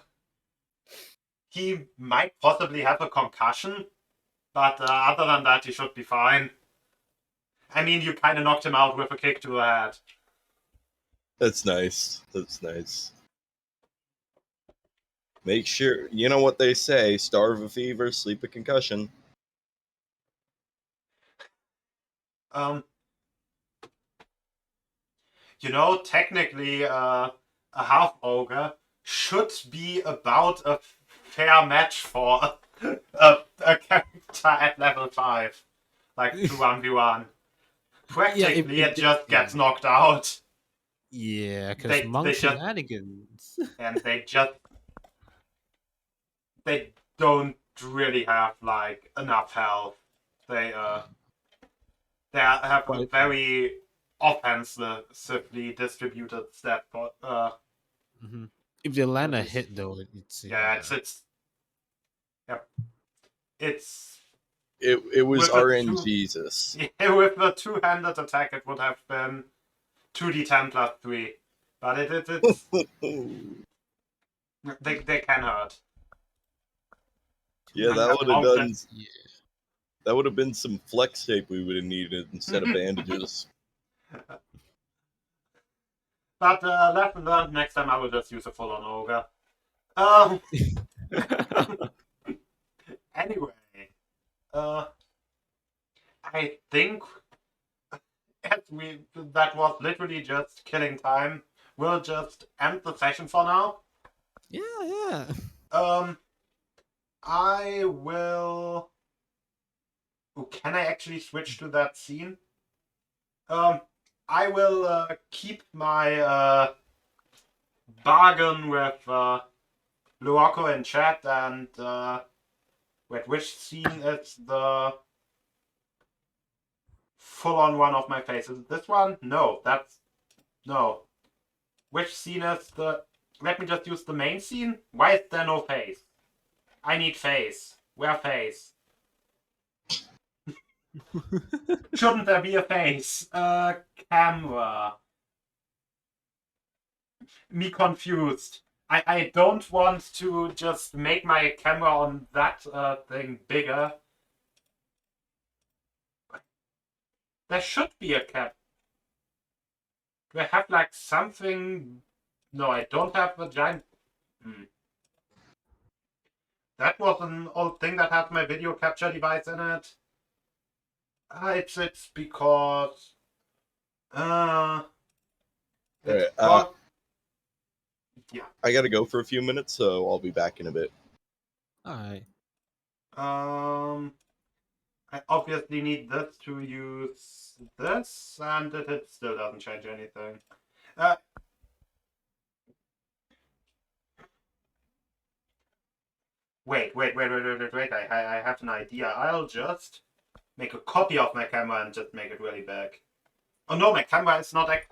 he might possibly have a concussion, but other than that, he should be fine. I mean, you kind of knocked him out with a kick to the head. That's nice. That's nice. Make sure you know what they say: starve a fever, sleep a concussion. You know, technically, a half ogre should be about a fair match for a character at level 5, like 2-1v1. Practically, it just gets knocked out. Yeah, because They monk just- shenanigans. And they don't really have like enough health. They have a But- very offensively distributed stat. Mhm. If they land a What is- hit, though, it's It was With a RNGesus. with a two-handed attack, it would have been 2d10 plus 3, but it's they can hurt. Yeah, And that would have monk done. Yeah. That would have been some flex tape we would have needed instead of bandages. But lesson learned. Next time, I will just use a full-on ogre. Anyway, I think that was literally just killing time. We'll just end the session for now. Yeah. I will. Oh, can I actually switch to that scene? I will keep my bargain with Luoco in chat and wait, which scene is the full-on one of my face? Is it this one? No, that's no. Which scene is the? Let me just use the main scene. Why is there no face? I need face. Where face? Shouldn't there be a face? Camera. Me confused. I don't want to just make my camera on that thing bigger. There should be a cap. Do I have like something? No, I don't have a giant. That was an old thing that had my video capture device in it. It's because it's Alright, yeah. I gotta go for a few minutes, so I'll be back in a bit. Alright. I obviously need this to use this, and it still doesn't change anything. Wait. I have an idea. I'll just make a copy of my camera and just make it really big. Oh no, my camera is not like.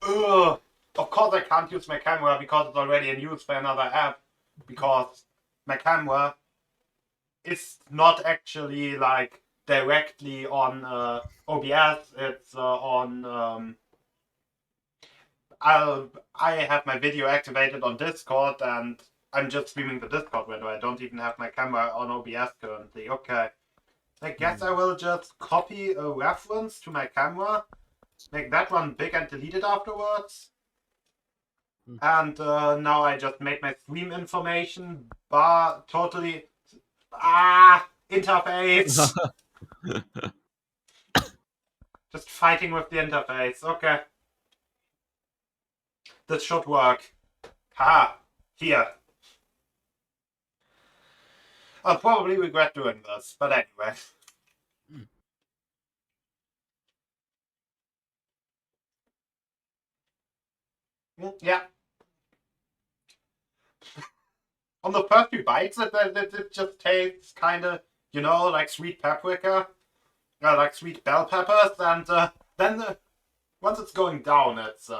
Ugh! Of course I can't use my camera because it's already in use by another app. Because my camera is not actually like directly on OBS. It's on. I have my video activated on Discord, and I'm just streaming the Discord window. I don't even have my camera on OBS currently. Okay. I guess I will just copy a reference to my camera, make that one big and delete it afterwards. And now I just made my stream information bar totally interface. Just fighting with the interface. Okay. This should work. Ha! Here. I'll probably regret doing this, but anyway. Yeah. On the first few bites, it just tastes kind of, like sweet paprika, like sweet bell peppers, and then once it's going down, it's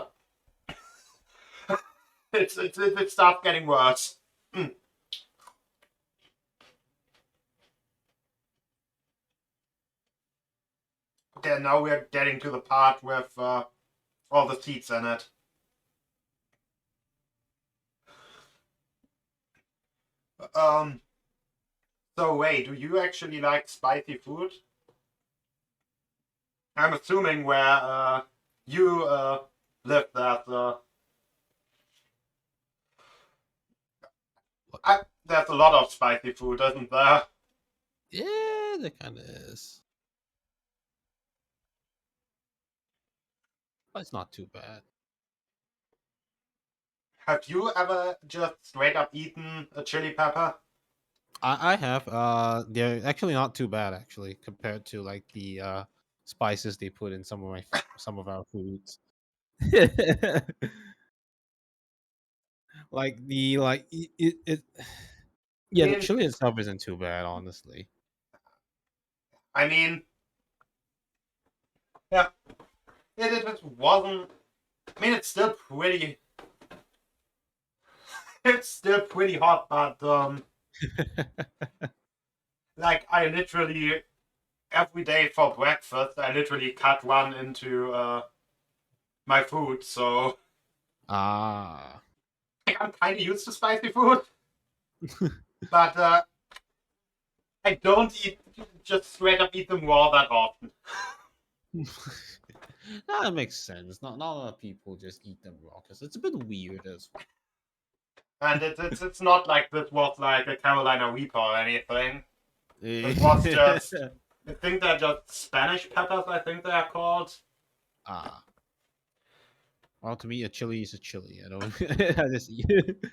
it starts getting worse. Okay, now we're getting to the part with all the seeds in it. So wait, do you actually like spicy food? I'm assuming where you live that there's a lot of spicy food, isn't there? Yeah, there kind of is. But it's not too bad. Have you ever just straight up eaten a chili pepper? I have. They're actually not too bad, actually, compared to like the spices they put in some of our foods. Like it yeah, the chili itself isn't too bad, honestly. I mean, yeah, it just wasn't. I mean, it's still pretty. It's still pretty hot, but like I literally every day for breakfast, I literally cut one into my food, so Ah. I'm kind of used to spicy food, but I don't just straight up eat them raw that often. That makes sense. Not a lot of people just eat them raw because it's a bit weird as well. And it's not like this was like a Carolina Reaper or anything. It was just, I think they're just Spanish peppers, I think they are called. Ah. Well, to me, a chili is a chili. I don't. I just eat it.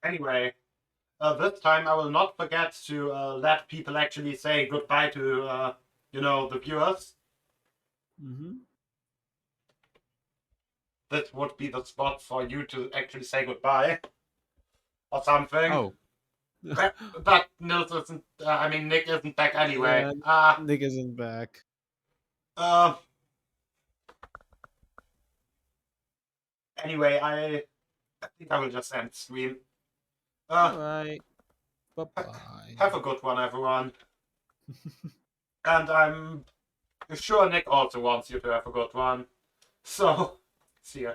Anyway, this time I will not forget to let people actually say goodbye to, the viewers. Mm-hmm. This would be the spot for you to actually say goodbye. Or something. Oh. But Nils isn't, Nick isn't back anyway. Nick isn't back. Anyway, I think I will just end stream. Alright. Bye-bye. Have a good one, everyone. And I'm sure Nick also wants you to have a good one. So, see ya.